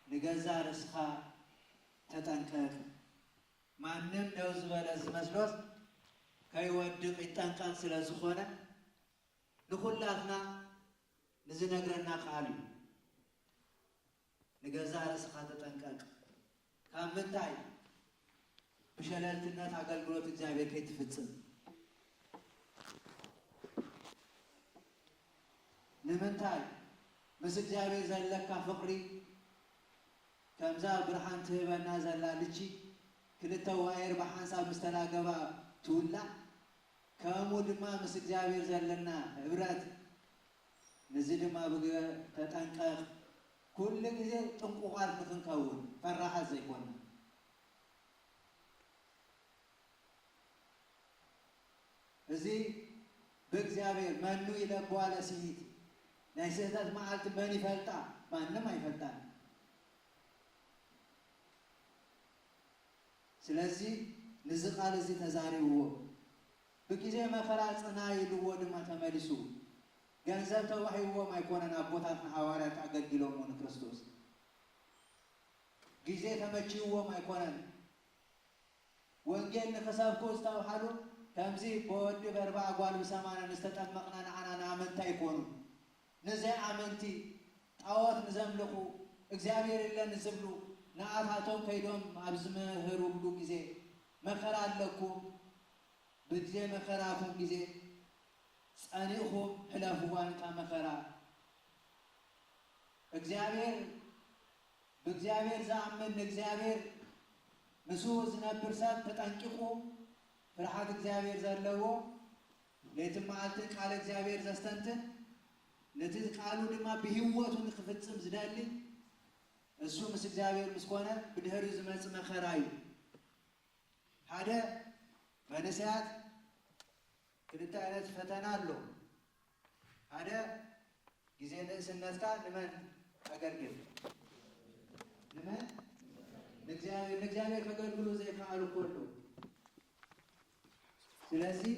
ንገዛ ርስኻ ተጠንቀቅ ማንም ደው ዝበለ ዝመስሎስ ከይወድቅ ይጠንቀቅ ስለዝኾነ ንኹላትና ንዝነግረና ቃል እዩ ንገዛ ርስኻ ተጠንቀቅ ካብ ምንታይ ብሸለልትነት አገልግሎት እግዚአብሔር ከይትፍጽም ንምንታይ ምስ እግዚአብሔር ዘለካ ፍቅሪ ከምዛ ብርሃን ትህበና ዘላ ልቺ ክልተ ዋይር በሓንሳብ ምስተላገባ ትውላ ከምኡ ድማ ምስ እግዚአብሔር ዘለና ህብረት ነዚ ድማ ተጠንቀቅ ኩሉ ጊዜ ጥንቁቃት ንክንከውን ፈራሓት ዘይኮነ እዚ በእግዚአብሔር መኑ ይለበዋ ለሲሂት ናይ ስህተት መዓልቲ መን ይፈልጣ ማንም አይፈልጣን ስለዚህ ንዚ ቃል እዚ ተዛሪብዎ በጊዜ መከራ ጽና ይልዎ ድማ ተመልሱ ገንዘብ ተዋሂቦም አይኮነን አቦታትና ሐዋርያት አገልግሎሙ ክርስቶስ ጊዜ ተመችይዎም አይኮነን ወንጌል ንከሰብኩ ዝተባሃሉ ከምዚ በወዲ በርባ ጓል በሰማና ንስተጠመቅና ንዓና ንአመንታ ይኮኑ ነዚያ አመንቲ ጣዖት ንዘምልኹ እግዚአብሔር የለን ዝብሉ ንአታቶም ከይዶም አብዝመህሩሉ ጊዜ መከራ አለኩም በጊዜ መከራኩም ጊዜ ጸኒኹም ህለፍዋንታ መከራ እግዚአብሔር በእግዚአብሔር ዘአምን እግዚአብሔር ንሱ ዝነብር ሰብ ተጠንቅቁ ፍርሃት እግዚአብሔር ዘለዎ ለይትም መዓልቲ ቃል እግዚአብሔር ዘስተንትን ነቲ ቃሉ ድማ በህይወቱ ንክፍጽም ዝደሊ እሱ ምስ እግዚአብሔር ምስኮነ ብድህሪ ዝመጽ መከራ እዩ ሓደ መንስያት ክልተ አይነት ፈተና አለ ሓደ ጊዜ ንእስነትካ ንመን አገልግል ንመን ለእግዚአብሔር ከገልግሉ ዘይከአሉ ኩሉ ስለዚህ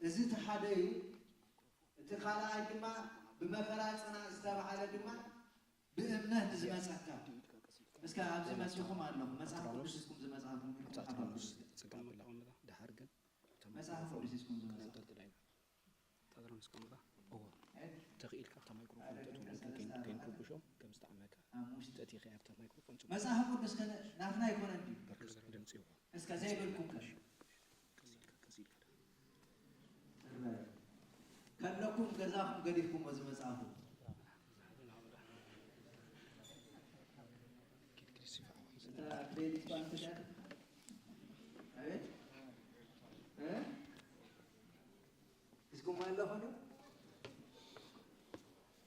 እዚ ተሓደዩ እቲ ካልኣይ ድማ ብመከራ ጽና ዝተባሃለ ድማ ብእምነት ዝመጸካ እስከ ኣብዚ መጽኹም ኣለኹ መጽሐፍ ቅዱስ እስኩም ዝመጽሐፉም መጽሐፍ ቅዱስ ጽጋምላውን ዳሃርገን መጽሐፍ ቅዱስ እስኩም ዝመጽሐፉ ተግረም እስኩም ባ ተኺል ካብታ ማይክሮፎን ተጥሉ ግን ኩብሾም ከም ዝተዓመከ ሙሽተቲ ኸያብታ ማይክሮፎን መጽሐፍ ቅዱስ ከነ ናትና ይኮነ እንዲ ድምጽ ይሆ እስከ ዘይብልኩም ከለኩም ገዛኩም ገዲፍኩም ወዝ መጽሐፉ ክሬዲት ባንክ ዳር አቤት እስኩም አለሆነ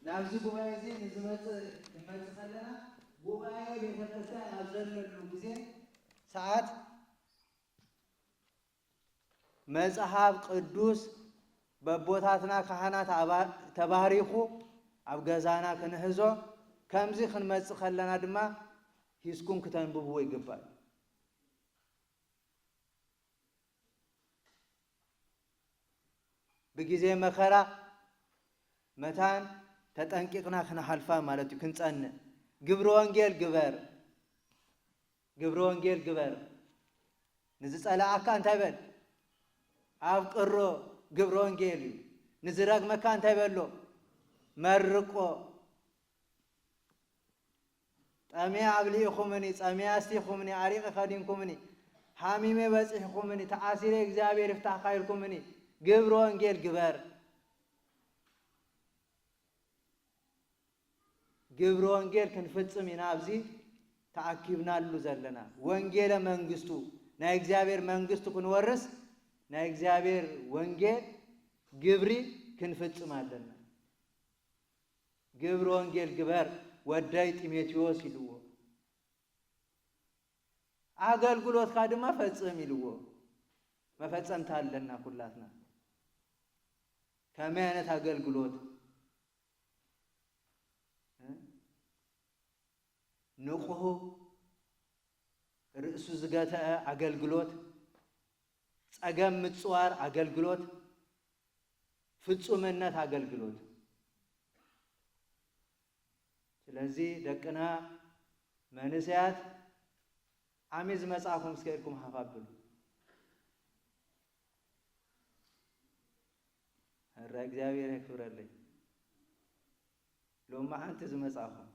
ናብዚ ጉባኤ እዚ ንዝመጽኸለና ጉባኤ ቤተክርስቲያን አብዘለሉ ጊዜ ሰዓት መጽሐፍ ቅዱስ በቦታትና ካህናት ተባሪኹ ኣብ ገዛና ክንህዞ ከምዚ ክንመጽእ ከለና ድማ ሂስኩም ክተንብብዎ ይግባል በጊዜ መከራ መታን ተጠንቂቅና ክንሓልፋ ማለት እዩ ክንጸንዕ ግብረ ወንጌል ግበር ንዝጸላኣካ እንታይ በል ኣብ ቅሮ ግብረ ወንጌል እዩ ንዝረግመካ እንታይ በሎ መርቆ ጠምያ አብሊኹምኒ ጸምያ እስቲኹምኒ አሪቀ ኸዲንኩምኒ ሓሚሜ በጽሕኩምኒ ተዓሲሬ እግዚአብሔር ይፍታሕ ኢልኩምኒ ግብረ ወንጌል ግበር ግብረ ወንጌል ክንፍጽም ኢና ኣብዚ ተኣኪብናሉ ዘለና ወንጌለ መንግስቱ ናይ እግዚአብሔር መንግስቱ ክንወርስ ናይ እግዚአብሔር ወንጌል ግብሪ ክንፍጽም ኣለና ግብረ ወንጌል ግበር ወዳይ ጢሞቴዎስ ይልዎ አገልግሎት ካድማ ፈጽም ይልዎ መፈጸምታ ኣለና ኩላትና ከመይ አይነት አገልግሎት ንቁሁ ርእሱ ዝገተአ አገልግሎት ጸገም ምጽዋር አገልግሎት ፍጹምነት አገልግሎት ስለዚህ ደቅና መንስያት አሜዝ መጻኹም እስከይኩም ሐፋብሉ አረ እግዚአብሔር ይክብረልኝ ሎማ አንተ ዝመጻኹም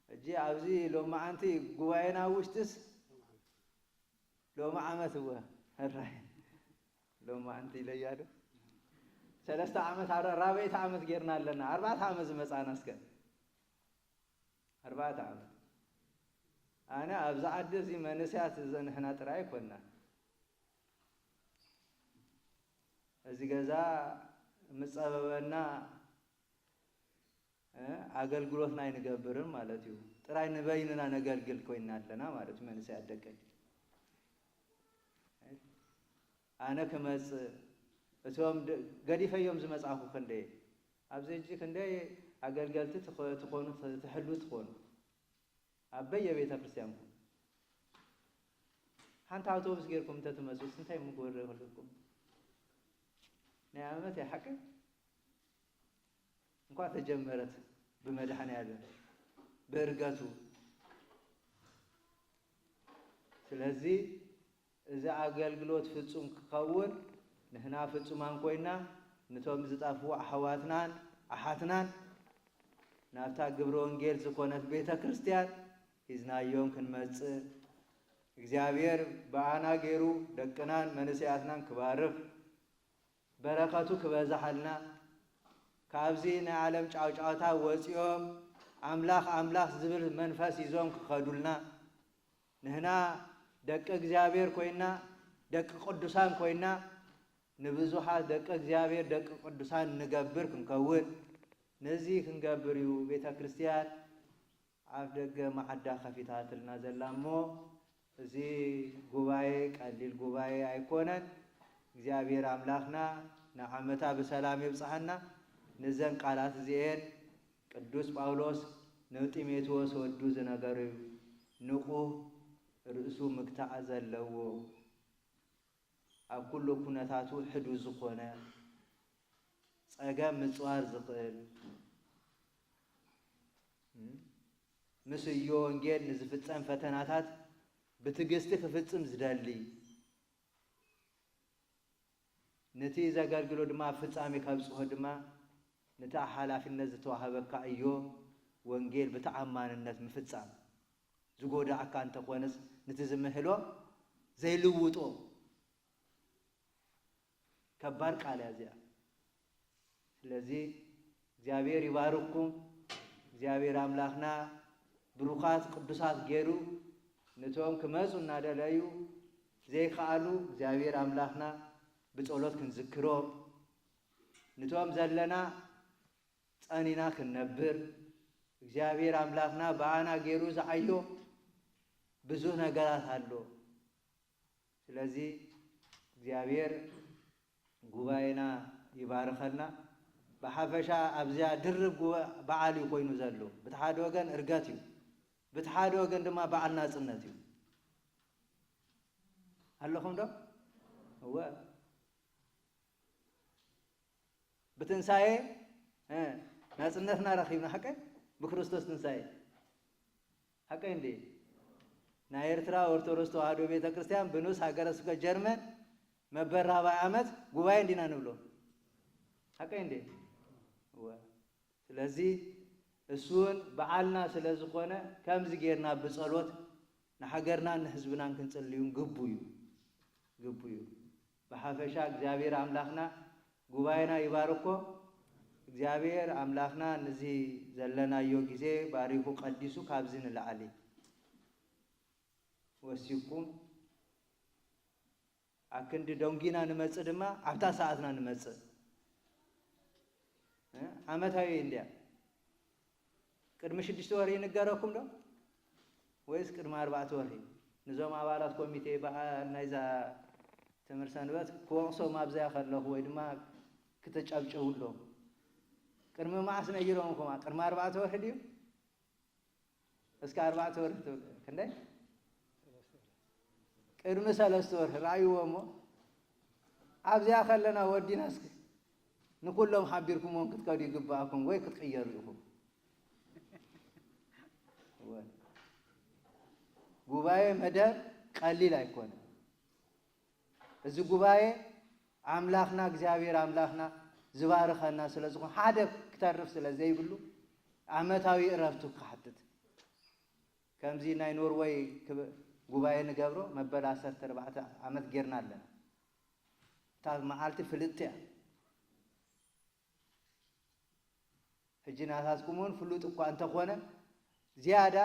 እጂ አብዚ ሎማ አንተ ጉባኤና ውሽጥስ ሎማ ዓመት ወ አራይ ሎማ አንተ ይለያሉ 3 ዓመት 4 ዓመት ጌርና አለና 4 ዓመት ዝመጻና እስከ 4 ዓመት አና አብዛ አደዚ መንስያት ዘንህና ጥራይ ኮና እዚህ ገዛ ምጸበበና አገልግሎት ናይ ንገብርን ማለት እዩ ጥራይ ንበይንና ነገልግል ኮይናለና ማለት መንስያት ደቀኝ አነ ከመጽ እቶም ገዲፈዮም ዝመጻኹ ክንዴ ኣብዚ እጂ ክንዴ አገልገልቲ ትኾኑ ትሕሉ ትኾኑ አበየ ቤተ ክርስቲያን ሓንቲ አውቶቡስ ጌርኩም ተትመጹ ስንታይ ምጎረ ይፈልኩም ነዓመት ያሐቅ እንኳን ተጀመረት በመድኃኔ ዓለም በእርጋቱ ስለዚህ እዛ አገልግሎት ፍጹም ክኸውን ንህና ፍጹማን ኮይና ነቶም ዝጣፉ አሕዋትናን አሓትናን ናብታ ግብረ ወንጌል ዝኾነት ቤተ ክርስቲያን ሒዝናዮም ክንመጽእ እግዚአብሔር በአና ገይሩ ደቅናን መንስያትናን ክባርክ በረከቱ ክበዛሐልና ካብዚ ናይ ዓለም ጫውጫውታ ወፂኦም አምላኽ አምላኽ ዝብል መንፈስ ይዞም ክኸዱልና ንህና ደቂ እግዚአብሔር ኮይና ደቂ ቅዱሳን ኮይና ንብዙሓት ደቂ እግዚአብሔር ደቂ ቅዱሳን ንገብር ክንከውን ነዚ ክንገብር እዩ ቤተ ክርስቲያን ኣብ ደገ ማዕዳ ከፊታትልና ዘላሞ እዚ ጉባኤ ቀሊል ጉባኤ አይኮነን እግዚአብሔር አምላኽና ንዓመታ በሰላም ይብጽሐና ነዘን ቃላት እዚአን ቅዱስ ጳውሎስ ንጢሞቴዎስ ወዱ ዝነገሩ ንቁ ርእሱ ምግታዕ ዘለዎ ኣብ ኩሉ ኩነታቱ ሕዱ ዝኾነ ጸገም ምጽዋር ዝኽእል ምስዮ ወንጌል ንዝፍጸም ፈተናታት ብትዕግስቲ ክፍጽም ዝደሊ ነቲ ዘገልግሎ ድማ ፍጻሜ ካብጽሖ ድማ ነታ ሓላፊነት ዝተዋሃበካ እዮ ወንጌል ብተኣማንነት ምፍጻም ዝጎዳእካ እንተኾነስ ነቲ ዝምህሎ ዘይልውጦ ከባድ ቃል ያዚያ ስለዚህ እግዚአብሔር ይባርኩም እግዚአብሔር አምላኽና ብሩኻት ቅዱሳት ገይሩ ነቶም ክመጹ እናደለዩ ዘይከኣሉ እግዚአብሔር አምላኽና ብጸሎት ክንዝክሮም ነቶም ዘለና ጸኒና ክንነብር እግዚአብሔር አምላኽና በአና ገይሩ ዝዓዮ ብዙ ነገራት አሉ ስለዚህ እግዚአብሔር ጉባኤና ይባርከልና በሐፈሻ አብዚያ ድርብ በዓል ይኮይኑ ዘሎ በተሓደ ወገን እርጋት እዩ በተሓደ ወገን ድማ በዓል ናጽነት እዩ ኣለኹም ዶ ወ በትንሳኤ ናጽነትና ረኺብና ሐቀ በክርስቶስ ትንሳኤ ሐቀ እንዴ ናይ ኤርትራ ኦርቶዶክስ ተዋህዶ ቤተ ክርስቲያን በንዑስ ሀገረ ስብከት ጀርመን መበራባይ ዓመት ጉባኤ እንዲና ንብሎ ሐቀ እንዴ ስለዚህ እሱን በዓልና ስለዝኾነ ከምዚ ጌርና ብጸሎት ንሃገርና ንህዝብና ክንጽልዩን ግቡዩ በሐፈሻ እግዚአብሔር አምላኽና ጉባኤና ይባርኮ እግዚአብሔር አምላኽና ነዚ ዘለናዮ ጊዜ ባሪኩ ቀዲሱ ካብዚ ንላዓሊ ወሲኩም አክንዲ ዶንጊና ንመጽእ ድማ ኣብታ ሰዓትና ንመጽእ ዓመታዊ እንዲያ ቅድሚ 6 ወር ይንገረኩም ዶ ወይስ ቅድሚ 4 ወር ንዞም አባላት ኮሚቴ በዓል ናይዛ ትምህርት ሰንበት ክወቅሶም ኣብዚያ ከለኹ ወይ ድማ ክትጨብጭውሎ ቅድሚ ማዕስ ነይሮምኩም ቅድሚ 4 ወር ድዩ እስከ 4 ወር ክንደይ ቅድሚ 3 ወር ራእይዎሞ ኣብዚያ ከለና ወዲና እስኪ ንኩሎም ሓቢርኩምዎም ክትከዱ ይግባአኩም ወይ ክትቅየሩ ኢኹም ጉባኤ መደብ ቀሊል አይኮነም። እዚ ጉባኤ አምላኽና እግዚአብሔር አምላኽና ዝባርኸና ስለዝኾነ ሓደ ክተርፍ ስለዘይብሉ ዓመታዊ ዕረፍቱ ክሓትት ከምዚ ናይ ኖርዌይ ጉባኤ ንገብሮ መበል 14 ዓመት ጌርና ኣለና እታ መዓልቲ ፍልጥቲ እያ ሕጂ ናታትኩምን ፍሉጥ እኳ እንተኾነ ዝያዳ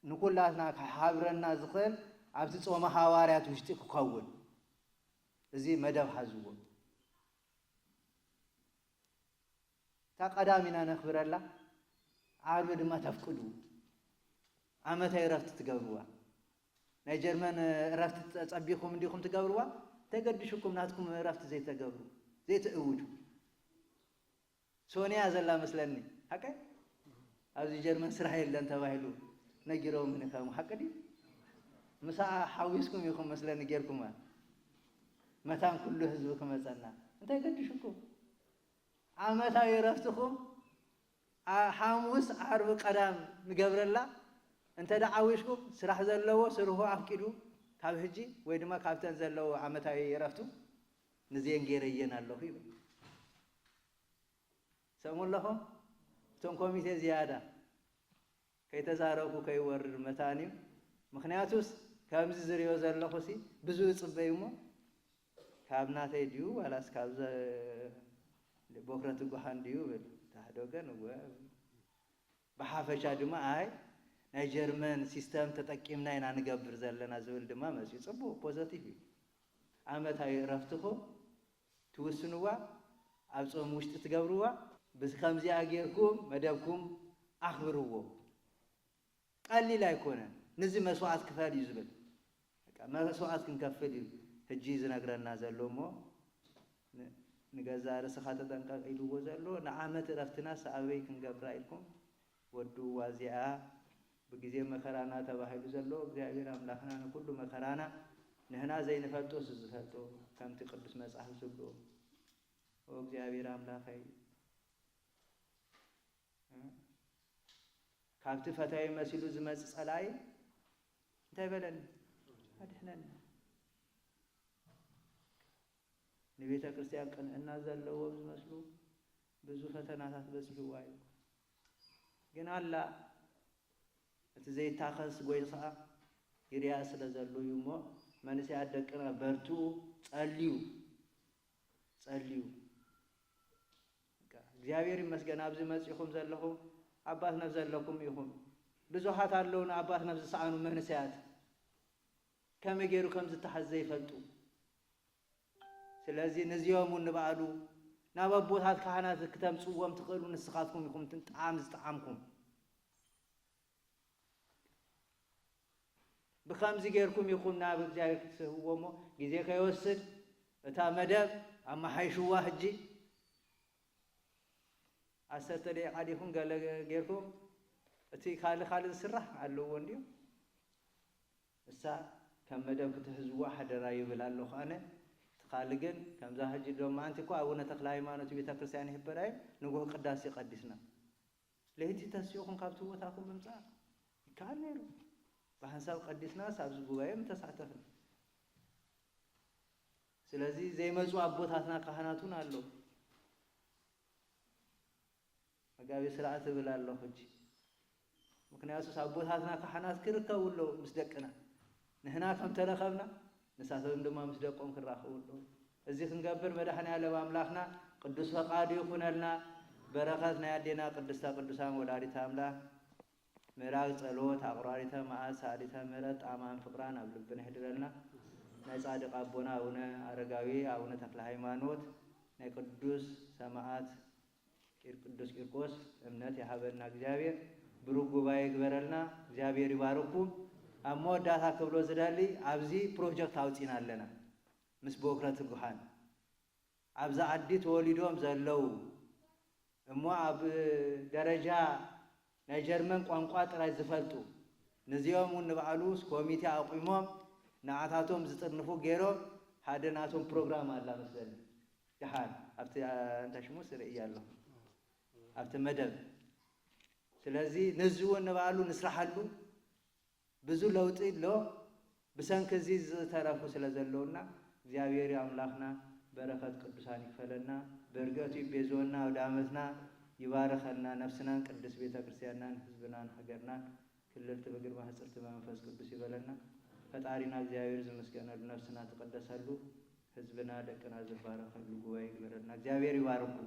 ንኩላትና ክሓብረና ዝኽእል ኣብቲ ጾመ ሐዋርያት ውሽጢ ክኸውን እዚ መደብ ሓዝዎ እታ ቀዳሚና ነኽብረላ ዓርቢ ድማ ተፍቅዱ ዓመታዊ ዕረፍቲ ትገብርዋ ናይ ጀርመን ዕረፍቲ ተጸቢኹም እንዲኹም ትገብርዋ ተገድሽኩም ናትኩም ዕረፍቲ ዘይተገብሩ ዘይትእውጁ ሶንያ ዘላ መስለኒ ሓቀ ኣብዚ ጀርመን ስራሕ የለን ተባሂሉ ነጊሮም ምንከሙ ሓቀ ዲ ምሳ ሓዊስኩም ኢኹም መስለኒ ጌርኩማ መታን ኩሉ ህዝቢ ክመፀና እንታይ ገድሽኩም ዓመታዊ ዕረፍትኩም ሓሙስ ዓርቢ ቀዳም ንገብረላ እንተ ደዓዊሽኩም ስራሕ ዘለዎ ስርሑ ኣፍቂዱ ካብ ሕጂ ወይ ድማ ካብተን ዘለዎ ዓመታዊ ዕረፍቱ ንዜን ጌረየን ኣለኹ ይብል ሰሙለኹም እቶም ኮሚቴ ዝያዳ ከይተዛረብኩ ከይወርድ መታንዩ ምክንያቱስ ከምዚ ዝርዮ ዘለኹሲ ብዙ ጽበይ እሞ ካብ ናተይ ድዩ ዋላስ ካብ ቦክረት ጉሓን ድዩ ብል ታህዶገን ብሓፈሻ ድማ አይ ናይ ጀርመን ሲስተም ተጠቂምና ኢና ንገብር ዘለና ዝብል ድማ መፅኡ ጽቡቕ ፖዘቲቭ እዩ ዓመታዊ ዕረፍትኹም ትውስንዋ ኣብ ጾም ውሽጢ ትገብርዋ ብከምዚኣ ጌርኩም መደብኩም ኣኽብርዎ ቀሊል ኣይኮነን ነዚ መስዋዕት ክፈል እዩ ዝብል መስዋዕት ክንከፍል እዩ ሕጂ ዝነግረና ዘሎ እሞ ንገዛ ርእስኻ ተጠንቀቕ ኢልዎ ዘሎ ንዓመት ዕረፍትናስ ኣበይ ክንገብራ ኢልኩም ወዱዋ እዚኣ ብግዜ መከራና ተባሂሉ ዘሎ እግዚአብሔር አምላኽና ንኩሉ መከራና ንሕና ዘይንፈልጦ ዝፈልጦ ከምቲ ቅዱስ መጽሓፍ ዝብሎ እግዚአብሔር አምላኸይ ካብቲ ፈታዊ መሲሉ ዝመጽእ ጸላኢ እንታይ በለኒ ኣድሕነኒ ንቤተ ክርስቲያን ቅንዕና ዘለዎም ዝመስሉ ብዙ ፈተናታት በጽሕዋ እዩ ግን ኣላ እቲ ዘይታኸስ ጎይታ ይርያ ስለ ዘሎ እዩ እሞ መንእሰያት ደቅና በርትኡ ጸልዩ እግዚአብሔር ይመስገን ኣብዚ መጽኢኹም ዘለኹም ኣባት ነፍሲ ዘለኩም ኢኹም ብዙሓት ኣለውና ኣባት ነፍሲ ዝሰኣኑ መንእሰያት ከመይ ገይሩ ከም ዝተሓዘ ይፈልጡ ስለዚ ነዚኦም ንበዓሉ ናብ ኣቦታት ካህናት ክተምጽዎም ትኽእሉ ንስኻትኩም ኢኹም ጣዕም ዝጣዕምኩም ብከምዚ ጌርኩም ኢኹም ናብ እግዚአብሔር ክትስሕብዎ እሞ ግዜ ከይወስድ እታ መደብ ኣመሓይሽዋ ሕጂ 10 ደቂቃ ዲኹም ገለ ጌርኩም እቲ ካልእ ዝስራሕ ኣለዎ እንዲሁ እሳ ከም መደብ ክትሕዝዋ ሓደራ ይብል ኣለኹ ኣነ እቲ ካልእ ግን ከምዛ ሕጂ ዶማ ኣንቲ እኳ ኣቡነ ተክለ ሃይማኖት ቤተ ክርስቲያን ይሕበራይ ንጉህ ቅዳሴ ቀዲስና ለይቲ ተሲኡኹም ካብቲ ቦታኩም ምምፃእ ይከኣል ነይሩ በሐሳብ ቀዲስናስ ኣብዚ ጉባኤ ተሳተፍን ስለዚ ዘይመፁ ኣቦታትና ካህናቱን ኣለዉ መጋቢ ስርዓት እብል ኣለኹ ሕጂ ምክንያቱስ ኣቦታትና ካህናት ክርከቡ ኣለዉ ምስ ደቅና ንሕና ከም ተረኸብና ንሳቶም ድማ ምስ ደቆም ክራኸቡ ኣለዉ እዚ ክንገብር መድኃኔዓለም ኣምላኽና ቅዱስ ፈቃዱ ይኹነልና በረኸት ናይ ኣዴና ቅድስተ ቅዱሳን ወላዲተ ኣምላክ ምዕራግ ጸሎት ኣቁራሪተ መዓዝ ሳሊተ ምሕረት ጣዕማን ፍቅራን ኣብ ልብና ይሕድረልና ናይ ጻድቅ ኣቦና ኣቡነ አረጋዊ ኣቡነ ተክለ ሃይማኖት ናይ ቅዱስ ሰማዕት ቅዱስ ቂርቆስ እምነት ይሃበና እግዚአብሔር ብሩክ ጉባኤ ይግበረልና እግዚአብሔር ይባርኩም ኣብ መወዳእታ ክብሎ ዝደሊ ኣብዚ ፕሮጀክት ኣውፂና ኣለና ምስ ቦክረት ጉሓን ኣብዛ ዓዲ ተወሊዶም ዘለው እሞ ኣብ ደረጃ ናይ ጀርመን ቋንቋ ጥራይ ዝፈልጡ ነዚኦም ንበዓሉ ኮሚቴ ኣቂሞም ንዓታቶም ዝጥርንፉ ገይሮም ሓደ ናቶም ፕሮግራም ኣላ መስለኒ ድሓን ኣብቲ እንታ ሽሙ ስርኢያለሁ ኣብቲ መደብ ስለዚህ ነዝዎ ንባሉ ንስራሓሉ ብዙ ለውጢ ሎ ብሰንኪ እዚ ዝተረፉ ስለ ዘለውና እግዚአብሔር አምላክና በረከት ቅዱሳን ይክፈለና በርገቱ ይቤዞና ወደ ዓመትና ይባረከና ነፍስናን ቅዱስ ቤተ ክርስቲያናን ህዝብናን ሀገርናን ክልልት በግርማ ህጽርት በመንፈስ ቅዱስ ይበለና ፈጣሪና እግዚአብሔር ዝመስገናሉ ነፍስና ተቀደሳሉ ህዝብና ደቅና ዝባረከሉ ጉባኤ ይግበረና እግዚአብሔር ይባርኩ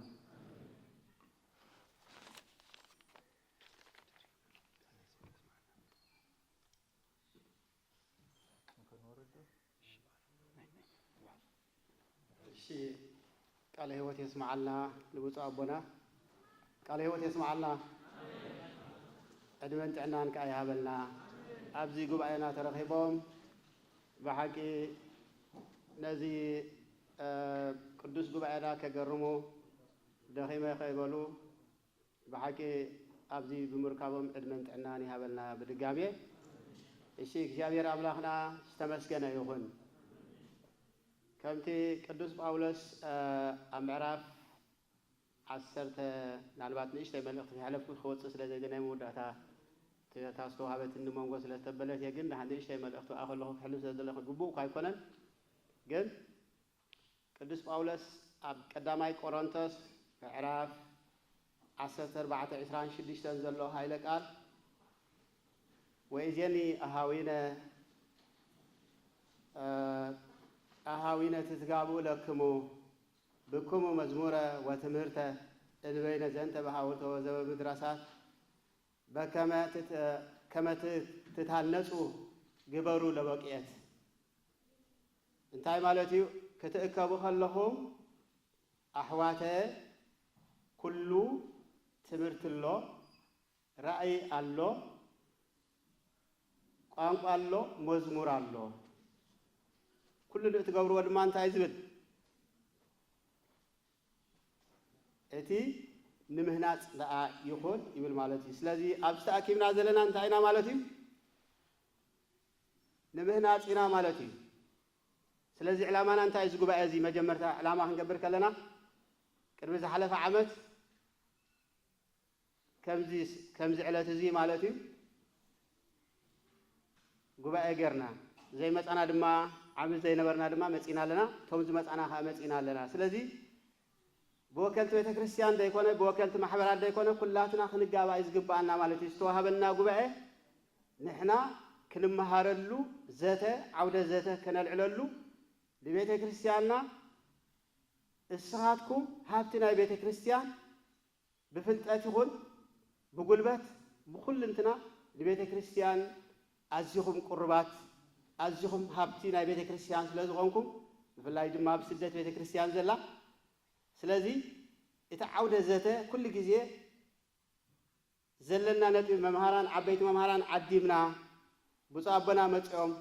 ቃለ ሕይወት ይስማዓልና ንብፁዕ አቦና ቃለ ሕይወት ይስማዓልና ዕድመን ጥዕናን ከ ይሃበልና ኣብዚ ጉባኤና ተረኺቦም ብሓቂ ነዚ ቅዱስ ጉባኤና ከገርሙ ደኺመ ከይበሉ ብሓቂ ኣብዚ ብምርካቦም ዕድመን ጥዕናን ይሃበልና ብድጋሜ እሺ እግዚአብሔር አምላክና ዝተመስገነ ይኹን ከምቲ ቅዱስ ጳውሎስ ኣብ ምዕራፍ 10 ናልባት ንእሽተይ መልእኽቲ ዝሓለፍኩ ክወፅእ ስለ ዘይገናይ መወዳእታ ተስተውሃበት ንመንጎ ስለ ዝተበለት እየ ግን ንእሽተይ መልእኽቲ ከለኹ ክሕልፍ ስለ ዘለኹ ግቡእ እኳ ኣይኮነን ግን ቅዱስ ጳውሎስ ኣብ ቀዳማይ ቆሮንቶስ ምዕራፍ 14:26 ዘሎ ሃይለ ቃል ወኢዜኒ أهاوينة تتقابوا لكم بكم مزمورة وتمرت البين زنت بحاولته وزب مدرسات كما تتهنسوا قبروا لبقيت انتهي مالتي كتأكبوا خلهم أحواته كل تمرت الله رأي الله قام الله مزمور الله كل اللي تقبروا ودمان تايزبد اتي نمهنات لا يخون يبل مالتي سلازي ابستاكيمنا زلنا انتاينا مالتي نمهنات انا مالتي سلازي علامانا انتاي زغبا ازي مجمرتا علامه هنقبر كلنا قرب حلف عمت كمزي علت زي مالتي غبا اجرنا زي مصانا دما عامل زي نبرنا دما مصينا لنا تومز مصانا خا مصينا لنا سلازي بوكلت بيت كريستيان دا يكون بوكلت محبرات دا يكون كلاتنا خنغابا يزغبانا مالتي استوهبنا غبا نحنا كنمهارلو زته عوده زته كنلعللو لبيت كريستياننا اسراتكم هابتنا بيت كريستيان بفلطات يكون بغلبات بكل انتنا لبيت كريستيان ازيهم قربات ازيهم هابتنا بيت كريستيان سلازغونكم بفلاي دما بسدت بيت كريستيان زلا سلازي يتعود زته كل غزي زلنا نبي ممهران عبيت ممهران عديمنا بصابنا مصيوم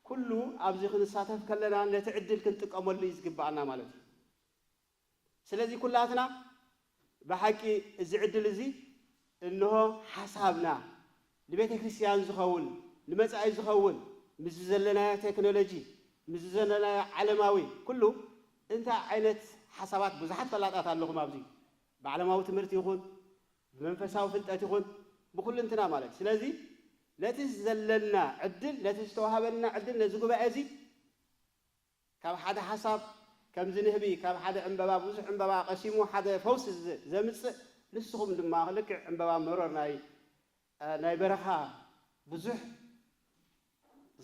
كله ابزي خنساتف كلنا نتعدل كنطقمول يزغبانا مالتي سلازي كلاتنا بحقي ازي عدل ازي انه حسابنا لبيت كريستيان زخول لمصاي زخول مززلنا تكنولوجي مززلنا علماوي كله انت عينت حسابات بزحت فلاطات اللهم ابزي بعلماوي تمرت يكون بمنفساو فلطات يكون بكل انتنا مالك سلازي لا تزللنا عدل لا تستوهبنا عدل نزغبا ازي كاب حدا حساب كم زنهبي كاب حدا انبابا بوزح انبابا قسيمو حدا فوس زمص لسخم دما لك انبابا مرور ناي برخا بزح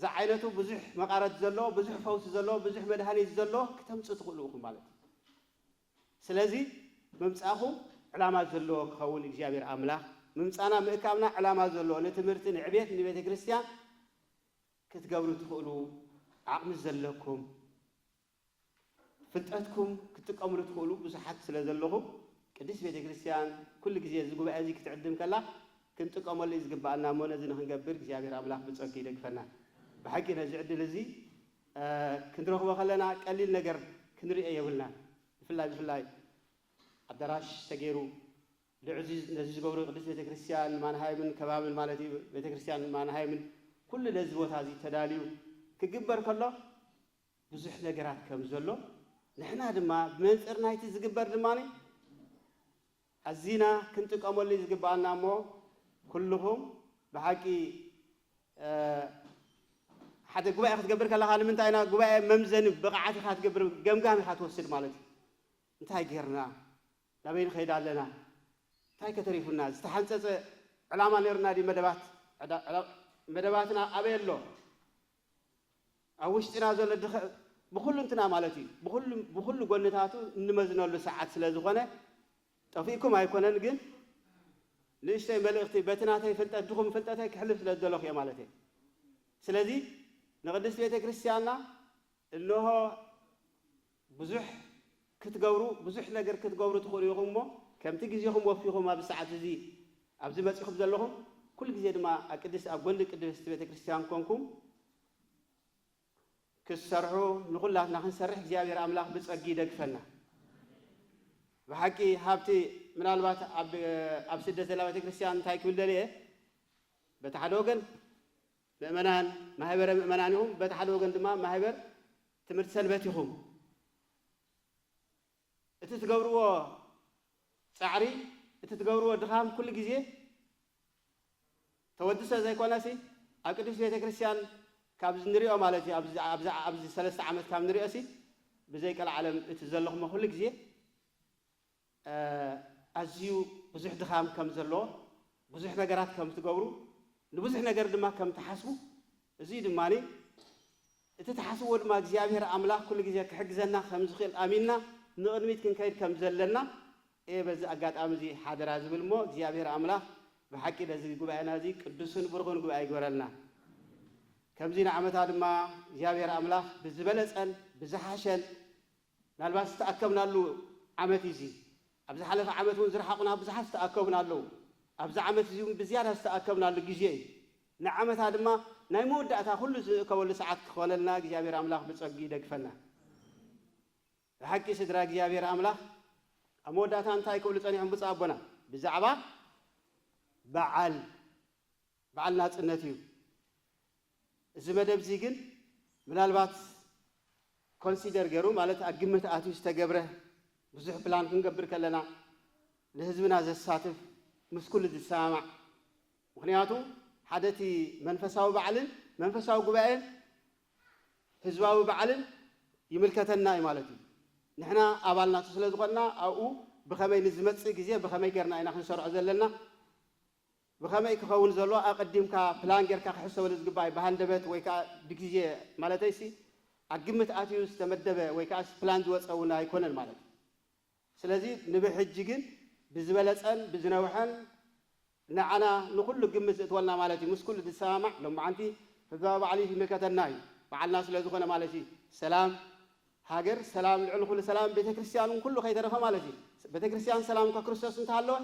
زعينته بزح مقارات زلو بزح فوس زلو بزح مدهاني زلو كتمص تقولوكم مالك سلازي ممصاخو علامات زلو خول እግዚአብሔር አምላክ ممصانا مእካብنا علامات زلو ለትምህርትን ዕቤት ንቤተ ክርስቲያን ክትገብሩ ትኽእሉ ዓቅሚ ዘለኩም ፍልጠትኩም ክትቀምሩ ትኽእሉ ብዙሓት ስለ ዘለኹም ቅድስት ቤተ ክርስቲያን ኩሉ ግዜ ዝጉባኤ እዚ ክትዕድም ከላ ክንጥቀመሉ ዝግባአና ሞነዚ ንኽንገብር እግዚአብሔር አምላክ ብጸጋ ይደግፈና بحق نزي عدل زي كندرخو خلنا قليل ነገር كنري يبلنا بفلاي አዳራሽ ተገይሩ ለዕዚዝ ነዚህ ዝገብሩ ቅዱስ ቤተ ክርስቲያን ማንሃይምን ከባብን ማለት ቤተ ክርስቲያን ማንሃይምን ኩሉ ለዚህ ቦታ እዚ ተዳልዩ ክግበር ከሎ ብዙሕ ነገራት ከም ዘሎ نحنا دما بمنصر نايتي زغبر دماني ازينا كنت قامولي زغبانا مو كلهم بحقي حتى غباي خدغبر كلا خال من تاينا غباي ممزن بقعاتي خاتغبر جمجامي خاتوسد مالتي انتي غيرنا لابين خيدالنا تاي كتريفنا استحنصص علاما نيرنا دي مدباتنا ابيلو اوشتنا زل بكل انتنا مالتي بكل غنتاتو نمزنلو ساعات سلازخونه طفيكم ايكونن ግን ليشتي ملختي بتناتي فلطتكم فلطتي كحلف سلازلخ يا مالتي ስለዚህ نقدس ቤተ ክርስቲያንና انه ብዙሕ ክትገብሩ ብዙሕ ነገር ክትገብሩ ትخورو ይኹምሞ ከምቲ ግዜኹም ወፊኹም ኣብ ሰዓት እዚ ኣብዚ መጽኹም ዘለኹም ኩል ግዜ ድማ ኣቅድስ ኣብ ጎንዲ ቅድስት ቤተ ክርስቲያን ኮንኩም ክሰርሑ ንኹላትና ክንሰርሕ እግዚአብሔር ኣምላኽ ብጸጊ ደግፈና بحقي هابتي من الوقت أب سدة زلا ቤተ ክርስቲያን እንታይ ክብል ደልየ በተሓደ ወገን ምእመናን ማህበር ምእመናን ይሁን በተሓደ ወገን ድማ ማህበር ትምህርት ሰንበት ይሁን እቲ ትገብርዎ ጻዕሪ እቲ ትገብርዎ ድኻም ኩል ግዜ ተወድሰ ዘይኮነሲ ኣብ ቅዱስ ቤተ ክርስቲያን ካብ ዝንሪኦ ማለት እዩ ኣብዚ 3 ዓመት ካብ ንሪኦሲ ብዘይ ቀል ዓለም እቲ ዘለኹም ኩል ግዜ أزيو بزح دخام كم زلوا بزح نجارات كم تجبروا نبزح نجار دم كم تحسبوا زيد ماني تتحسبوا ما جزيابير أملاك كل جزيا كحق زلنا خمس خيل أميننا نقدميت كن كيد كم زلنا إيه بس أجاد أمزي حاضر عزب المو جزيابير أملاك بحكي لازم يجوا بعنا ذيك الدسون برغون يجوا يجورلنا كم زين عمت هذا ما جزيابير أملاك بزبلة أن بزحشل نالباس تأكمنا له عمت يزي أبز حلف عمت ونزرحقنا بزحف تأكبنا له أبز عمت زيون بزيادة تأكبنا له جزء نعمت هذا ما نيمود أتا كل كول ساعات خلالنا جزابير أملاك بتصقي دقفنا حكي سدرا جزابير أملاك أمود أتا أنتاي كول ثاني عم بتصابنا بزعبة بعل ناس النتيو الزمدة بزيجن من البات consider جرو مالت أجمت أتو استجبره بزح بلان كنقبر كلنا لهزبنا زساتف مسكول السامع مخنياتو حدثي منفساو بعلن منفساو قبائل هزواو بعلن يملكتنا مالتي نحنا أبالنا تسلز قلنا أو بخمي نزمت جزية بخمي قرنا إن خن شرع زلنا بخمي كخون زلوا أقدم كبلان جر كحسوا للجباي بهندبت ويكا بجزية مالتيسي أجمت أتيوس تمدبه ويكا بلان دوت أونا يكون المالتي ስለዚህ ንብሕጅግን ብዝበለጸን ብዝነውሐን ንዓና ንኹሉ ግምት እትወልና ማለት እዩ ምስኩሉ ዝሰማዕ ሎማዓንቲ ህዝባዊ በዓል ይምልከተና እዩ በዓልና ስለ ዝኾነ ማለት እዩ ሰላም ሃገር ሰላም ልዕል ኩሉ ሰላም ቤተ ክርስቲያንን ኩሉ ከይተረፈ ማለት እዩ ቤተ ክርስቲያን ሰላም ከክርስቶስ እንተሃለወ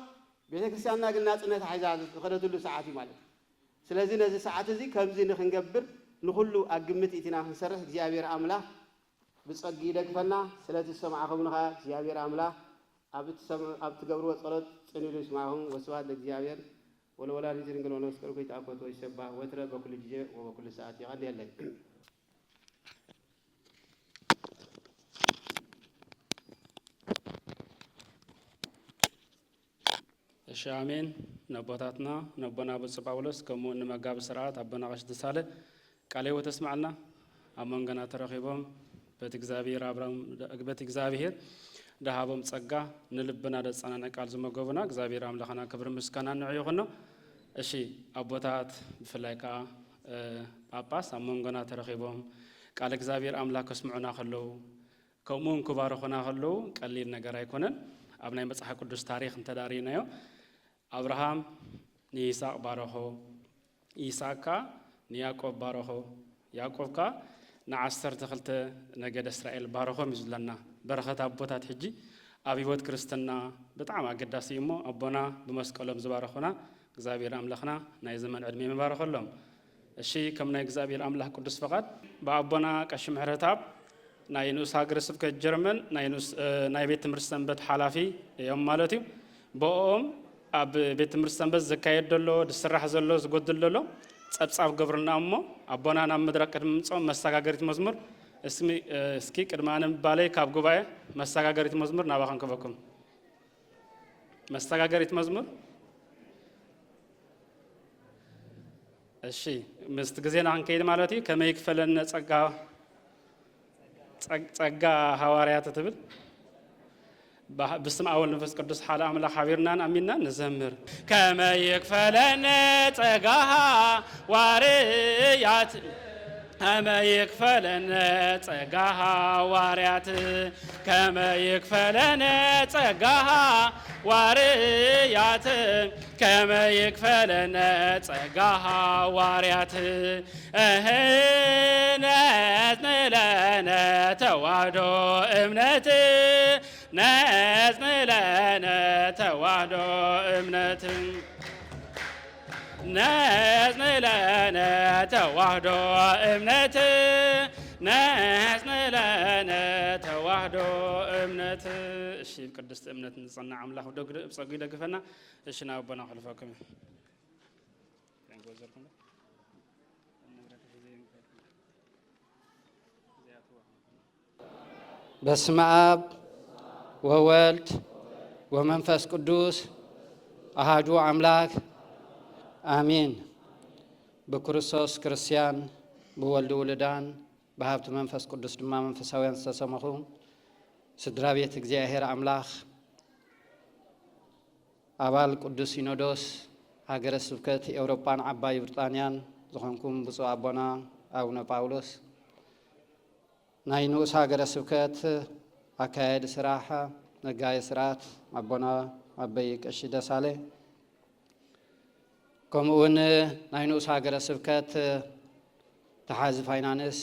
ቤተ ክርስቲያንና ግን ናጽነት ሒዛ ዝኸደትሉ ሰዓት እዩ ማለት ስለዚህ ነዚ ሰዓት እዚ ከምዚ ንኽንገብር ንኹሉ ኣብ ግምት ኢትና ክንሰርሕ እግዚአብሔር ኣምላኽ ብጸጊ ይደግፈና ስለዚ ሰማዕኹምና እግዚአብሔር ኣምላኽ أبت جبروا صلاة سنيلوس معهم وسواد الجزائر ولا نجرين قالوا نسكر كي تأكل ويشبع وترى بكل جزء وبكل ساعة يعني الله الشامين نبضاتنا نبنا بالسباولس كمون مجاب سرعات أبنا عش دسالة كالي وتسمعنا أمان جنا ترخيبهم بتجزابير أبرام بتجزابير دهابم تصقع نلبنا دسانا نقال زما قبنا جزابير أملاخنا كبر مسكنا نعيقنا أشي أبوتات فلايكا أباس أمان جنا ترخيبهم كال جزابير أملاك اسمعنا خلو كمون كبار خنا خلو كاللي نجاري كونن أبناء مسح قدس تاريخ انتدارينا يو أبراهام نيساق بارهو إيساكا نياقوب بارهو يعقوب كا نعسر دخلت نجد إسرائيل بارهو مزلنا بركة أبوتات حجي أبيوت كريستنا بتعم قداسي مو أبونا بمسكولم زبارهونا جزابير أملاخنا نايزمان علمي مبارك لهم الشيء كم نجزابير أملاخ قدس فقط بأبونا كشم هرتاب ناينوس هاجرسب كجرمن ناينوس نايبيت مرسن بيت حلافي يوم مالتي بوم أب بيت مرسن بس زكاية دلو دسرح زلو زقود دلو تصاب قبرنا أمه أبونا نام مدرك المصوم مساق قريت مزمور اسكي كدمانم بالي كاب غوباي مستغاغريت مزمور نابخن كبكم مستغاغريت مزمور እሺ ምስትግዜና አንከይድ ማለት እዩ ከመይ ክፈለነ ጸጋ ሐዋርያት ትብል بسم أول نفس قدس حال أملا خبيرنا أمينا نزمر كما يكفلنا تجاها واريات كما يكفلنا تجاها واريات كما يكفلنا تجاها واريات كما يكفلنا تجاها واريات ناس لنا توادو امنتي ناس لنا توادو امنتي ناس لنا توادو امنتي ناس لنا توادو امنتي الشيء قدست امنت نصنع املاح ودغ بصقي دغفنا اشنا ربنا خلفكم بسم آب وولد ومنفس قدوس أحد أملاك آمين بكريستوس كريستيان بولد ولدان بهابت منفس قدوس دما منفساويان تسمخو سدرا بيت እግዚአብሔር አምላክ አባል ቅዱስ ሲኖዶስ ሀገረ ስብከት የአውሮፓን አባይ ብሪጣንያን ዝኾንኩም ብፁዕ አቡነ አቡነ ጳውሎስ ናይ ንኡስ ሀገረ ስብከት አካሄድ ስራሕ ነጋይ ስርዓት አቡነ አበይ ቀሺ ደሳሌ ከምኡውን ናይ ንኡስ ሀገረ ስብከት ተሓዚ ፋይናንስ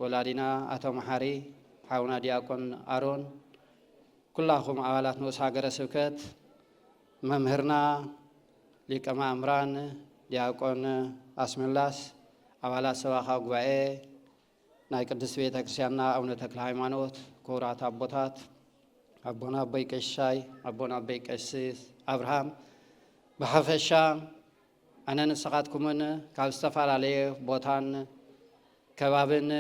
ወላዲና አቶ መሐሪ حاونا دياكون آرون كلهم أولاد نوس هاجر سبكت ممهرنا لكما أمران دياكون اسم الله أولاد سواها قوائي نايك الدسوية تكسيانا أو نتكل هايمانوت كورات أبوتات أبونا بيك الشاي أبونا بيك السيس أبراهام بحفشا أنا نسقاتكمن كالستفال عليه بوتان كبابن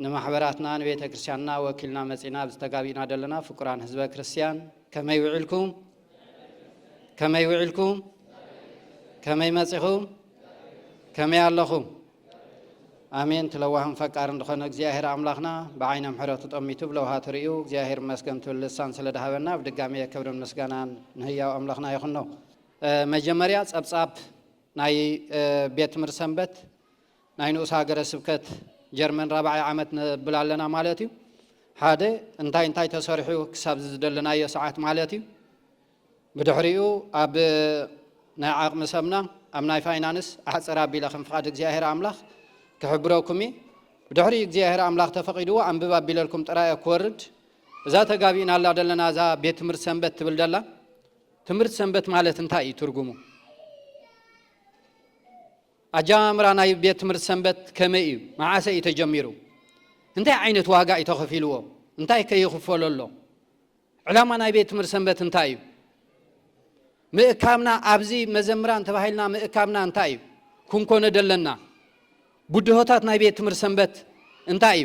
نمحبراتنا نبيت كريستياننا وكلنا مسينا بستقابينا دلنا فقران حزب كريستيان كما يوعلكم كما يمسيكم كما ياللكم آمين تلوهم فكارن دخلنا እግዚአብሔር አምላክና በአይነ ምሕረቱ ጠሚቱ ብለው ሃትሪኡ እግዚአብሔር መስገን ትልሳን ስለዳሃበና በድጋሚ የክብርን ምስጋናን ንህያው አምላክና ይሁን ነው መጀመሪያ ጸብጻብ ናይ ቤት ምር ሰንበት ናይ ንኡስ ሀገረ ስብከት جرمن رابع عامت بلالنا مالتي هذا انتاي تسرحو كسب زدلنا يساعات مالتي بدحريو اب نعاق مسمنا امناي فاينانس احصر ابي لخم فقاد እግዚአብሔር አምላክ كحبروكمي بدحري እግዚአብሔር አምላክ ተፈቂዱ አንብባ ቢለልኩም ጥራየ ኮርድ እዛ ተጋቢና አላ ደለና ዛ ቤት ትምርት ሰንበት ትብልደላ ትምርት ሰንበት ማለት እንታይ ትርጉሙ أجامرنا يبيت تمرت سنبت كمئي مع عسى يتجمروا انتي عينة واقع يتخفيلوا انتي كي يخفوا الله علامنا يبيت تمرت سنبت انتي مئكامنا أبزي مزمران تباهلنا مئكامنا انتي كون كون دلنا بدهوتاتنا يبيت تمرت سنبت انتي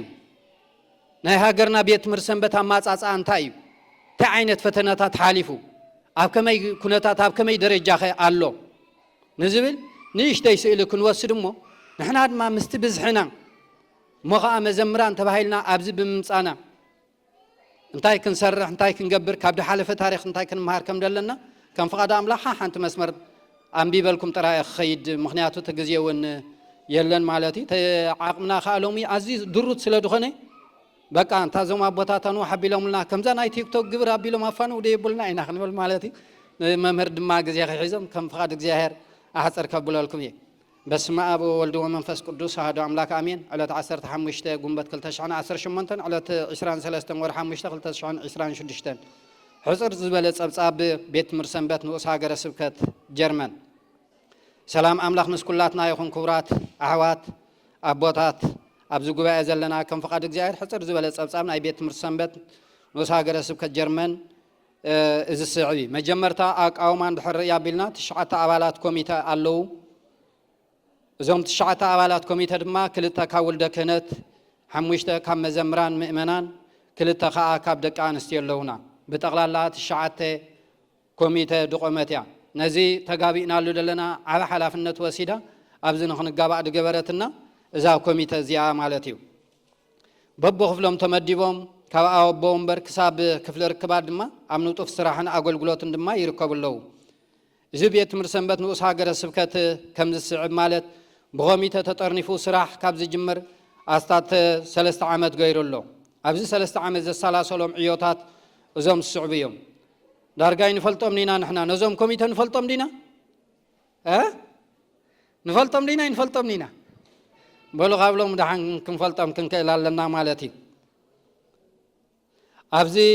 ناي هاجرنا بيت تمرت سنبت أمات أسا انتي تعينة فتنات حالفوا أبكمي كنتات أبكمي درجة الله نزبل نيش تيسئل كن وسدمو نحن هاد ما مستبزحنا مغا مزمران تباهلنا أبزي بمصانا انتاي كنسرح انتاي كنقبر كابد حالف تاريخ انتاي كنمهار كم دلنا كان فقاد أملاحا حانت مسمر أنبي بالكم ترى خيد مخنياتو تقزيون يلن مالتي عاقمنا خالومي عزيز دروت سلا دخني بقى انت زوم ابوتاتانو حبي لهم لنا كم زان اي تيك توك قبر حبي لهم افانو ودي يبلنا اينا خنبل مالتي ممهر دما غزي خيزم كم فقاد እግዚአብሔር أحسر كبلالكم يه بسم أب وولد ومنفس قدوس هذا أملاك آمين على 10 حمشته قنبت كل تشعن 10 شمنتن على 20 3 ور حمشته كل تشعن 20 شدشتن حصر زبالة أب بيت مرسنبت نوس هاجر سبكت جرمن سلام أملاك مسكولاتنا يكون كبرات أحوات أبوتات أبزو قبائع زلنا كم فقاد እግዚአብሔር حصر زبالة أب ناي بيت مرسنبت نوس هاجر سبكت جرمن إذا السعودي مجمرتا أقاومان بحرية بلنا 9 أبالات كوميتا اللو زوم 9 أبالات كوميتا دما كلتا كولد كانت حموشته كم مزمران مؤمنان كل تخاء كاب دكان استيلونا بتقلالات الشعاتة كوميته دقمتيا نزي تجابينا لدلنا على حلافنا توسيدا أبزن خن الجابع دجبرتنا إذا كوميته زيا مالتيو ببخ لهم تمديبهم كأو بومبر كساب كفل ركبات دما أمنو تفسرحنا أقول قلوتن دما يركب اللو زبيت مرسمبت نوس هاجر السبكات كم السعب مالت بغميته تطرنفو سراح كابز جمر أستات ثلاث عامات غير الله أبز ثلاث عامات الثلاثة لهم عيوتات زوم السعبيهم دارجاي نفلتهم لينا نحنا نزوم كوميته نفلتهم لينا نفلتهم لينا نفلتهم لينا بلو قبلهم دحين كنفلتهم كنكيل لنا مالتي أبزي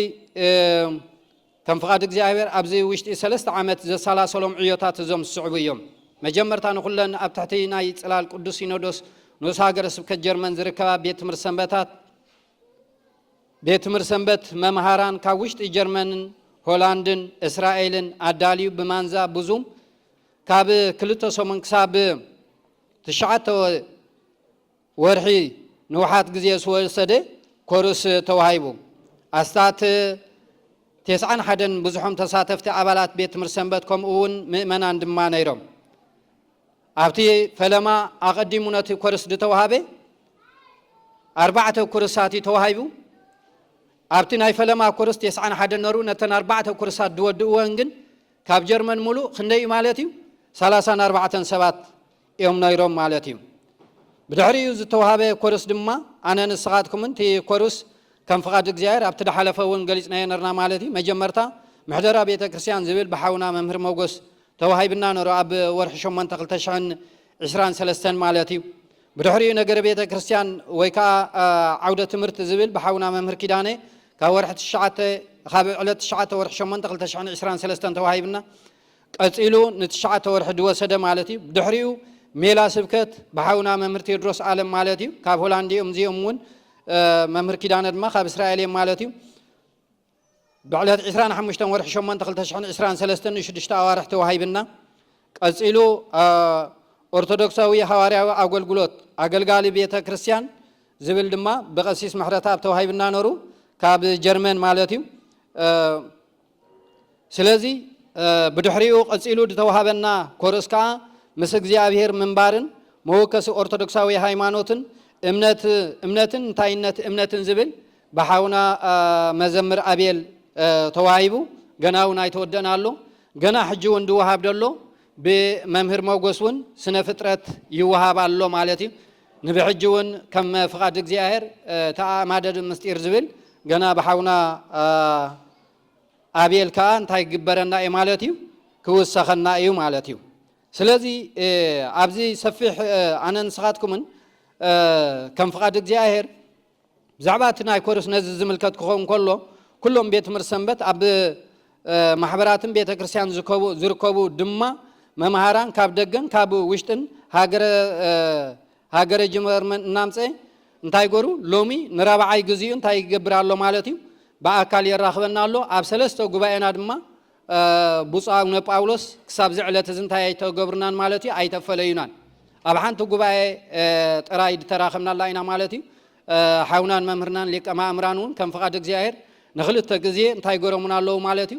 كم فقاد እግዚአብሔር أبزي وشت ثلاث عامات الثلاثة لهم عيوتات زوم السعبيهم مجمرتان كلنا أبتحتينا يتسلال قدوس سينودوس نوس هاجر سبكت جرمن زركبا بيت مرسنبتات بيت مرسنبت ممهران كاوشت جرمن هولندن إسرائيلن أداليو بمانزا بزوم كاب كلتو سومن كساب تشعت ورحي نوحات جزيس وسده كورس توهايبو أستات تسعان حدن بزحوم تساتفت عبالات بيت مرسنبت كم اون مؤمنان دما نيرم أبتي فلما أقدمونات كورس دتوهابه 4 كورسات توهايبو أبتي ناي فلما كورس تسعان حدن نرو نتن 4 كورسات دودوانجن كاب جرمن مولو خندي مالتيو 34 يوم نيرم مالتيو بدحري يوز توهابه كورس دما أنا نسقاتكم انتي كورس كم فقاد እግዚአብሔር أبتي دحلفون قليسنا ينرنا مالتي مجمرتا محضرة بيت كريستيان زبيل بحاونا ممهر موغوس توهايبنا نرو أب ورح شمان تقلتشان 23 مالتي بدحري نجر بيت كريستيان ويكا عودة تمرت زبيل بحاونا ممهر كيداني كورحة الشعات خاب علة الشعات ورح شمان تقلتشان 23 توهايبنا قصيلو نتشعات ورح دوسده مالتي بدحريو ميلا سبكت بحاونا ممهر تيدروس عالم مالتي كاب هولاندي أمزي أمون ممهر كيدان دما خاب إسرائيلي مالتي بعلات 25 ورح شمان تقلتشان 23 شدشتا ورح توهايبنا قصيلو أرثوذكساوي حوارياو أغلغلوت أغلغالي بيت كريستيان زبل دما بقسيس محرتا توهايبنا نورو كاب جرمن مالتي سلازي بدحريو قصيلو دتوهابنا كورسكا مس እግዚአብሔር منبارن موكس أرثوذكساوي ሃይማኖትን እምነትን ታይነት እምነትን ዝብል በሐውና መዘምር አቤል ተዋይቡ ገናውን አይተወደናሉ ገና ሕጂ ወንዱ ወሃብ ደሎ በመምህር ሞገስውን ስነ ፍጥረት ይወሃባሎ ማለት ንብሕጂውን ከም ፍቃድ እግዚአብሔር ተማደድ ምስጢር ዝብል ገና በሐውና አቤል ካ እንታይ ግበረና ማለት ክውሰኸና እዩ ማለት ስለዚህ ኣብዚ ሰፊሕ አነን ስኻትኩምን كم فقاد እግዚአብሔር زعباتنا يكورس نزل زملكت كخون كله كلهم بيت مرسنبت أب محبراتن بيت كريستيان زركوبو دما ممهران كاب دقن كاب وشتن هاجر جمر من نامسه انتاي غورو لومي نرابعاي غزيون انتاي يغبرالو مالتي باكال يراخبنا له اب سلسته غباينا دما بوصاون باولوس كساب زعلت زنتاي تغبرنان مالتي ايتفلينان أبحان تجوباي ترايد تراخمنا الله إنا مالتي حاونان ممرنان لك ما أمرانون كم فقاد እግዚአብሔር نخلت تجزيه انتاي قرمنا الله مالتي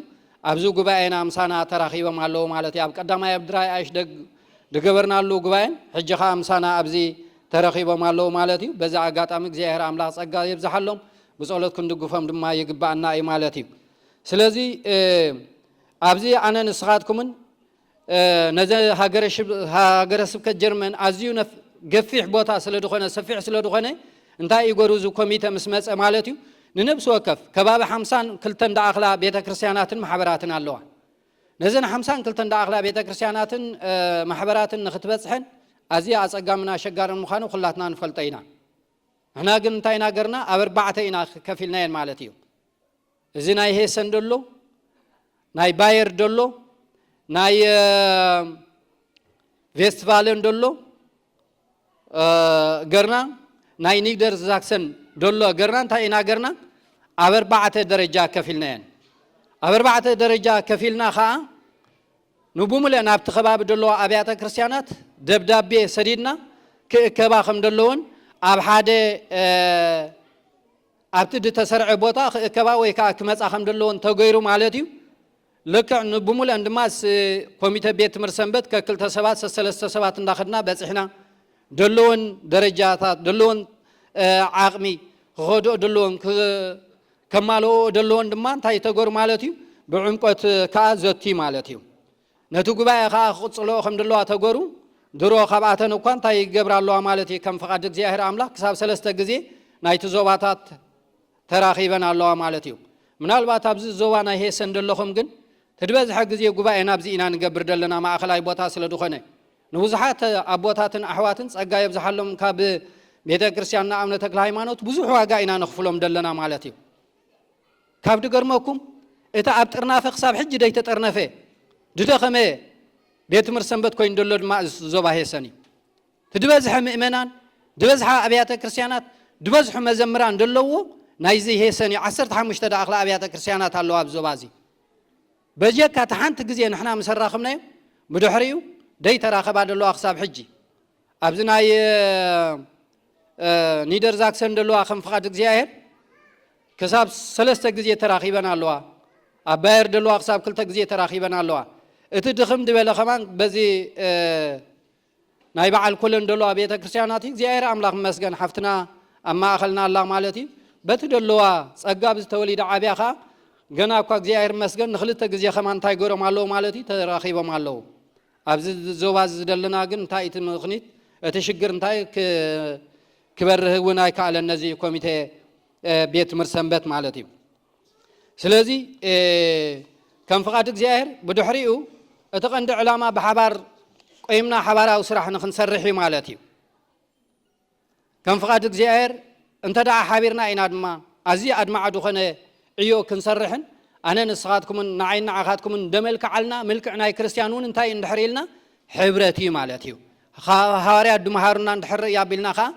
أبزو جوباينا أمسانا تراخيب مع الله مالتي أب قدما يبدراي عيش دجبرنا الله جوباين حجها أمسانا أبزي تراخيب مع الله مالتي بزع قات أم እግዚአብሔር أملاك صقّا يبزحلهم بسألت كن دقفهم دم ما يجبعنا أي مالتي سلزي أبزي أنا نسخاتكمن نزل هاجر سبكت جرمن عزيون جفيح بوتا سلدخونه سفيح سلدخونه انتي يغروزو كوميته مسمص مالتيو ننبس وكف كباب 50 كلتن داخلا بيت كريستياناتن محبراتن الله نزن 50 كلتن داخلا بيت كريستياناتن محبراتن نختبصحن ازي اصقامنا شغارن مخانو خلاتنا نفلطينا هنا ግን እንታይ ናገርና አበርባዕተይና ከፊልናየን ማለትዩ እዚ ናይ ሄሰን ደሎ ናይ ባየር ደሎ ናይ ቬስትፋለን ደሎ ገርና ናይ ኒደር ዛክሰን ደሎ ገርና እንታይ ናገርና አበርባዕተ ደረጃ ከፊልናየን አበርባዕተ ደረጃ ከፊልና ኸአ ንቡሙለ ናብቲ ከባቢ ደሎ አብያተ ክርስቲያናት ደብዳቤ ሰዲድና ከባ ከም ደሎውን ኣብ ሓደ ኣብቲ ተሰርዐ ቦታ ከባ ወይ ከዓ ክመፃ ከም ደለዎን ተገይሩ ማለት እዩ ልክዕ ብሙሉእ ድማ ኮሚቴ ቤት ትምህርቲ ሰንበት ከክልተ ሰባት ሰለስተ ሰባት እንዳኸድና በፂሕና ደለዎን ደረጃታት ደለዎን ዓቕሚ ክኸድኦ ደለዎን ከማልኦ ደለዎን ድማ እንታይ ተገይሩ ማለት እዩ ብዕምቆት ከዓ ዘቲ ማለት እዩ ነቲ ጉባኤ ከዓ ክቕፅሎ ከም ደለዋ ተገይሩ ድሮ ካብኣተን እኳ እንታይ ይገብራ ኣለዋ ማለት እዩ ከም ፍቓድ እግዚኣብሔር ኣምላኽ ክሳብ 3 ግዜ ናይቲ ዞባታት ተራኺበን ኣለዋ ማለት እዩ ምናልባት ኣብዚ ዞባ ናይ ሄሰን ደለኹም ግን ትድበዝሐ ግዜ ጉባኤ ናብዚ ኢና ንገብር ደለና ማእኸላይ ቦታ ስለ ዝኾነ ንብዙሓት ኣቦታትን ኣሕዋትን ጸጋ የብዝሓሎም ካብ ቤተ ክርስቲያንና ኣቡነ ተክለ ሃይማኖት ብዙሕ ዋጋ ኢና ንኽፍሎም ደለና ማለት እዩ ካብ ድገርመኩም እቲ ኣብ ጥርናፈ ክሳብ ሕጂ ደይተጠርነፈ ድደኸመ ቤት ትምህርቲ ሰንበት ኮይኑ ደሎ ድማ ዞባ ሄሰን እዩ ትድበዝሐ ምእመናን ድበዝሐ ኣብያተ ክርስቲያናት ድበዝሑ መዘምራን ደለዎ ናይዚ ሄሰን እዩ 15 ዳኣኽላ ኣብያተ ክርስቲያናት ኣለዋ ኣብ ዞባ እዚ በጀካ ተሓንቲ ግዜ ንሕና ምስ ራኸብናዮ ብድሕሪኡ ደይ ተራኸባ ደለዋ ክሳብ ሕጂ ኣብዚ ናይ ኒደር ዛክሰን ደለዋ ከም ፍቓድ እግዚኣብሔር ክሳብ 3 ግዜ ተራኺበን ኣለዋ ኣብ ባየር ደለዋ ክሳብ 2 ግዜ ተራኺበን ኣለዋ እቲ ድኽም ድበለ ኸማን በዚ ናይ በዓል ኩለን ደለዋ ቤተ ክርስቲያናት እግዚኣብሔር ኣምላኽ መስገን ሓፍትና ኣብ ማእኸልና ኣላ ማለት እዩ በቲ ደለዋ ጸጋ ብዝተወሊደ ዓብያ ከዓ ገና እኳ እግዚኣብሔር መስገን ንኽልተ ግዜ ኸማን እንታይ ገይሮም ኣለዉ ማለት እዩ ተራኺቦም ኣለዉ ኣብዚ ዞባ ዝደለና ግን እንታይ እቲ ምኽኒት እቲ ሽግር እንታይ ክበርህ እውን ኣይከኣለን ነዚ ኮሚቴ ቤት ትምህርቲ ሰንበት ማለት እዩ ስለዚ ከም ፍቓድ እግዚኣብሔር ብድሕሪኡ እቲ ቀንዲ ዕላማ ብሓባር ቆይምና ሓባራዊ ስራሕ ንክንሰርሕ እዩ ማለት እዩ ከም ፍቓድ እግዚኣብሔር እንተደኣ ሓቢርና ኢና ድማ ኣዝዩ ኣድማዕ ዝኾነ ዕዮ ክንሰርሕን ኣነ ንስኻትኩምን ንዓይ ንዓኻትኩምን ደመልክዓልና ምልክዕ ናይ ክርስቲያን እውን እንታይ እንድሕር ኢልና ሕብረት እዩ ማለት እዩ ሃዋርያት ድመሃሩና እንድሕር ያቢልና ከዓ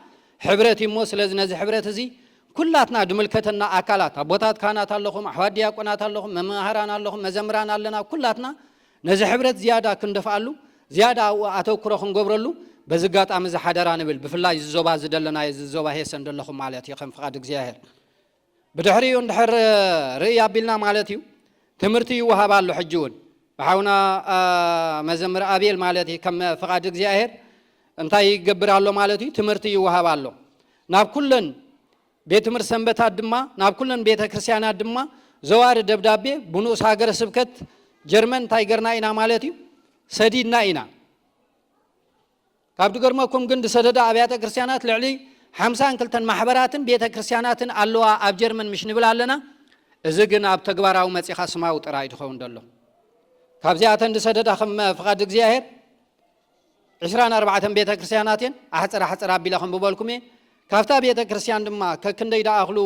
ሕብረት እዩ እሞ ስለዚ ነዚ ሕብረት እዚ ኩላትና ድምልከተና ኣካላት ኣቦታት ካህናት ኣለኹም ኣሕዋት ዲያቆናት ኣለኹም መምህራን ኣለኹም መዘምራን ኣለና ኩላትና ነዚ ሕብረት ዝያዳ ክንደፍኣሉ ዝያዳ ኣተኩሮ ክንገብረሉ በዚ ኣጋጣሚ እዚ ሓደራ ንብል ብፍላይ ዝዞባ ዝደለና ዝዞባ ሄሰን ደለኹም ማለት እዩ ከም ፍቓድ እግዚኣብሔር ብድሕሪኡ እንድሕር ርእይ ኣቢልና ማለት እዩ ትምህርቲ ይወሃብ ኣሎ ሕጂ እውን ብሓውና መዘምር ኣቤል ማለት እዩ ከም ፍቓድ እግዚኣብሔር እንታይ ይገብር ኣሎ ማለት እዩ ትምህርቲ ይወሃብ ኣሎ ናብ ኩለን ቤት ትምህርቲ ሰንበታት ድማ ናብ ኩለን ቤተ ክርስቲያናት ድማ ዘዋሪ ደብዳቤ ብንኡስ ሃገረ ስብከት ጀርመን እንታይ ገርና ኢና ማለት እዩ ሰዲድና ኢና ካብ ድገርመኩም ግን ድሰደዳ ኣብያተ ክርስቲያናት ልዕሊ 52 ማሕበራትን ቤተ ክርስቲያናትን ኣለዋ ኣብ ጀርመን ምሽ ንብል ኣለና እዚ ግን ኣብ ተግባራዊ መፂኻ ስማዊ ጥራይ ድኸውን ደሎ ካብዚኣተን ድሰደዳ ከም ፍቓድ እግዚኣብሔር 24 ቤተ ክርስቲያናት እየን ኣሕፅር ኣቢለ ከም ብበልኩም እየ ካብታ ቤተ ክርስቲያን ድማ ከክንደይ ዳኣኽሉ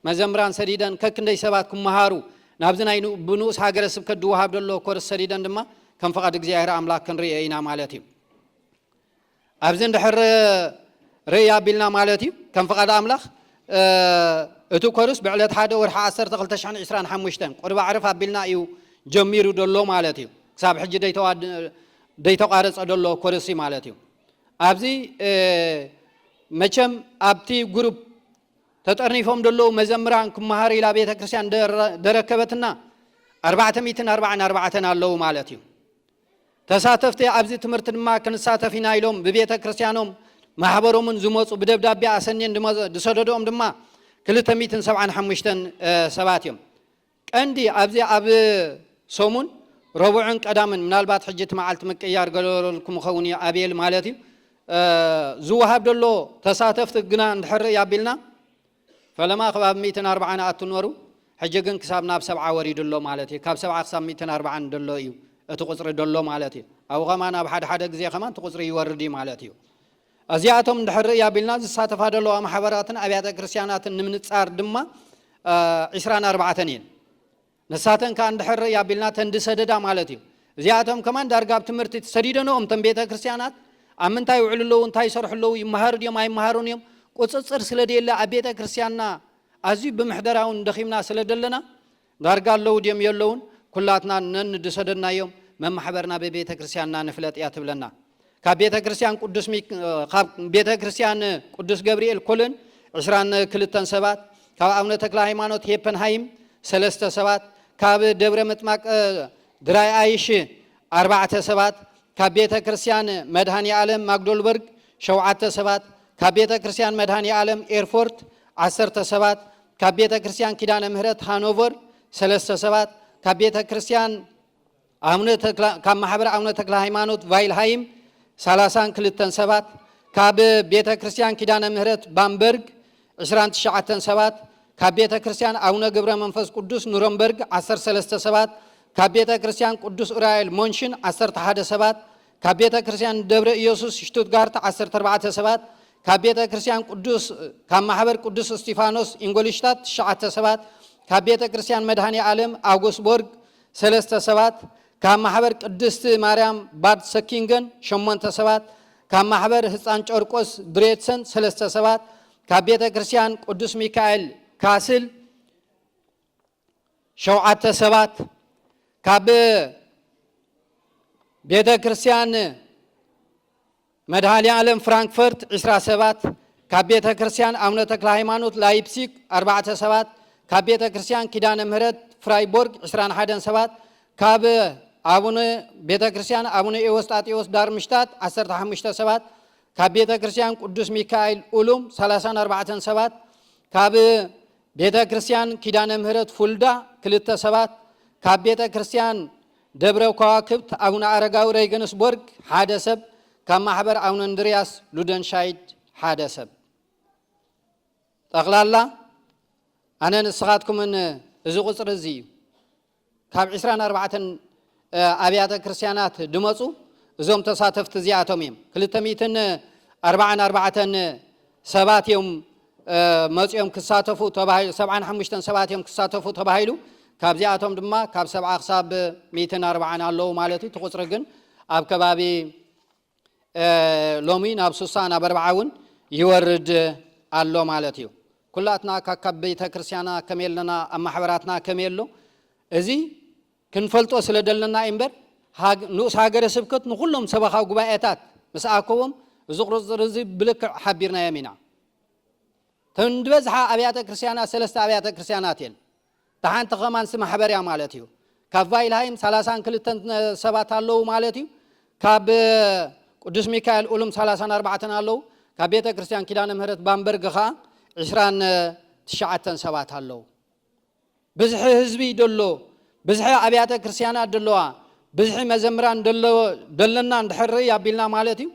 መዘምራን ሰዲደን ከክንደይ ሰባት ክመሃሩ ናብዚ ናይ ብንኡስ ሃገረ ስብከት ድወሃብ ደሎ ኮርስ ሰዲደን ድማ ከም ፍቓድ እግዚኣብሔር ኣምላኽ ክንሪኦ ኢና ማለት እዩ ኣብዚ እንድሕር ርእይ ኣቢልና ማለት እዩ ከም ፍቓድ ኣምላኽ እቲ ኮርስ ብዕለት 1 ወርሒ 10 2025 ቁርባ ዕርፍ ኣቢልና እዩ ጀሚሩ ደሎ ማለት እዩ ክሳብ ሕጂ ደይተቋረፀ ደሎ ኮርሲ ማለት እዩ ኣብዚ መቸም ኣብቲ ግሩፕ ተጠርኒፎም ደለዉ መዘምራን ክመሃር ኢላ ቤተ ክርስቲያን ደረከበትና 444 ኣለዉ ማለት እዩ ተሳተፍቲ ኣብዚ ትምህርቲ ድማ ክንሳተፍ ኢና ኢሎም ብቤተ ክርስቲያኖም ማሕበሮምን ዝመፁ ብደብዳቤ ኣሰኒን ድሰደዶም ድማ 275 ሰባት እዮም ቀንዲ ኣብዚ ኣብ ሰሙን ረቡዕን ቀዳምን ምናልባት ሕጂ እቲ መዓልቲ ምቅያር ገለልኩም ኸውን ኣቤል ማለት እዩ ዝወሃብ ደሎ ተሳተፍቲ ግና እንድሕር ያቢልና ፈለማ ከባቢ 140 ኣቱ ነበሩ ሕጂ ግን ክሳብ ናብ 70 ወሪዱ ኣሎ ማለት እዩ ካብ 70 ክሳብ 140 ደሎ እዩ እቲ ቁፅሪ ደሎ ማለት እዩ ኣብኡ ኸማን ኣብ ሓደ ግዜ ኸማን እቲ ቁፅሪ ይወርድ ማለት እዩ እዚኣቶም እንድሕር ያቢልና ዝሳተፋ ደለዋ ማሕበራትን ኣብያተ ክርስቲያናትን ንምንፃር ድማ 24 እየን ንሳተን ከዓ እንድሕር ያቢልና ተንድሰደዳ ማለት እዩ እዚኣቶም ከማን ዳርጋ ኣብ ትምህርቲ ተሰዲደኖም ተን ቤተ ክርስቲያናት ኣብ ምንታይ ይውዕሉ ኣለዉ እንታይ ይሰርሑ ኣለዉ ይመሃሩ ድዮም ኣይመሃሩን እዮም ቁፅፅር ስለ ደየለ ኣብ ቤተ ክርስቲያንና ኣዝዩ ብምሕደራውን ደኺምና ስለ ደለና ዳርጋ ኣለዉ ድዮም የለውን ኩላትና ነንድሰደድናዮም መማሕበርና በቤተ ክርስቲያንና ንፍለጥ እያ ትብለና كبيت كريستيان قدوس بيت كريستيان قدوس جبريل كلن 22 سبات كاب أبونا تكل هيمانوت هيبنهايم 3 سبات كاب دبر متماك دراي عايش 4 سبات كبيت كريستيان مدهاني عالم ماغدولبرغ 7 سبات كبيت كريستيان مدهاني عالم ايرفورت 10 سبات كبيت كريستيان كيدان مهرت هانوفر 3 سبات كبيت كريستيان أبونا تكل كام محبر أبونا تكل هيمانوت فايلهايم 32 سبات كاب بيت كريستيان كيدان مهرت بامبرغ 29 سبات كاب بيت كريستيان أبونا جبر منفس قدوس نورنبرغ 13 سبات كاب بيت كريستيان قدوس أورايل مونشن 11 سبات كاب بيت كريستيان دبر إيوسوس شتوتغارت 14 سبات كاب بيت كريستيان قدوس كام محبر قدوس استيفانوس إنغولشتات 9 سبات كاب بيت كريستيان مدهاني عالم أوغوسبورغ 3 سبات كام محبر قدست مريم باد سكينغن 8 سبات كام محبر هፃን ጨርቆስ ድሬትሰን 3 سبات كاب بيت كريستيان قدوس ميكائيل كاسل 7 سبات كاب بيت كريستيان مدهاني عالم فرانكفورت 10 سبات كاب بيت كريستيان أبونا تكل هيمانوت لايبسيك 4 سبات كاب بيت كريستيان كيدان مهرت فرايبورغ 21 سبات كاب أبونا بيت كريستيان أبونا إيوستاتيوس دارمشتات 15 سبات كاب بيت كريستيان قدوس ميكائيل أولوم 34 سبات كاب بيت كريستيان كيدان مهرت فولدا 2 سبات كاب بيت كريستيان دبر كواكبت أبونا أرغاو ريغنسبورغ 1 سب كام محبر أبونا اندرياس لودنشايد 1 سب تقلالا أنا نسخاتكم من إذا قصر الزيو كاب 24 أبيات كريستيانات دمصو زوم تساتفت زياتهم يم كلتميتن 44 سبات يوم مصيوم كساتفو تباهي 75 سبات يوم كساتفو تباهيلو كاب زياتهم دما كاب 7 حساب 140 الله مالتي تقصر جن أب كبابي لومين أب سوسان أب 40 يورد الله مالتيو كلاتنا كاب بيت كريستيانا كميلنا أما حبراتنا كميلو إزي كنفلتو سلدلنا إمبر نوس هاجر سبكت نقولهم سبخا قبائتات مساكوهم زغرز رزي بلك حبيرنا يمينا تندبزها أبيات كريستيانا 3 أبيات كريستياناتين تحان تقمان سما حبر يا مالتيو كفايل هايم 30 سبات الله مالتيو كاب قدوس ميكائيل أولم 34 الله كبيت كريستيان كيدان مهرت بامبرغ خا 29 سبات الله بزح حزبي دلو بزح أبيات كريستيانات دلوا بزح مزمران دلنا ندحر يابيلنا مالتي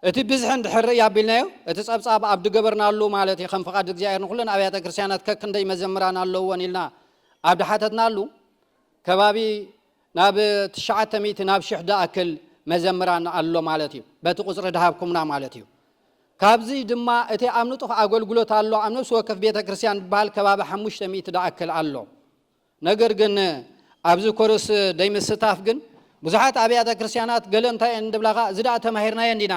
اتي بزح ندحر يابيلنا اتي صبصاب عبد جبرنا الله مالتي خم فقاد እግዚአብሔር ሁሉን أبيات كريستيانات ككندي مزمران الله ونيلنا عبد حاتتنا له ከባቢ ናብ 900 ናብ 1000 ዳአክል መዘምራን አሎ مالتي በቲ ቁጽሪ ደሃብኩምና مالتي ካብዚ ድማ እቲ አምንጦ አገልግሎት አሎ አምነስ ወከፍ ቤተ ክርስቲያን ባል ከባቢ 500 ዳአክል አሎ ነገር ግን ኣብዚ ኮርስ ደይመስታፍ ግን ብዙሓት አብያተ ክርስቲያናት ገለንታይ እንደብላኻ ዝዳ ተማሂርና እንዲና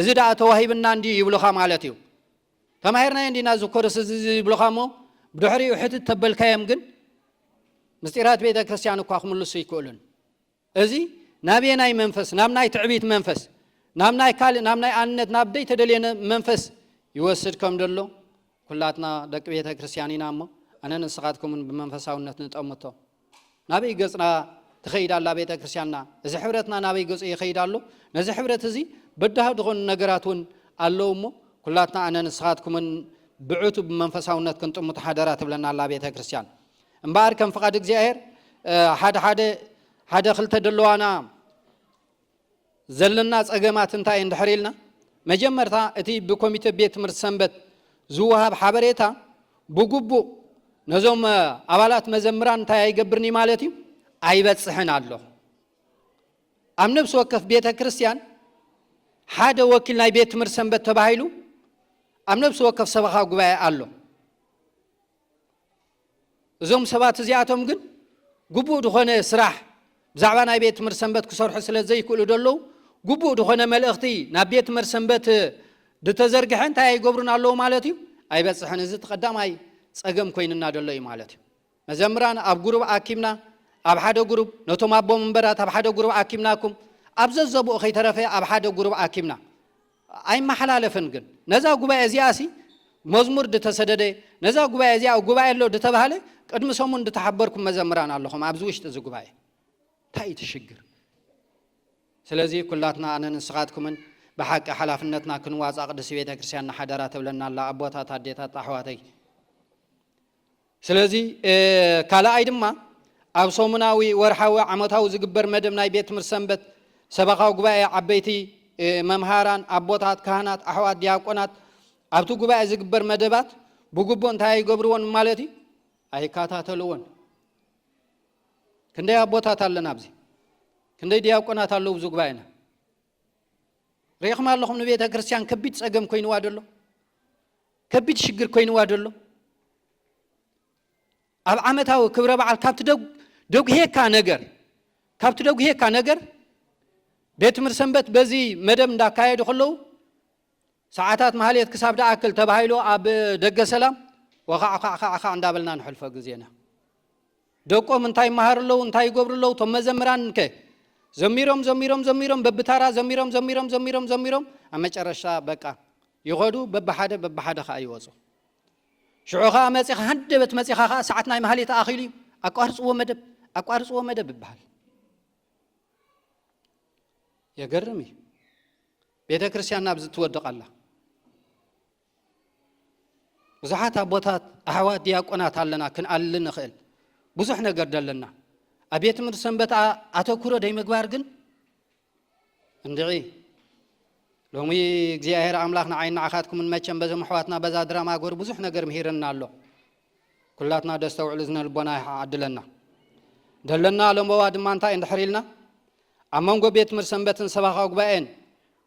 እዚ ዳ ተዋሂብና እንዲ ይብሉኻ ማለት እዩ ተማሂርና እንዲና እዚ ኮርስ እዚ ይብሉኻሞ ብድሕሪኡ ሕትት ተበልካየም ግን ምስጢራት ቤተ ክርስቲያን እኳ ክምልሱ ይክእሉን እዚ ናብየናይ መንፈስ ናብናይ ትዕቢት መንፈስ ናብናይ ካል ናብናይ አንነት ናብ ደይ ተደልየነ መንፈስ ይወስድ ከም ደሎ ኩላትና ደቂ ቤተ ክርስቲያን ኢና እሞ أنا نسقطكم بمنفساونة نتأمته نبي جزنا تخيل الله بيت كريستياننا إذا حبرتنا نبي جز يخيل الله نزح حبرت زي بدها دخون نجاراتون اللهم كلاتنا أنا نسقطكم بعتب بمنفساونة كنتم متحدرات بلنا الله بيت كريستيان مبارك كم فقد جزائر حدا خلت دلوانا زلنا أجمعات انتهى عند حريلنا مجمرتها أتي بكوميتة بيت مرسمبت زوها بحبرتها بوجبو نزوم أولات مزمران تاي جبرني مالتي أيبت صحن الله أم نفس وقف بيت كريستيان حدا وكيلنا بيت مرسم بتبايلو أم نفس وقف سبخا قباء الله زوم سبات زياتهم جن قبو دخانة سراح زعوانا بيت مرسم بت كسر حسل زي كل دلو قبو دخانة ملأختي نبيت مرسم بت دتزرقحن تاي جبرنا الله مالتي أيبت صحن زت قدام أي أجمع كويننا دلله مالتي مزمران أب جروب أكيمنا أب حدا جروب نتوم أبو منبرات أب حدا جروب أكيمناكم أبزز زبو أخي ترفي أبحاد قرب أكيمنا أي محلال فنجن نزا قبائة زياسي مزمور دتسدده نزا قبائة زيا أو قبائة لو دتبهله قد مسومن دتحبركم مزمران اللهم أبزوش تزو قبائة تاي تشجر سلازي كلاتنا أنا نسقاتكم من بحق حلافنتنا كنواز أقدس بيت كريستيان حضرات ولنا الله أبواتها تاديتها تحواتي سلازي كلا أيدما أو صومناوي ورحوا عمتها وزجبر مدم ناي بيت مرسمبت سبقوا قبائة عبيتي ممهاران أبواتات كهنات أحوات دياقونات أبتو قبائة زجبر مدبات بقبون تاي قبرون مالتي أي كاتات لون كندي أبواتات لنا بزي كندي دياقونات اللو بزوج باينا ريخ ما اللهم نبيت كريستيان كبيت سأقم كوين وادلو كبيت شجر كوين وادلو أب عمتها وكبر بعد كابت دوغ هيك كنجر كابت دوغ هيك كنجر بيت مرسمبت بزي مدام دا كايد خلو ساعات محلية كساب دا أكل تبهيلو أب دق سلام وخا عندابلنا نحلفه جزينا دوكو من تاي مهار لو من تاي قبر لو ثم زمران كه زميرم ببتارا زميرم أما ترشا بكا يغدو ببحادة خايوزو شعوخا مسيخ هند بتمسيخ ساعتنا محلي تأخيلي أقارص ومدب ببحال يقرمي بيتا كريستيان نابز تودق الله وزحات أبوتات أحوات دياقونات لنا كن ألنا خيل بزحنا قردل لنا أبيت من سنبت أتوكرو دايما قبارقن اندعي لومي زياهر أملاخنا عين عخاتكم من ماتشن بزا محواتنا بزا دراما قور بزحنا قرم هيرنا اللو كلاتنا دستو علزنا البناء عدلنا دلنا لهم بواد مانتا عند حريلنا أمامكو بيت من سنبت سباقا قبائن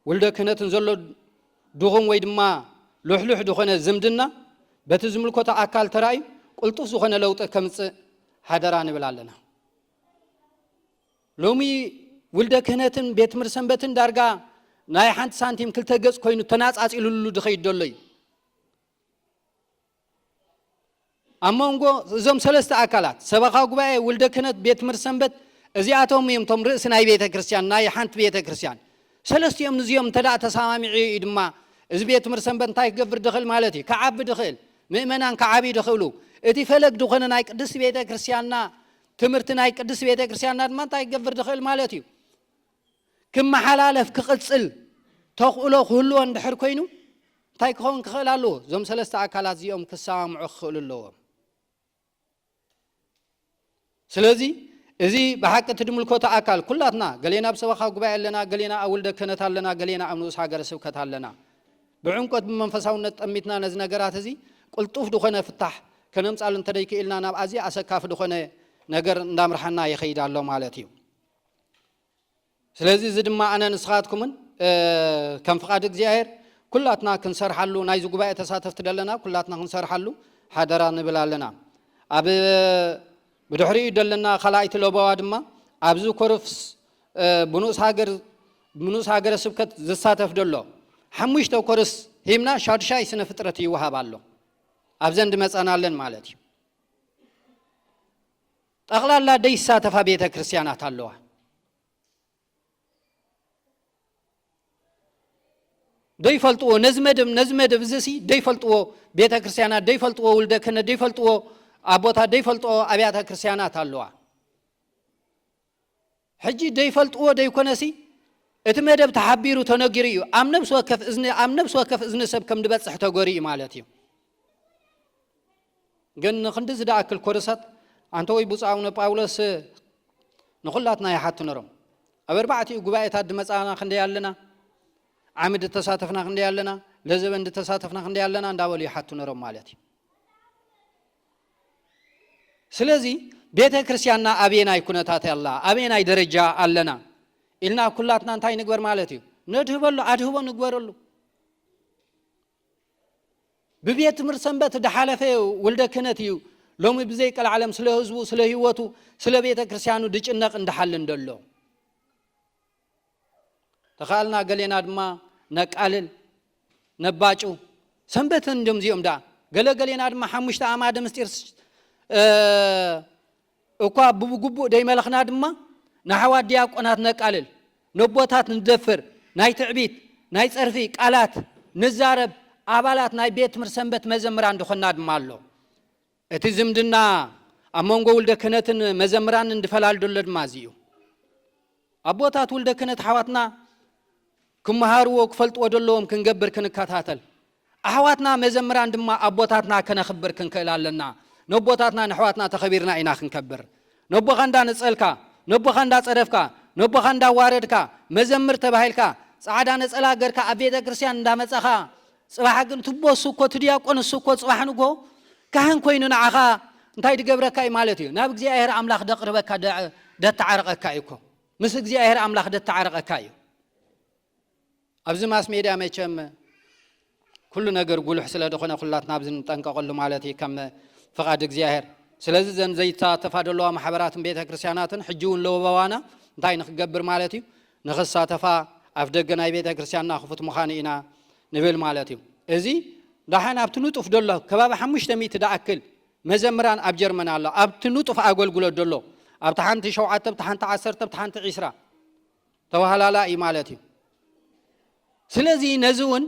ولد كنت نزلو دوغم ويدما لوح دوخنا زمدنا بتزملكو تأكال تراي قلتو سوخنا لو تكمت حدراني بلالنا لومي ولد كنتن بيت مرسنبتن دارغا ناي حنت سانتيم كلتا گص كوينو تناص اصيلولو دخيد دولي امونغو زوم ثلاثه اكلات سبقا غباي ولد كنت بيت مرسنبت ازياتهم يمتم رئيس ناي بيت كريستيان ناي حنت بيت كريستيان ثلاث يوم نزيوم تدا تسامعي ادما از بيت مرسنبت تاي غبر دخل مالتي كعب دخل مؤمنان كعبي دخلوا اتي فلك دخنا ناي قدس بيت كريستياننا تمرتنا يقدس بيت كريستيان ما انت يقفر دخل مالتي كم حلالف كقصل تقولوا كله اندحر كوينو تاي كون كخلالو زم ثلاثه اكلات زيوم كسامع خللو سلازي ازي بحق تدملكوتا اكل كلاتنا قالينا بسبخا غبا لنا قالينا اولد كنت لنا قالينا امنوس هاجر سبكت لنا بعمقت بمنفساونت اميتنا نز نغرات ازي قلطوف دخنا فتح كنمصال انت ديك إلنا ناب ازي اسكاف دخنا ነገር እንዳምርሐና ይخيዳለው ማለት እዩ ስለዚህ ዝድማ አነ ንስኻትኩምን ከም ፍቃድ እግዚአብሔር ኩላትና ክንሰርሐሉ ናይ ዝጉባኤ ተሳተፍት ደለና ኩላትና ክንሰርሐሉ ሓደራ ንብላለና ኣብ ብድሕሪ ደለና خላኢት ለባዋ ድማ ኣብዚ ኮርፍስ ብኑስ ሃገረ ስብከት ዝሳተፍ ደሎ ሓሙሽተ ኮርስ ሂምና ሻድሻይ ስነ ፍጥረት ይወሃባሎ ኣብ ዘንድ መጻናለን ማለት እዩ أغلى ديسا تفا بيت كريستيانات الله ديفلتو نزمد بزسي ديفلتو بيت كريستيانات ديفلتو ولدكنا ديفلتو أبوتا ديفلتو أبيات كريستيانات الله حجي ديفلتو ديكونسي اتمدب تحبيرو تنغريو ام نفس وكف اذن سب كم دبصح تغوري مالتي ግን خندز داكل كورسات أنت وي بوصاونا باولس نخلاتنا يا حات نرم أبربعتي غبايتات دمصانا خندي يالنا عمد تساتفنا خندي يالنا لزبن تساتفنا خندي يالنا እንዳወል يحات نرم مالتي ስለዚህ ቤተ ክርስቲያንና አቤናይ ኩነታት ያላ አቤናይ ደረጃ አለና ኢልና ኩላትና እንታይ ንግበር ማለት እዩ ነድህበሉ አድህቦ ንግበረሉ ببيت مرسنبت دحالفه ولد كنت እዩ ሎሚ بزي قال عالم ስለ ህዝቡ ስለ ህይወቱ ስለ ቤተ ክርስቲያኑ ድጭነቅ እንደሐል እንደሎ ተኻልና ገሌና ድማ ነቃልል ነባጩ ሰንበትን እንደምዚኦም ዳ ገለገሌና ድማ ሓሙሽተ አማደ ምስጢር እኳ ብጉቡ ደይ መለኽና ድማ ናሐዋት ዲያቆናት ነቃልል نبوتات ندفر ناي تعبيت ناي صرفي قالات نزارب አባላት ናይ ቤት ምርሰንበት መዘምራን እንደኾና ድማሎ እቲ ዝምድና አመንጎ ወልደ ክህነትን መዘምራን እንድፈላልዶለ ድማ እዚዩ አቦታት ወልደ ክህነት ሓዋትና ክመሃርዎ ክፈልጥዎ ደለዎም ክንገብር ክንከታተል አሕዋትና መዘምራን ድማ አቦታትና ከነኽብር ክንክእል ኣለና ነቦታትና ንሕዋትና ተኸቢርና ኢና ክንከብር ነቦኻ እንዳነፀልካ ነቦኻ እንዳፀረፍካ ነቦኻ እንዳዋረድካ መዘምር ተባሂልካ ጻዕዳ ነፀላ ገርካ ኣብ ቤተ ክርስቲያን እንዳመፀኻ صباح قلت بوس سكو تدياقون سكو صباح نقو كهن كوينو نعخا انتاي دقبرك اي مالتي نابق زي ايهر املاخ دقربك دا تعرقك ايكو مسك زي ايهر املاخ دا تعرقك ايو ابزي ماس ميديا ميشم كل نقر قولو حسلا دخونا خلاتنا ابزي نتنقى قلو مالتي كم فقادك زي ايهر سلازي زن زي تفادلوا محبرات بيتا كريستيانات حجون لو بوانا انتاي نخقبر مالتي نخصا تفا افدقنا بيتا كريستيانا خفت مخانينا نبيل مالتي ازي دحنا ابتنوطف دلو كباب 500 داكل مزمران اب جرمن الله ابتنوطف اغلغلو دلو اب تحنت شوعت تحنت 10 تحنت 20 توهلالا اي مالتي سلازي نزون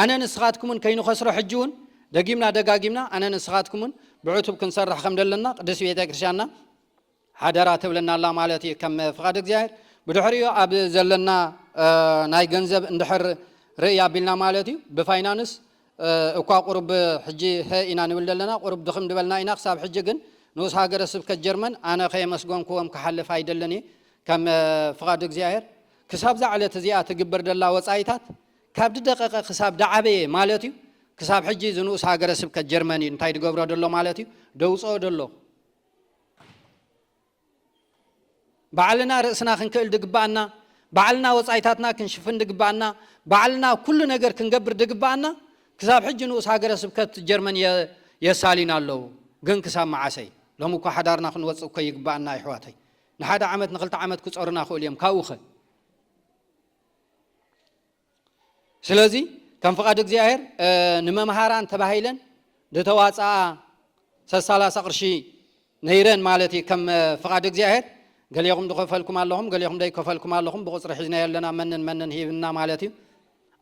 انا نسخاتكم كاينو خسرو حجون دقيمنا دقاقيمنا انا نسخاتكم بعتب كنسرح خمدلنا قدس بيتا كريستياننا حضرات بلنا الله مالتي كم فقادك زاهر بدحريو اب زلنا ناي گنزب اندحر رأي بلنا مالتي بفاينانس اكو قرب حجي هينا نولدلنا قرب دخم دبلنا اينا حساب حجي نوس هاجر سبك الجرمن انا خي مسغون كوم كحل فايدلني كم فقادك زاهر كساب زعله تزيات تقبر دلا وصايتات كابد دقيقه حساب دعبه مالتي كساب حجي زنوس هاجر سبك الجرمن انتاي دغبرو دلو مالتي دوصو دلو بعلنا رأسنا خنكل دقبانا بعلنا وصايتاتنا كنشفن دقبانا بعلنا كل نجر كنقبر دقبانا كساب حج نوس هاجر سبكت جرمن يسالين الله جن كساب معسي لو مكو حدارنا خنوص كي يقبانا يحواتي نحدا عمد نقلت عمد كتصورنا خو اليوم كاوخه سلازي كم فقادك زاهر نما مهاران تباهيلن دتواصا سسالا سقرشي نيرن مالتي كم فقادك زاهر قال يوم دخفلكم اللهم قال يوم داي كفلكم اللهم بقصر حزنا يلنا منن هيبنا مالتي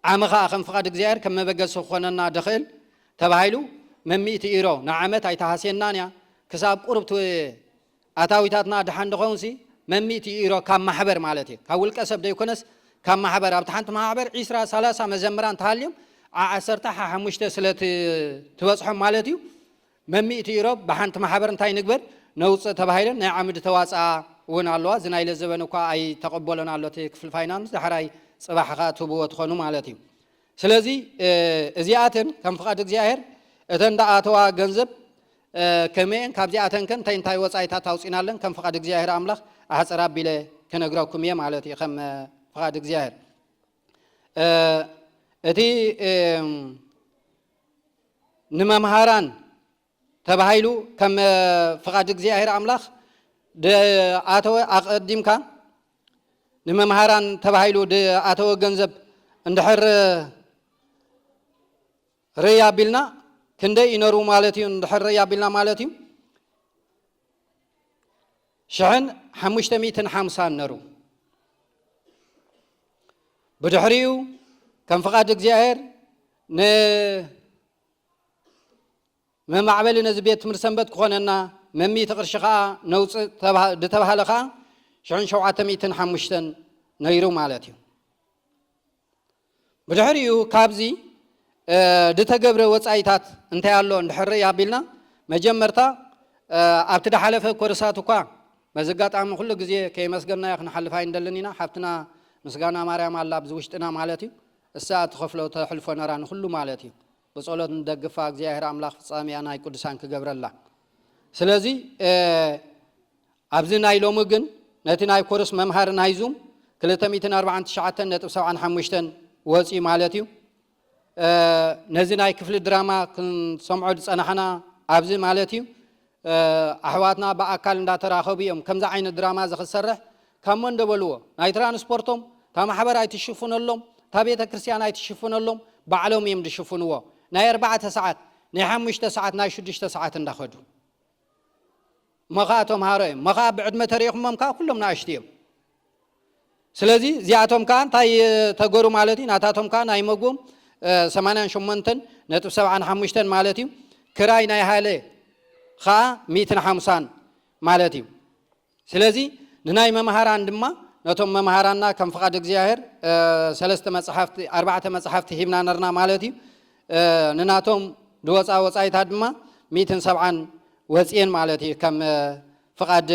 عامخا خم فقادك زاهر كم بقى سخوننا دخل تباهيلو من 100 يورو نعمت اي تحسينانيا كساب قربت اتاويتاتنا دحان دخونسي من 100 يورو كم محبر مالتي كاول كسب داي كنس كم محبر ابتحنت محبر 20 30 مزمران تهاليم 10 5 سلت توصحوا مالتي من 100 يورو بحنت محبر انتاي نقبر نوص تباهيلن نعمد تواصا ون الله زناي لزبنكو اي تقبلنا الله كفل فاينانس دحراي صباحا تبو تخونو مالتي سلازي ازياتن كم فقاد እግዚአብሔር እተንዳ አተዋ ገንዘብ ከመን ካብዚአተን ከን ታይንታይ ወጻይታ ታውጽናለን ከም ፈቃድ እግዚአብሔር አምላክ አሐጽራ ቢለ ከነግራኩም ማለት ከም ፈቃድ እግዚአብሔር እቲ ንመምሃራን ተባሂሉ ከም ፈቃድ እግዚአብሔር አምላክ አተወ አቀዲምካ ንመምሃራን ተባሂሉ አተወ ገንዘብ እንድሕር ريا بلنا كندي ينرو مالتي ندحر ريا بلنا مالتي شحن 550 نرو بدحريو كان فقاد እግዚአብሔር ن معبل نزبيت مرسنبت كوننا ممي تقرشخا نوص دتبهلخا شحن 750 نيرو مالتي بدحريو كابزي دتجبر وصايتات انت يالو اندحر يابيلنا مجمرتا ابت دحلفه كورساتوكا مزغاطام كل غزي كيمسغنا يخن حلفاي እንደلنينا حبتنا مسغانا ماريام الله بزوشتنا مالتي الساعه تخفلو تحلفو نران كل مالتي بصلوت ندغفا እግዚአብሔር አምላክ ፍጻሜያና ይቁድሳን ከገብረላ ስለዚህ አብዝናይ ሎሙ ግን ነቲናይ ኮርስ መምሃር ናይዙም 249.75 ወጪ ማለትዩ نزناي كفل دراما كن سمعوا صنحنا ابزي مالتي احواتنا باكل انداتراخبيهم كم ذا عين دراما زخسرح كمن دبلو ناي ترانسبورتوم تا محبر اي تشفونلهم تا بيت كريستيان اي تشفونلهم بعلوم يمدشفونوا ناي 4 ساعات ناي 5 ساعات ناي 6 ساعات انداخدو مخاتهم هاري مخا بعد ما تاريخهم ممكا كلهم ناشتيم ስለዚህ እዚኣቶም ከዓ እንታይ ተገሩ ማለት እዩ ናታቶም ከዓ ናይ መጎም 88.75 ማለት እዩ ክራይ ናይ ሃለ ከዓ 150 ማለት እዩ ስለዚህ ንናይ መምሃራን ድማ ነቶም መምሃራንና ከም ፍቃድ እግዚአብሔር 4 መጽሐፍቲ ሂብና ነርና ማለት እዩ ንናቶም ድወፃ ወፃይታ ድማ 170 ወፅየን ማለት እዩ ከም ፍቃድ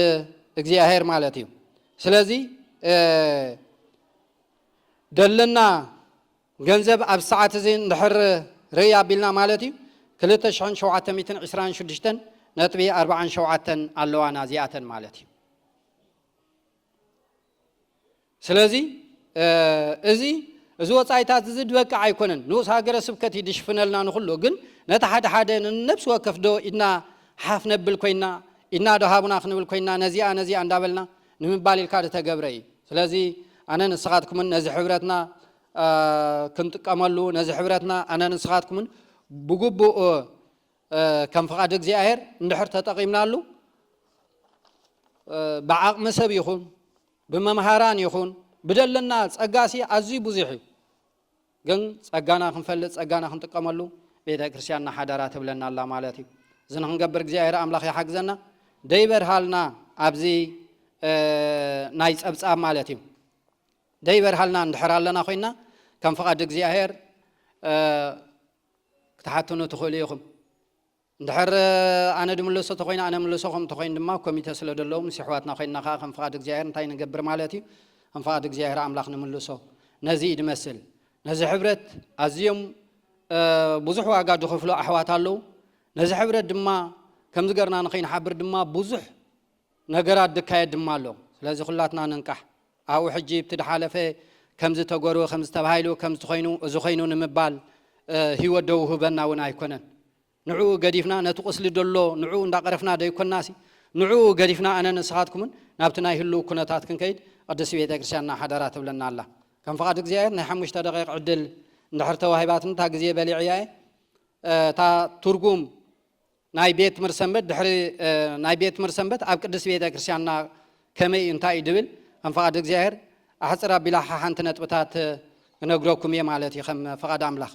እግዚአብሔር ማለት እዩ ስለዚህ ደለና ገንዘብ ኣብ ሰዓት እዚ እንድሕር ርያ ቢልና ማለት እዩ 2726.47 ኣለዋና እዚኣተን ማለት እዩ ስለዚህ እዚ ወፃይታት እዚ ድበቃ ኣይኮነን ንኡስ ሃገረ ስብከት ይድሽፍነልና ንኩሉ ግን ነታ ሓደ ነፍስ ወከፍ ዶ ኢድና ሓፍ ነብል ኮይና ኢድና ዶ ሃቡና ክንብል ኮይና ነዚኣ እንዳበልና ንምባል ኢልካ ተገብረ እዩ ስለዚህ ኣነ ንስኻትኩምን ነዚ ሕብረትና ክንጥቀመሉ ነዚ ሕብረትና ኣነ ንስኻትኩምን ብግቡእ ከም ፍቃድ እግዚአብሔር እንድሕር ተጠቂምናሉ ብዓቅሚ ሰብ ይኹን ብመምሃራን ይኹን ብደለና ጸጋሲ ኣዝዩ ብዙሕ እዩ ግን ጸጋና ክንፈልጥ ጸጋና ክንጥቀመሉ ቤተ ክርስቲያንና ሓዳራ ትብለና ኣላ ማለት እዩ እዚ ንክንገብር እግዚአብሔር ኣምላኽ ይሓግዘና ደይበርሃልና ኣብዚ ናይ ጸብጻብ ማለት እዩ ደይበርሃልና እንድሕር ኣለና ኮይና ከም ፍቃድ እግዚአብሔር ክትሓትኑ ትኽእሉ ኢኹም እንድሕር ኣነ ድምልሶ ተኮይና ኣነ ምልሶኹም ተኮይን ድማ ኮሚቴ ስለ ደለዉ ምስ ኣሕዋትና ኮይንና ከዓ ከም ፍቃድ እግዚአብሔር እንታይ ንገብር ማለት እዩ ከም ፍቃድ እግዚአብሔር ኣምላኽ ንምልሶ ነዚ ድመስል ነዚ ሕብረት ኣዝዮም ብዙሕ ዋጋ ዝኸፍሉ ኣሕዋት ኣለዉ ነዚ ሕብረት ድማ ከም ዝገርና ንኸይንሓብር ድማ ብዙሕ ነገራት ድካየድ ድማ ኣሎ ስለዚ ኩላትና ንንቃሕ ኣብኡ ሕጂ ብትድሓለፈ ከምዚ ተጎርቦ ከምዚ ተባሂሉ ከምዚ ተኮይኑ እዚ ኮይኑ ንምባል ሂወት ደው ህበና እውን ኣይኮነን ንዑ ገዲፍና ነቲ ቁስሊ ደሎ ንዑ እንዳቀረፍና ደይኮናሲ ንዑ ገዲፍና ኣነ ንስኻትኩምን ናብቲ ናይ ህሉ ኩነታት ክንከይድ ቅዱስ ቤተ ክርስቲያንና ሓዳራ ትብለና ኣላ ከም ፍቃድ እግዚአብሔር ናይ 5 ደቂቕ ዕድል እንድሕር ተዋሂባትን ታ ግዜ በሊዕያ ታ ትርጉም ናይ ቤት ትምህርቲ ሰንበት ድሕሪ ናይ ቤት ትምህርቲ ሰንበት ኣብ ቅዱስ ቤተ ክርስቲያንና ከመይ እንታይ ድብል ከም ፍቃድ እግዚአብሔር ኣሕፅር ኣቢላ ሓንቲ ነጥብታት ክነግረኩም እየ ማለት እዩ ከም ፍቃድ ኣምላኽ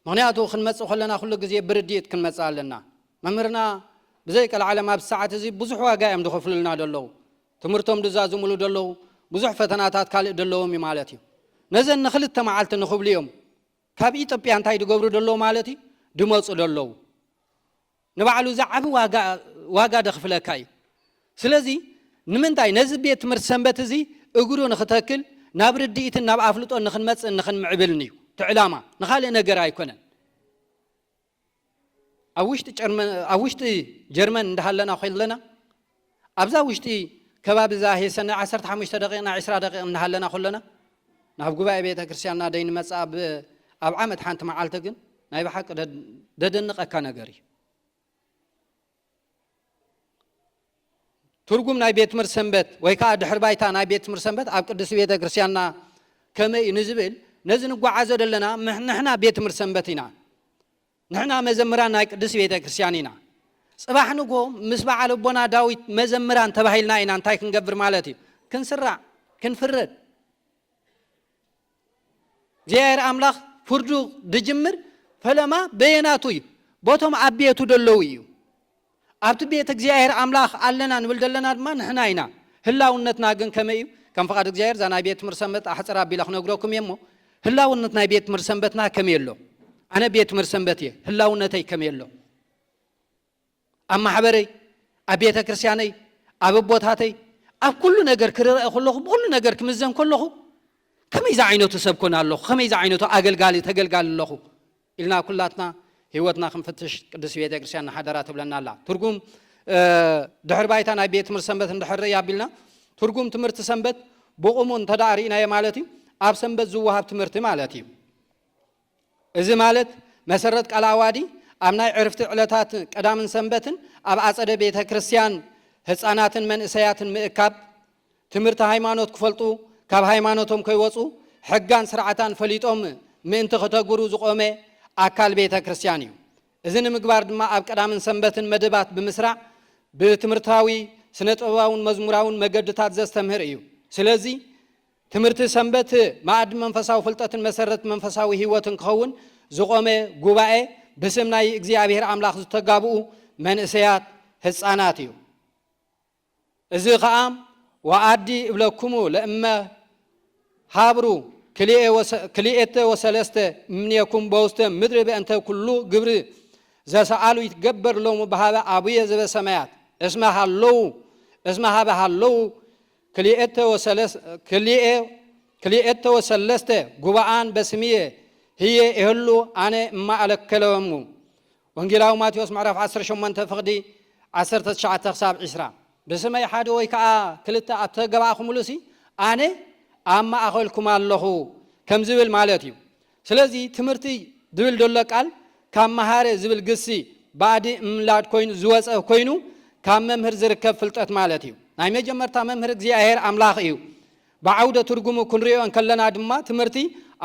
ምክንያቱ ክንመፅእ ከለና ኩሉ ግዜ ብርድኢት ክንመፅእ ኣለና መምህርና ብዘይቀል ዓለም ኣብ ሰዓት እዚ ብዙሕ ዋጋ እዮም ዝኸፍሉልና ደለዉ ትምህርቶም ድዛዝሙሉ ደለዉ ብዙሕ ፈተናታት ካልእ ደለዎም እዩ ማለት እዩ ነዘን ንክልተ መዓልቲ ንኽብሉ እዮም ካብ ኢትዮጵያ እንታይ ድገብሩ ደለዉ ማለት እዩ ድመፁ ደለዉ ንባዕሉ ዝዓቢ ዋጋ ደኽፍለካ እዩ ስለዚ ንምንታይ ነዚ ቤት ትምህርቲ ሰንበት እዚ እግሩ ንኽተክል ናብ ርድኢትን ናብ ኣፍልጦ ንኽንመፅእ ንኽንምዕብልን እዩ ትዕላማ ንኻልእ ነገር ኣይኮነን ኣብ ውሽጢ ጀርመን እንዳሃለና ኮይለና ኣብዛ ውሽጢ ከባቢ ዛ ሄሰና 15 ደቂቕ ና 20 ደቂቕ እንዳሃለና ከለና ናብ ጉባኤ ቤተ ክርስቲያንና ደይ ንመፅእ ኣብ ዓመት ሓንቲ መዓልቲ ግን ናይ ብሓቂ ደደንቐካ ነገር እዩ ትርጉም ናይ ቤት ትምህርቲ ሰንበት ወይ ከዓ ድሕር ባይታ ናይ ቤት ትምህርቲ ሰንበት ኣብ ቅዱስ ቤተ ክርስቲያንና ከመይ ንዝብል ነዚ ንጓዓዘ ዘለና ንሕና ቤት ትምህርቲ ሰንበት ኢና ንሕና መዘምራን ናይ ቅዱስ ቤተ ክርስቲያን ኢና ጽባሕ ንጎ ምስ በዓል ኣቦና ዳዊት መዘምራን ተባሂልና ኢና እንታይ ክንገብር ማለት እዩ ክንስራዕ ክንፍረድ እግዚአብሔር ኣምላኽ ፍርዱ ድጅምር ፈለማ በየናቱ እዩ ቦቶም ኣብ ቤቱ ደለዉ እዩ ኣብቲ ቤት እግዚአብሔር ኣምላኽ ኣለና ንብል ዘለና ድማ ንሕና ኢና ህላውነትና ግን ከመይ እዩ ከም ፍቃድ እግዚአብሔር ዛ ናይ ቤት ትምህርቲ ሰንበት ኣሕፅር ኣቢላ ክነግረኩም እየ እሞ ህላውነት ናይ ቤት ትምህርቲ ሰንበትና ከመይ ኣሎ ኣነ ቤት ትምህርቲ ሰንበት እየ ህላውነተይ ከመይ ኣሎ ኣብ ማሕበረይ ኣብ ቤተ ክርስቲያነይ ኣብ ቦታተይ ኣብ ኩሉ ነገር ክርአ ከለኹ ብኩሉ ነገር ክምዘን ከለኹ ከመይ ዛ ዓይነቱ ሰብ ኮን ኣለኹ ከመይ ዛ ዓይነቱ ኣገልጋሊ ተገልጋሊ ኣለኹ ኢልና ኩላትና ህይወትና ክንፍትሽ ቅዱስ ቤተ ክርስቲያንና ሓዳራ ትብለና ኣላ ትርጉም ድሕር ባይታ ናይ ቤት ትምህርቲ ሰንበት እንድሕር ያቢልና ትርጉም ትምህርቲ ሰንበት ብቑሙ እንተዳሪእናየ ማለት እዩ ኣብ ሰንበት ዝወሃብ ትምህርቲ ማለት እዩ እዚ ማለት መሰረት ቃል ኣዋዲ ኣብ ናይ ዕርፍቲ ዕለታት ቀዳምን ሰንበትን ኣብ ኣጸደ ቤተ ክርስቲያን ህፃናትን መንእሰያትን ምእካብ ትምህርቲ ሃይማኖት ክፈልጡ ካብ ሃይማኖቶም ከይወፁ ሕጋን ስርዓታን ፈሊጦም ምእንቲ ከተግብሩ ዝቆመ ኣካል ቤተ ክርስቲያን እዩ እዚ ንምግባር ድማ ኣብ ቀዳምን ሰንበትን መደባት ብምስራዕ ብትምህርታዊ ስነ ጥበባውን መዝሙራውን መገድታት ዘስተምህር እዩ ስለዚ ትምህርት ሰንበት ማዕድ መንፈሳዊ ፍልጠትን መሰረት መንፈሳዊ ህይወትን ከውን ዝቆመ ጉባኤ በስም ናይ እግዚአብሔር አምላክ ዝተጋብኡ መንእሰያት ህፃናት እዩ እዚ ከዓ ወአዲ እብለኩሙ ለእመ ሃብሩ ክልኤተ ወሰለስተ እምኔኩም በውስተ ምድሪ በእንተ ኩሉ ግብሪ ዘሰአሉ ይትገበር ሎሙ በሃበ አቡየ ዘበሰማያት እስመ ሃበ ሃለው ክልኤተ ወሰለስተ ጉባአን በስምየ ህየ ይህሉ አነ እማእለከለወሙ ወንጌላዊ ማቴዎስ ምዕራፍ 18 ፍቅዲ 19 ክሳብ 20 በሰማይ ሓደ ወይ ከዓ ክልተ ኣብ ተገባእኹምሉሲ አነ ኣብ ማእኸልኩም ኣለኹ ከም ዝብል ማለት እዩ ስለዚ ትምህርቲ ዝብል ደሎ ቃል ካብ መሃረ ዝብል ግሲ ባዕዲ እምላድ ኮይኑ ዝወፀ ኮይኑ ካብ መምህር ዝርከብ ፍልጠት ማለት እዩ ናይ መጀመርታ መምህር እግዚአብሔር አምላክ እዩ ብዓውደ ትርጉሙ ክንሪኦ እንከለና ድማ ትምህርቲ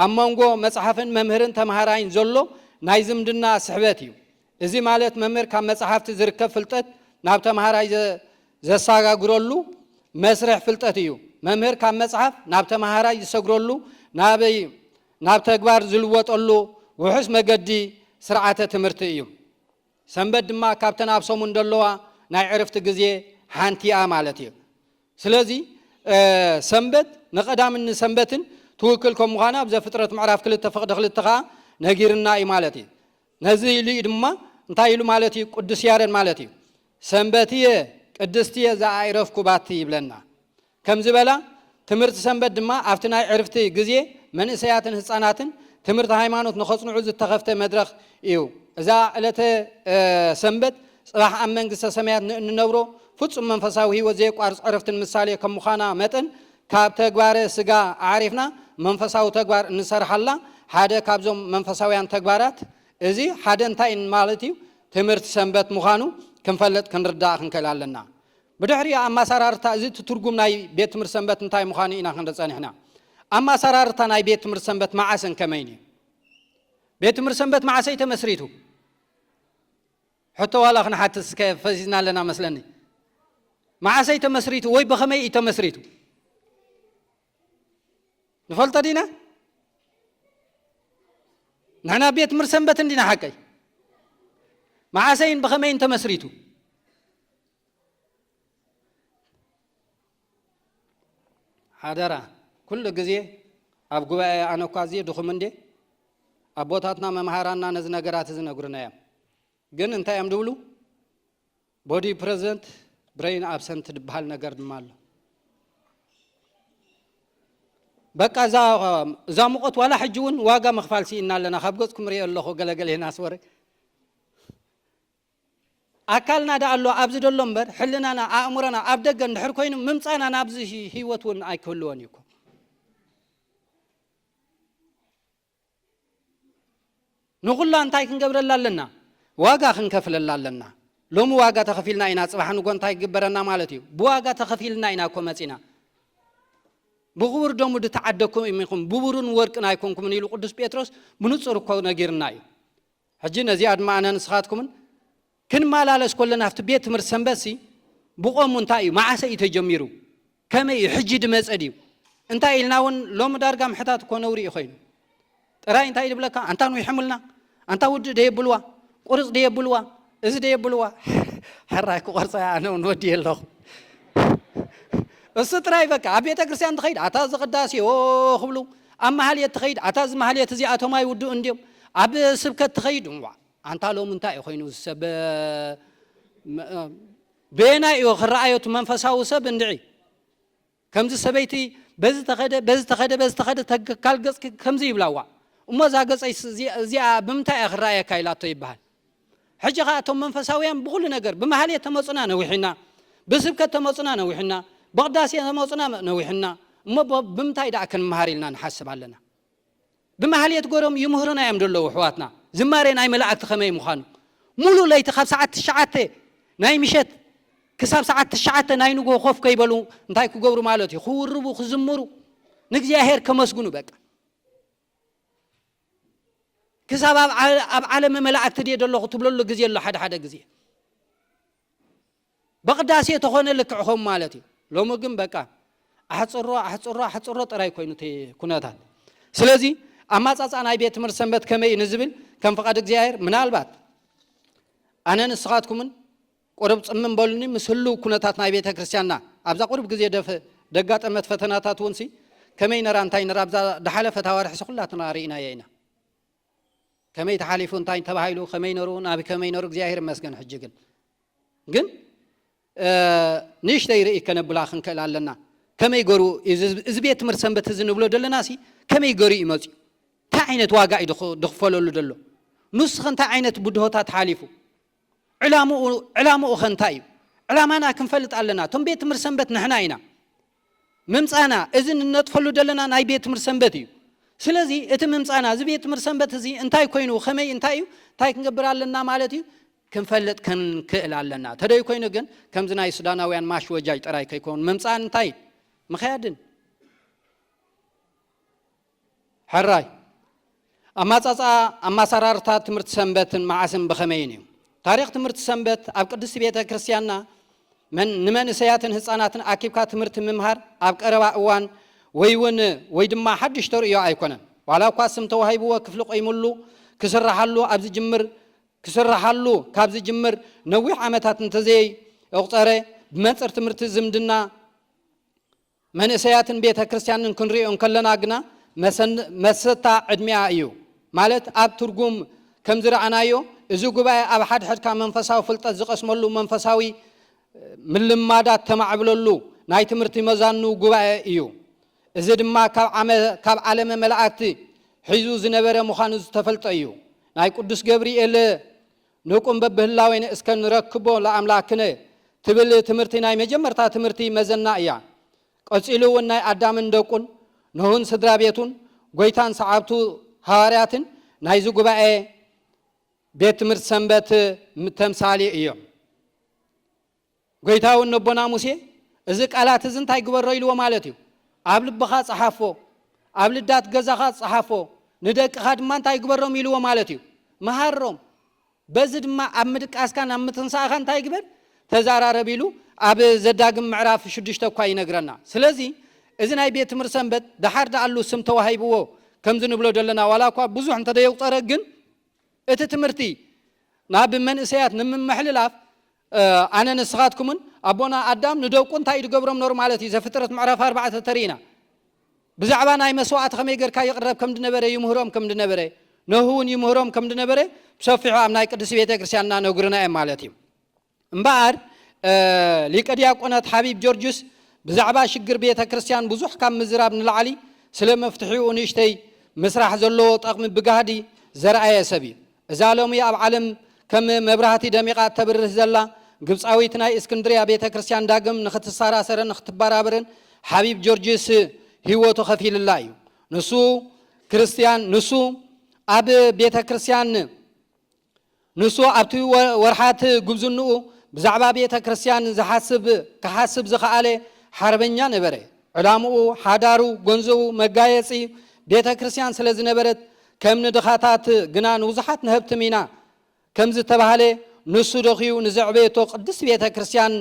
ኣብ መንጎ መጽሓፍን መምህርን ተማሃራይን ዘሎ ናይ ዝምድና ስሕበት እዩ እዚ ማለት መምህር ካብ መጽሓፍቲ ዝርከብ ፍልጠት ናብ ተማሃራይ ዘሳጋግረሉ መስርሕ ፍልጠት እዩ መምህር ካብ መጽሓፍ ናብ ተማሃራይ ዝሰግረሉ ናብ ተግባር ዝልወጠሉ ውሑስ መገዲ ስርዓተ ትምህርቲ እዩ ሰንበት ድማ ካብተን ኣብ ሰሙን ዘለዋ ናይ ዕረፍቲ ግዜ ሓንቲያ ማለት እዩ ስለዚ ሰንበት ንቀዳምን ሰንበትን ትውክል ከም ምዃና ብዘፍጥረት ምዕራፍ 2 ፍቅዲ 2 ከዓ ነጊርና እዩ ማለት እዩ ነዚ ኢሉ ድማ እንታይ ኢሉ ማለት እዩ ቅዱስ ያሬድ ማለት እዩ ሰንበትየ ቅድስትየ ዘኣይረፍኩ ባቲ ይብለና ከም ዝበላ ትምህርቲ ሰንበት ድማ ኣብቲ ናይ ዕረፍቲ ግዜ መንእሰያትን ህፃናትን ትምህርቲ ሃይማኖት ንኸጽንዑ ዝተኸፍተ መድረኽ እዩ እዛ ዕለተ ሰንበት ጽባሕ ኣብ መንግስተ ሰማያት እንነብሮ ፍጹም መንፈሳዊ ህይወት ዘይቋርጽ ዕረፍትን ምሳሌ ከም ምዃና መጠን ካብ ተግባረ ስጋ ዓሪፍና መንፈሳዊ ተግባር እንሰርሓላ ሓደ ካብዞም መንፈሳውያን ተግባራት እዚ ሓደ እንታይ ማለት እዩ ትምህርቲ ሰንበት ምዃኑ ክንፈልጥ ክንርዳእ ክንክእል ኣለና ብድሕሪ ኣማሰራርታ እዚ ትርጉም ናይ ቤት ትምህርቲ ሰንበት እንታይ ምዃኑ ኢና ክንርጸኒሕና ኣማሰራርታ ናይ ቤት ትምህርቲ ሰንበት መዓሰን ከመይን እዩ ቤት ትምህርቲ ሰንበት መዓሰይ ተመስሪቱ ሕቶ ዋላ ክንሓትስ ከፈዚዝና ኣለና መስለኒ መዓሰይ ተመስሪቱ ወይ በኸመይ እዩ ተመስሪቱ ንፈልጦ ዲና ንሕና ቤት ትምህርቲ ሰንበት እንዲና ሓቀይ መዓሰይን በኸመይን ተመስሪቱ ሓደራ ኩሉ ግዜ ኣብ ጉባኤ ኣነ እኳ እዚየ ድኹም እንዴ ኣቦታትና መምሃራና ነዚ ነገራት ዝነግሩና እዮም ግን እንታይ እዮም ድብሉ ቦዲ ፕሬዘንት ብሬን ኣብሰንት ድበሃል ነገር ድማ ኣሎ በቃ እዛ ሙቐት ዋላ ሕጂ እውን ዋጋ መኽፋል ሲኢና ኣለና ካብ ገጽኩም ሪኦ ኣለኹ ገለገለ ህና ስወረ ኣካልና ዳ ኣሎ ኣብዚ ደሎ እምበር ሕልናና ኣእሙረና ኣብ ደገ እንድሕር ኮይኑ ምምፃና ናብዚ ህይወት እውን ኣይክህልዎን እዩ ንኹላ እንታይ ክንገብረላ ኣለና ዋጋ ክንከፍለላ ኣለና ሎሚ ዋጋ ተኸፊልና ኢና ጽባሕ ንጎ እንታይ ይግበረና ማለት እዩ ብዋጋ ተኸፊልና ኢና እኮ መፂና ብኽቡር ደሙ ድተዓደኩም ኢኹም ብቡሩን ወርቅን ኣይኮንኩምን ኢሉ ቅዱስ ጴጥሮስ ብንጹር እኮ ነጊርና እዩ ሕጂ ነዚኣ ድማ ኣነ ንስኻትኩምን ክንመላለስ ከለና ኣብቲ ቤት ትምህርቲ ሰንበት ብቆሙ እንታይ እዩ መዓሰ እዩ ተጀሚሩ ከመይ እዩ ሕጂ ድመፀ ድዩ እንታይ ኢልና እውን ሎሚ ዳርጋ ምሕታት እኮ ነውሪ እዩ ኮይኑ ጥራይ እንታይ ይብለካ አንታ ነው ይሕምልና አንታ ውድ ደየብልዋ ቁርጽ ደየብልዋ እዚ ደየብልዋ ሕራይ ቁርጽ ያነው ወዲ የለው እሱ ጥራይ በቃ ኣብ ቤተ ክርስቲያን ትኸይድ ኣታ ዝቅዳሴ ክብሉ ኣብ ማህልየት ትኸይድ ኣታ ዝ ማህልየት እዚ ኣቶማይ ውዱ እንዲም ኣብ ስብከት ትኸይድ አንታ ሎም እንታይ ኮይኑ ሰብ በና እዩ ክራአየቱ መንፈሳዊ ሰብ እንድዒ ከምዚ ሰበይቲ በዚ ተኸደ ካልገጽ ከምዚ ይብላዋ እሞ ዛ ገጸይ እዚኣ ብምንታይ ክራአየ ካይላቶ ይበሃል ሕጂ ኻቶም መንፈሳውያን ብኩሉ ነገር ብማህልየት ተመጽና ነውሕና ብስብከት ተመጽና ነውሕና በቅዳሴ ተመጽና ነውሕና እሞ ብምንታይ ዳ ክንመሃር ኢልና ንሓስብ ኣለና ብማህልየት ጎሮም ይምህሩና እዮም ደለው ሕዋትና ዝማሬ ናይ መላእክት ከመይ ምዃኑ ሙሉ ለይቲ ካብ ሰዓት 9 ናይ ምሸት ክሳብ ሰዓት 9 ናይ ንጎ ኮፍ ከይበሉ እንታይ ክገብሩ ማለት እዩ ክውርቡ ክዝምሩ ንእግዚአብሔር ከመስግኑ በቃ ክሳብ ኣብ ዓለም መላእክት ደየ ደለኹ ትብለሉ ግዜ ኣሎ ሓደ ግዜ በቅዳሴ ተኾነ ልክዕኹም ማለት እዩ ሎሚ ግን በቃ ኣሕፅሮ ጥራይ ኮይኑ ኩነታት ስለዚ ኣማጻጻ ናይ ቤት ትምህርቲ ሰንበት ከመይ ንዝብል ከም ፍቃድ እግዚአብሔር ምናልባት ኣነ ንስኻትኩምን ቁርብ ጽምም በሉኒ ምስ ህሉ ኩነታት ናይ ቤተ ክርስቲያንና ኣብዛ ቁርብ ግዜ ደጋጠመት ፈተናታት ወንሲ ከመይ ነራ እንታይ ነራ ኣብዛ ደሓለፈ ታዋርሕሲ ኩላትና ርኢና ኢና ከመይ ተሓሊፉ እንታይ ተባሂሉ ከመይ ነሩ ናብ ከመይ ነሩ እግዚአብሔር ይመስገን ሕጂ ግን ንሽተይ ርኢ ከነብላ ክንክእል ኣለና ከመይ ገሩ እዚ ቤት ትምህርቲ ሰንበት እዚ ንብሎ ደለና ሲ ከመይ ገሩ ይመጽ እንታይ ዓይነት ዋጋ እዩ ድኽፈለሉ ደሎ ንስኸ እንታይ ዓይነት ብድሆታት ተሓሊፉ ዕላምኡ ኸንታይ እዩ ዕላማና ክንፈልጥ ኣለና ቶም ቤት ትምህርቲ ሰንበት ንሕና ኢና ምምፃና እዚ ንነጥፈሉ ደለና ናይ ቤት ትምህርቲ ሰንበት እዩ ስለዚ እቲ ምምፃና እዚ ቤት ትምህርቲ ሰንበት እዚ እንታይ ኮይኑ ከመይ እንታይ እዩ እንታይ ክንገብር ኣለና ማለት እዩ ክንፈልጥ ክንክእል ኣለና ተደይ ኮይኑ ግን ከምዚ ናይ ሱዳናውያን ማሽ ወጃጅ ጥራይ ከይኮን ምምፃን እንታይ ምኽያድን ሕራይ ኣማጻጻ ኣማሰራርታት ትምህርቲ ሰንበትን መዓስን ብኸመይን እዩ ታሪክ ትምህርቲ ሰንበት ኣብ ቅድስቲ ቤተ ክርስቲያንና ንመንእሰያትን ህፃናትን ኣኪብካ ትምህርቲ ምምሃር ኣብ ቀረባ እዋን ወይ ድማ ሓድሽ ተርእዮ ኣይኮነን ዋላ እኳ ስም ተዋሂብዎ ክፍሊ ቆይሙሉ ክስራሓሉ ካብ ዝጅምር ነዊሕ ዓመታት እንተዘይ እቁፀረ ብመንፅር ትምህርቲ ዝምድና መንእሰያትን ቤተ ክርስቲያንን ክንሪኦ ከለና ግና መሰታ ዕድሚያ እዩ ማለት ኣብ ትርጉም ከም ዝረኣናዮ እዚ ጉባኤ ኣብ ሓድሕድካ መንፈሳዊ ፍልጠት ዝቀስመሉ መንፈሳዊ ምልማዳት ተማዕብለሉ ናይ ትምህርቲ መዛኑ ጉባኤ እዩ እዚ ድማ ካብ ዓለመ መላእክቲ ሒዙ ዝነበረ ምዃኑ ዝተፈልጠ እዩ ናይ ቅዱስ ገብርኤል ንቁም በብህላወይነ እስከ ንረክቦ ለኣምላክነ ትብል ትምህርቲ ናይ መጀመርታ ትምህርቲ መዘና እያ ቀፂሉ እውን ናይ ኣዳምን ደቁን ንሁን ስድራ ቤቱን ጎይታን ሰዓብቱ ሃዋርያትን ናይዚ ጉባኤ ቤት ትምህርቲ ሰንበት ተምሳሌ እዮም ጎይታውን ነቦና ሙሴ እዚ ቃላት እዚ እንታይ ግበሮ ኢልዎ ማለት እዩ ኣብ ልብኻ ጸሓፎ ኣብ ልዳት ገዛኻ ጸሓፎ ንደቅኻ ድማ እንታይ ግበሮም ኢልዎ ማለት እዩ መሃሮም በዚ ድማ ኣብ ምድቃስካን ኣብ ምትንሳእኻ እንታይ ግበር ተዛራረብ ኢሉ ኣብ ዘዳግም ምዕራፍ 6 እኳ ይነግረና ስለዚ እዚ ናይ ቤት ትምህርቲ ሰንበት ድሓር ዳኣሉ ስም ተዋሂብዎ ከምዚ ንብሎ ደለና ዋላ እኳ ብዙሕ እንተደየቁፀረ ግን እቲ ትምህርቲ ናብ መንእሰያት ንምምሕልላፍ ኣነ ንስኻትኩምን ኣቦና ኣዳም ንደቁ እንታይ ድገብሮም ኖር ማለት እዩ ዘፍጥረት ምዕራፍ 4 ተሪእና ብዛዕባ ናይ መስዋዕት ከመይ ጌርካ ይቅረብ ከም ድነበረ ይምህሮም ከም ድነበረ ነሁውን ይምህሮም ከም ድነበረ ብሰፊሑ ኣብ ናይ ቅዱስ ቤተ ክርስቲያንና ነግሩና እዮም ማለት እዩ እምበኣር ሊቀ ዲያቆናት ሓቢብ ጆርጅስ ብዛዕባ ሽግር ቤተ ክርስቲያን ብዙሕ ካብ ምዝራብ ንላዕሊ ስለ መፍትሒኡ ንእሽተይ ምስራሕ ዘለዎ ጠቕሚ ብጋህዲ ዘርአየ ሰብ እዩ እዛ ሎሚ ኣብ ዓለም ከም መብራህቲ ደሚቓ ተብርህ ዘላ ግብፃዊት ናይ እስክንድርያ ቤተ ክርስቲያን ዳግም ንኽትሰራሰረን ንኽትበራበርን ሓቢብ ጆርጅስ ህይወቱ ከፊልላ እዩ ንሱ ክርስቲያን ንሱ ኣብ ቤተ ክርስቲያን ንሱ ኣብቲ ወርሓት ጉብዝንኡ ብዛዕባ ቤተ ክርስቲያን ክሓስብ ዝኸኣለ ሓርበኛ ነበረ ዕላምኡ ሓዳሩ ገንዘቡ መጋየፂ ቤተ ክርስቲያን ስለ ዝነበረት ከም ንድኻታት ግና ንውዙሓት ንህብቲ ሚና ከም ዝተባሃለ ንሱ ደኺዩ ንዘዕበየቶ ቅድስቲ ቤተ ክርስቲያን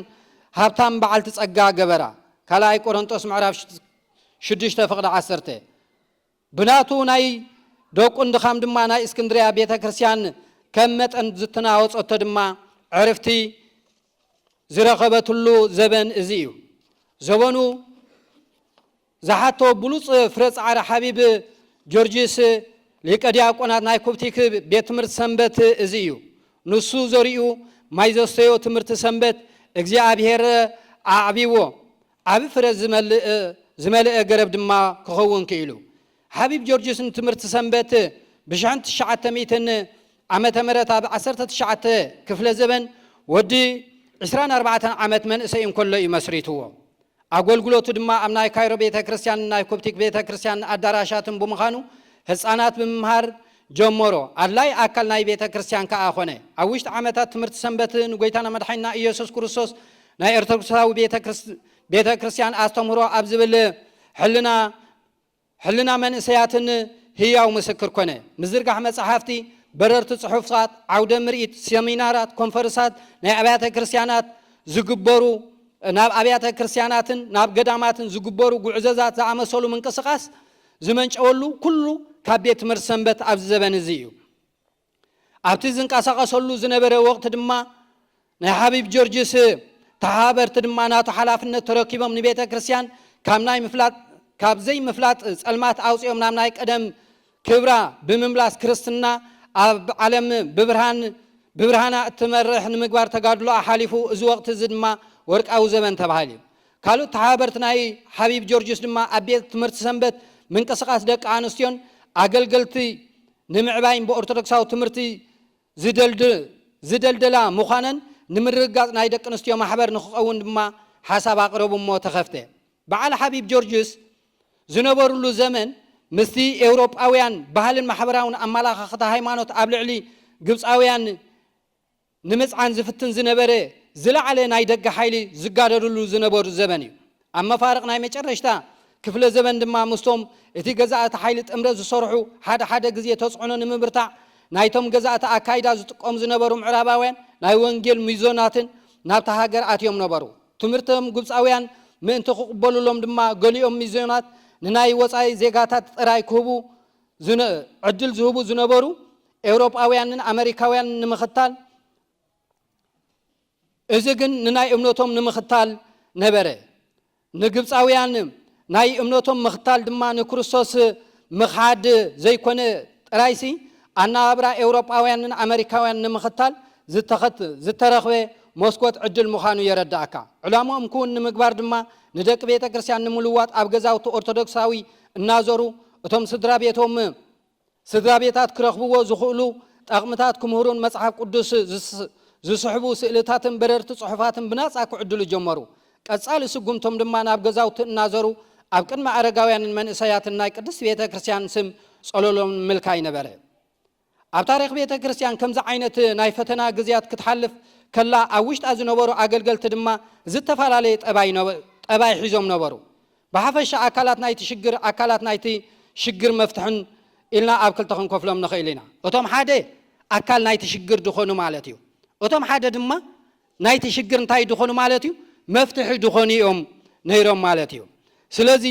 ሃብታም በዓልቲ ጸጋ ገበራ ካልኣይ ቆሮንጦስ ምዕራፍ 6 ፍቅዲ 10 ብናቱ ናይ ደቁን ድኻም ድማ ናይ እስክንድርያ ቤተ ክርስቲያን ከም መጠን ዝተናወፀቶ ድማ ዕርፍቲ ዝረኸበትሉ ዘበን እዚ እዩ ዘበኑ ዝሓቶ ብሉፅ ፍረ ፃዕሪ ሓቢብ ጆርጅስ ሊቀ ዲያቆናት ናይ ኮፕቲክ ቤት ትምህርቲ ሰንበት እዚ እዩ ንሱ ዘሪኡ ማይ ዘስተዮ ትምህርቲ ሰንበት እግዚአብሔር ኣዕቢዎ ዓብ ፍረ ዝመልአ ገረብ ድማ ክኸውን ክኢሉ ሓቢብ ጆርጅስን ትምህርቲ ሰንበት ብ1900 ዓመተ ምህረት ኣብ 19 ክፍለ ዘበን ወዲ 24 ዓመት መንእሰይ እንከሎ እዩ መስሪትዎ ኣገልግሎቱ ድማ ኣብ ናይ ካይሮ ቤተ ክርስቲያን ናይ ኮፕቲክ ቤተ ክርስቲያን ኣዳራሻትን ብምዃኑ ህፃናት ብምምሃር ጀመሮ ኣድላይ ኣካል ናይ ቤተ ክርስቲያን ከዓ ኾነ ኣብ ውሽጢ ዓመታት ትምህርቲ ሰንበትን ጎይታና መድሓኒና ኢየሱስ ክርስቶስ ናይ ኦርቶዶክሳዊ ቤተ ክርስቲያን ኣስተምህሮ ኣብ ዝብል ሕልና መንእሰያትን ህያው ምስክር ኮነ ምዝርጋሕ መጽሓፍቲ በረርቲ ጽሑፋት ዓውደ ምርኢት ሰሚናራት ኮንፈረንሳት ናይ ኣብያተ ክርስቲያናት ዝግበሩ ናብ ኣብያተ ክርስቲያናትን ናብ ገዳማትን ዝግበሩ ጉዕዘዛት ዝኣመሰሉ ምንቅስቃስ ዝመንጨወሉ ኩሉ ካብ ቤት ትምህርቲ ሰንበት ኣብ ዘበን እዚ እዩ ኣብቲ ዝንቀሳቀሰሉ ዝነበረ ወቅት ድማ ናይ ሓቢብ ጆርጅስ ተሓበርቲ ድማ ናቱ ሓላፍነት ተረኪቦም ንቤተ ክርስቲያን ካብ ዘይ ምፍላጥ ጸልማት ኣውፅኦም ናብ ናይ ቀደም ክብራ ብምምላስ ክርስትና ኣብ ዓለም ብብርሃና እትመርሕ ንምግባር ተጋድሎ ሓሊፉ እዚ ወቅት እዚ ድማ ወርቃዊ ዘመን ተባሂሉ ካልኦት ተሓበርቲ ናይ ሓቢብ ጆርጅስ ድማ ኣብ ቤት ትምህርቲ ሰንበት ምንቅስቃስ ደቂ ኣንስትዮን ኣገልገልቲ ንምዕባይን ብኦርቶዶክሳዊ ትምህርቲ ዝደልደላ ምዃነን ንምርጋጽ ናይ ደቂ ኣንስትዮ ማሕበር ንኽኸውን ድማ ሓሳብ ኣቕረቡ እሞ ተኸፍተ በዓል ሓቢብ ጆርጅስ ዝነበሩሉ ዘመን ምስቲ ኤውሮጳውያን ባህልን ማሕበራውን ኣመላኻኽታ ሃይማኖት ኣብ ልዕሊ ግብፃውያን ንምፅዓን ዝፍትን ዝነበረ ዝለዓለ ናይ ደገ ሓይሊ ዝጋደሉሉ ዝነበሩ ዘመን እዩ ኣብ መፋርቕ ናይ መጨረሽታ ክፍለ ዘመን ድማ ምስቶም እቲ ገዛእቲ ሓይሊ ጥምረት ዝሰርሑ ሓደ ግዜ ተፅዕኖ ንምብርታዕ ናይቶም ገዛእቲ ኣካይዳ ዝጥቀሙ ዝነበሩ ምዕራባውያን ናይ ወንጌል ሚዞናትን ናብታ ሃገር ኣትዮም ነበሩ ትምህርቶም ግብፃውያን ምእንቲ ክቕበሉሎም ድማ ገሊኦም ሚዞናት ንናይ ወፃኢ ዜጋታት ጥራይ ክህቡ ዕድል ዝህቡ ዝነበሩ ኤውሮጳውያንን ኣሜሪካውያንን ንምኽታል እዚ ግን ንናይ እምነቶም ንምኽታል ነበረ ንግብፃውያን ናይ እምነቶም ምኽታል ድማ ንክርስቶስ ምኽሓድ ዘይኮነ ጥራይሲ ኣናብራ ኤውሮጳውያንን ኣሜሪካውያን ንምኽታል ዝተረኽበ መስኮት ዕድል ምዃኑ የረዳእካ ዕላማኦም ክውን ንምግባር ድማ ንደቂ ቤተ ክርስቲያን ንምልዋጥ ኣብ ገዛውቲ ኦርቶዶክሳዊ እናዞሩ እቶም ስድራ ቤታት ክረኽብዎ ዝኽእሉ ጠቕምታት ክምህሩን መጽሓፍ ቅዱስ ዝስሕቡ ስእልታትን በረርቲ ጽሑፋትን ብናጻ ክዕድሉ ጀመሩ ቀጻሊ ስጉምቶም ድማ ናብ ገዛውቲ እናዞሩ ኣብ ቅድሚ ኣረጋውያንን መንእሰያትን ናይ ቅድስት ቤተ ክርስቲያን ስም ጸሎሎም ምልካይ ነበረ ኣብ ታሪክ ቤተ ክርስቲያን ከምዚ ዓይነት ናይ ፈተና ግዜያት ክትሓልፍ ከላ ኣብ ውሽጣ ዝነበሩ ኣገልገልቲ ድማ ዝተፈላለየ ጠባይ ሒዞም ነበሩ ብሓፈሻ ኣካላት ናይቲ ሽግር መፍትሕን ኢልና ኣብ ክልተ ክንከፍሎም ንኽእል ኢና እቶም ሓደ ኣካል ናይቲ ሽግር ድኾኑ ማለት እዩ እቶም ሓደ ድማ ናይቲ ሽግር እንታይ ድኾኑ ማለት እዩ መፍትሒ ድኾኑ እዮም ነይሮም ማለት እዩ ስለዚ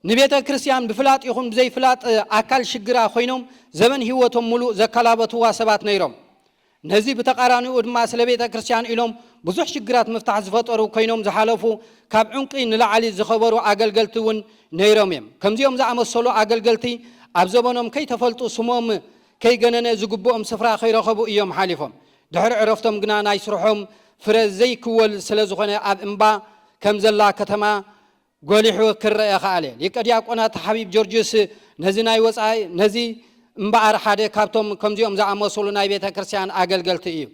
ንቤተ ክርስቲያን ብፍላጥ ይኹን ብዘይፍላጥ ኣካል ሽግራ ኮይኖም ዘመን ህይወቶም ሙሉእ ዘከላበትዋ ሰባት ነይሮም ነዚ ብተቃራኒኡ ድማ ስለ ቤተ ክርስቲያን ኢሎም ብዙሕ ሽግራት ምፍታሕ ዝፈጠሩ ኮይኖም ዝሓለፉ ካብ ዕንቂ ንላዕሊ ዝኸበሩ ኣገልገልቲ እውን ነይሮም እዮም ከምዚኦም ዝኣመሰሉ ኣገልገልቲ ኣብ ዘመኖም ከይተፈልጡ ስሞም ከይገነነ ዝግብኦም ስፍራ ከይረኸቡ እዮም ሓሊፎም ድሕሪ ዕረፍቶም ግና ናይ ስርሖም ፍረ ዘይክወል ስለ ዝኾነ ኣብ እምባ ከም ዘላ ከተማ ጎሊሑ ክረአ ይኽኣል ሊቀ ዲያቆናት ሓቢብ ጆርጅስ ነዚ ናይ ወፃኢ ነዚ እምበኣር ሓደ ካብቶም ከምዚኦም ዝኣመሰሉ ናይ ቤተ ክርስቲያን ኣገልገልቲ እዩ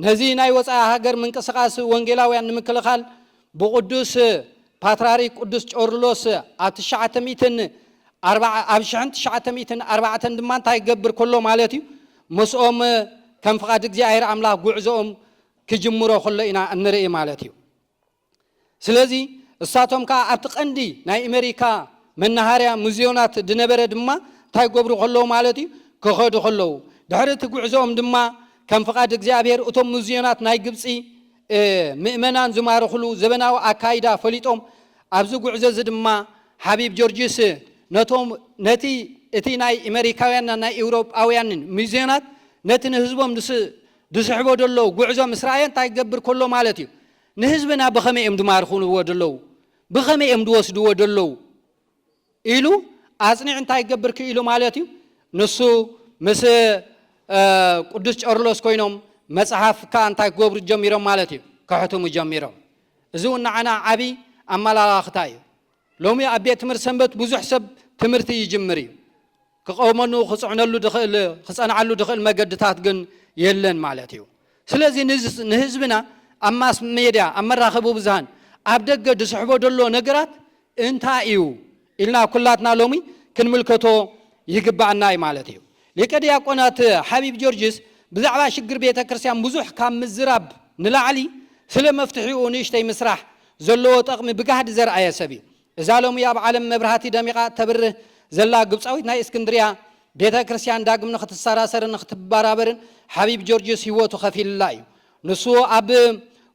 ነዚ ናይ ወፃኢ ሃገር ምንቅስቃስ ወንጌላውያን ንምክልኻል ብቅዱስ ፓትርያርክ ቅዱስ ቄርሎስ ኣብ 1904 ድማ እንታይ ይገብር ከሎ ማለት እዩ ምስኦም ከም ፍቃድ እግዚኣብሔር ኣምላኽ ጉዕዞኦም ክጅምሮ ከሎ ኢና እንርኢ ማለት እዩ ስለዚ እሳቶም ከዓ ኣብቲ ቀንዲ ናይ ኣሜሪካ መናሃርያ ሙዚዮናት ድነበረ ድማ እንታይ ገብሩ ከለዉ ማለት እዩ ክኸዱ ከለዉ ድሕሪ እቲ ጉዕዞኦም ድማ ከም ፍቃድ እግዚኣብሔር እቶም ሙዚዮናት ናይ ግብፂ ምእመናን ዝማርኽሉ ዘበናዊ ኣካይዳ ፈሊጦም ኣብዚ ጉዕዞ እዚ ድማ ሓቢብ ጆርጅስ ነቲ እቲ ናይ ኣሜሪካውያንና ናይ ኤውሮጳውያንን ሙዚዮናት ነቲ ንህዝቦም ድስሕቦ ደለዉ ጉዕዞ ምስ ረኣየ እንታይ ይገብር ከሎ ማለት እዩ ንህዝብና ብኸመይ እዮም ድማርኽዎ ደለዉ ብኸመይ እዮም ድወስድዎ ደለዉ ኢሉ ኣጽኒዕ እንታይ ይገብር ክኢሉ ማለት እዩ ንሱ ምስ ቅዱስ ቄርሎስ ኮይኖም መጽሓፍ ከዓ እንታይ ክገብሩ ጀሚሮም ማለት እዩ ክሕትሙ ጀሚሮም እዚ እውን ንዓና ዓብዪ ኣመላኻኽታ እዩ ሎሚ ኣብ ቤት ትምህርቲ ሰንበት ብዙሕ ሰብ ትምህርቲ ይጅምር እዩ ክቆመኑ ክጸንዓሉ ድኽእል መገድታት ግን የለን ማለት እዩ ስለዚ ንህዝብና ኣብ ማስ ሜድያ ኣብ መራኸቢ ብዙሃን ኣብ ደገ ድስሕቦ ደሎ ነገራት እንታይ እዩ ኢልና ኩላትና ሎሚ ክንምልከቶ ይግባአና እዩ ማለት እዩ ሊቀ ዲያቆናት ሓቢብ ጆርጅስ ብዛዕባ ሽግር ቤተ ክርስቲያን ብዙሕ ካብ ምዝራብ ንላዕሊ ስለ መፍትሒኡ ንእሽተይ ምስራሕ ዘለዎ ጠቕሚ ብጋህዲ ዘርአየ ሰብ እዩ እዛ ሎሚ ኣብ ዓለም መብራህቲ ደሚቓ ተብርህ ዘላ ግብፃዊት ናይ እስክንድርያ ቤተ ክርስቲያን ዳግም ንኽትሰራሰርን ንኽትበራበርን ሓቢብ ጆርጅስ ህይወቱ ከፊልላ እዩ نسو أب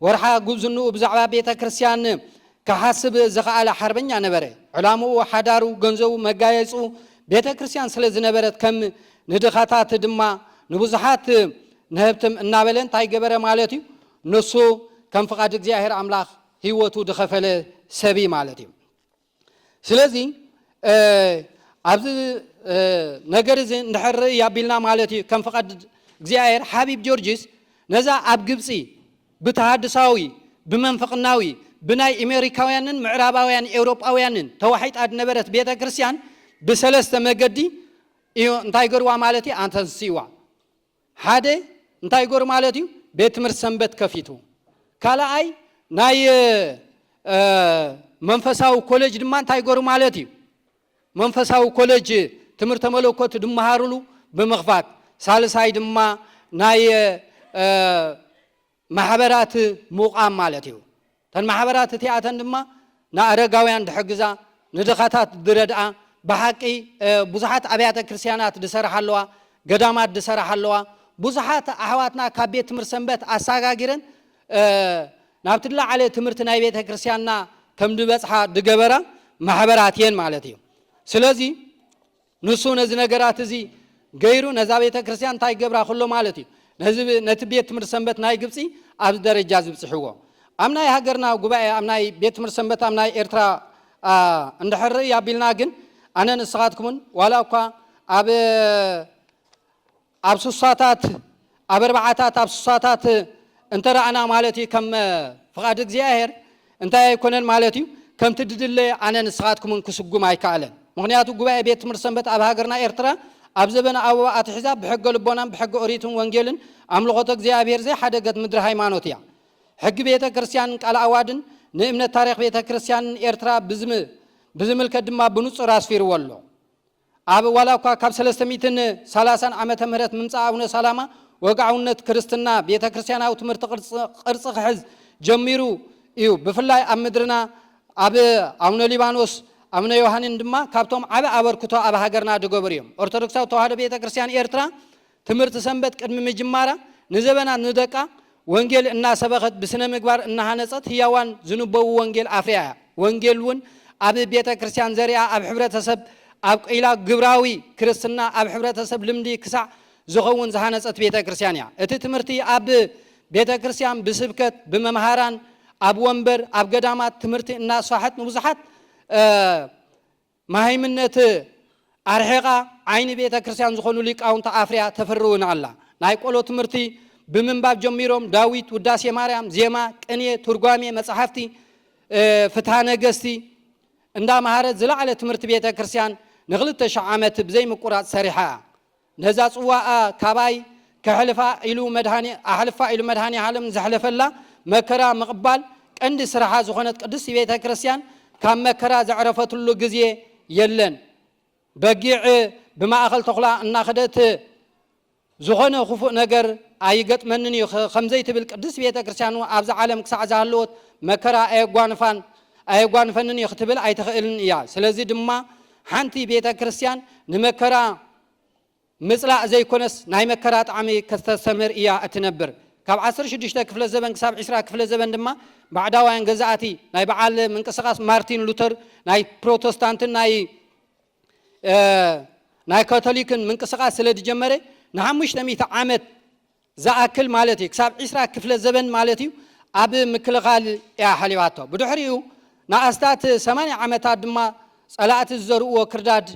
ورحا جوزنو بزعبا بيت كريستيان كحسب زخال حربنيا نبره علامو حدارو جنزو مجايسو بيت كريستيان سلز نبرت كم ندخاتات دما نبوزحات نهبتم النابلين تاي جبره مالتي نسو كم فقاد እግዚአብሔር አምላክ ህይወቱ ደኸፈለ ሰቢ ማለት እዩ ስለዚህ ኣብዚ ነገር እዚ እንድሕር ያቢልና ማለት እዩ ከም ፈቃድ እግዚአብሔር ሐቢብ ጆርጅስ ነዛ ኣብ ግብፂ ብተሃድሳዊ ብመንፈቅናዊ ብናይ አሜሪካውያንን ምዕራባውያን ኤውሮጳውያንን ተዋሒጣ ነበረት ቤተ ክርስቲያን ብሰለስተ መገዲ እዩ እንታይ ገርዋ ማለት እዩ አንተንሲዋ ሓደ እንታይ ገር ማለት እዩ ቤት ትምህርት ሰንበት ከፊቱ ካላአይ ናይ መንፈሳዊ ኮሌጅ ድማ እንታይ ገር ማለት እዩ መንፈሳዊ ኮሌጅ ትምህርተ መለኮት ድመሃሩሉ በመኽፋት ሳልሳይ ድማ ናይ ማሕበራት ሙቃም ማለት እዩ ተን ማሕበራት እቲኣተን ድማ ንኣረጋውያን ድሕግዛ ንድኻታት ድረድኣ ብሓቂ ብዙሓት ኣብያተ ክርስቲያናት ድሰርሓ ኣለዋ ገዳማት ድሰርሓ ኣለዋ ብዙሓት ኣሕዋትና ካብ ቤት ትምህርቲ ሰንበት ኣሰጋጊረን ናብቲ ላዕለ ትምህርቲ ናይ ቤተ ክርስቲያንና ከም ድበፅሓ ድገበራ ማሕበራት እየን ማለት እዩ ስለዚ ንሱ ነዚ ነገራት እዚ ገይሩ ነዛ ቤተ ክርስቲያን እንታይ ገብራ ኩሎ ማለት እዩ ነቲ ቤት ትምህርቲ ሰንበት ናይ ግብፂ ኣብ ደረጃ ዝብፅሕዎ ኣብ ናይ ሃገርና ጉባኤ ኣብ ናይ ቤት ትምህርቲ ሰንበት ኣብ ናይ ኤርትራ እንድሕር ያቢልና ግን ኣነ ንስኻትኩምን ዋላ እኳ ኣብ ሱሳታት ኣብ ኣርባዓታት ኣብ ሱሳታት እንተረኣና ማለት እዩ ከም ፍቃድ እግዚአብሔር እንታይ ኣይኮነን ማለት እዩ ከምቲ ድድለየ ኣነ ንስኻትኩምን ክስጉም ኣይከኣለን ምክንያቱ ጉባኤ ቤት ትምህርቲ ሰንበት ኣብ ሃገርና ኤርትራ ኣብ ዘበነ ኣበባ ኣትሒዛ ብሕገ ልቦናን ብሕገ ኦሪትን ወንጌልን ኣምልኾተ እግዚአብሔር ዘይሓደገት ምድሪ ሃይማኖት እያ ሕጊ ቤተ ክርስቲያንን ቃል ኣዋድን ንእምነት ታሪክ ቤተ ክርስቲያንን ኤርትራ ብዝምልከት ድማ ብንጹር ኣስፊርዎ ኣሎ ኣብ ዋላ እኳ ካብ 330 ዓመተ ምህረት ምምፃእ ኣቡነ ሰላማ ወግዓውነት ክርስትና ቤተ ክርስቲያናዊ ትምህርቲ ቅርፂ ክሕዝ ጀሚሩ እዩ ብፍላይ ኣብ ምድርና ኣብ ኣቡነ ሊባኖስ ኣቡነ ዮሃንን ድማ ካብቶም ዓበ ኣበርክቶ ኣብ ሃገርና ድገበሩ እዮም ኦርቶዶክሳዊ ተዋህዶ ቤተ ክርስቲያን ኤርትራ ትምህርቲ ሰንበት ቅድሚ ምጅማራ ንዘበናት ንደቃ ወንጌል እናሰበኸት ብስነ ምግባር እናሃነፀት ህያዋን ዝንበቡ ወንጌል ኣፍርያ ወንጌል እውን ኣብ ቤተ ክርስቲያን ዘሪኣ ኣብ ሕብረተሰብ ኣብ ቂላ ግብራዊ ክርስትና ኣብ ሕብረተሰብ ልምዲ ክሳዕ ዝኸውን ዝሃነፀት ቤተ ክርስቲያን እያ እቲ ትምህርቲ ኣብ ቤተ ክርስቲያን ብስብከት ብመምሃራን ኣብ ወንበር ኣብ ገዳማት ትምህርቲ እናስፋሕት ንብዙሓት ማሃይምነት ኣርሒቓ ዓይኒ ቤተ ክርስቲያን ዝኾኑ ሊቃውንቲ ኣፍርያ ተፈርውን ኣላ ናይ ቆሎ ትምህርቲ ብምንባብ ጀሚሮም ዳዊት ውዳሴ ማርያም ዜማ ቅኔ ትርጓሜ መጽሓፍቲ ፍትሐ ነገስቲ እንዳማሃረት ዝለዓለ ትምህርቲ ቤተ ክርስቲያን ን2,000 ዓመት ብዘይ ምቁራፅ ሰሪሓ ነዛ ጽዋኣ ካባይ ከሕልፋ ኢሉ መድሃኒ ዓለም ዘሕለፈላ መከራ ምቕባል ቀንዲ ስራሓ ዝኾነት ቅድስቲ ቤተ ክርስቲያን ካብ መከራ ዘዕረፈትሉ ግዜ የለን በጊዕ ብማእኸል ተኹላ እናኸደት ዝኾነ ክፉእ ነገር ኣይገጥመንን እዩ ከምዘይ ትብል ቅድስቲ ቤተ ክርስቲያን ኣብዚ ዓለም ክሳዕ ዝሃለወት መከራ ኣየጓንፈንን እዩ ክትብል ኣይትኽእልን እያ ስለዚ ድማ ሓንቲ ቤተ ክርስቲያን ንመከራ ምፅላእ ዘይኮነስ ናይ መከራ ጣዕሚ ከተስተምር እያ እትነብር ካብ 16 ክፍለ ዘበን ክሳብ 20 ክፍለ ዘበን ድማ ባዕዳውያን ገዛእቲ ናይ በዓል ምንቅስቃስ ማርቲን ሉተር ናይ ፕሮቴስታንትን ናይ ካቶሊክን ምንቅስቃስ ስለ ድጀመረ ን500 ዓመት ዝኣክል ማለት እዩ ክሳብ 20 ክፍለ ዘበን ማለት እዩ ኣብ ምክልኻል እያ ሓሊባቶ ብድሕሪኡ ንኣስታት 80 ዓመታት ድማ ጸላእቲ ዝዘርእዎ ክርዳድ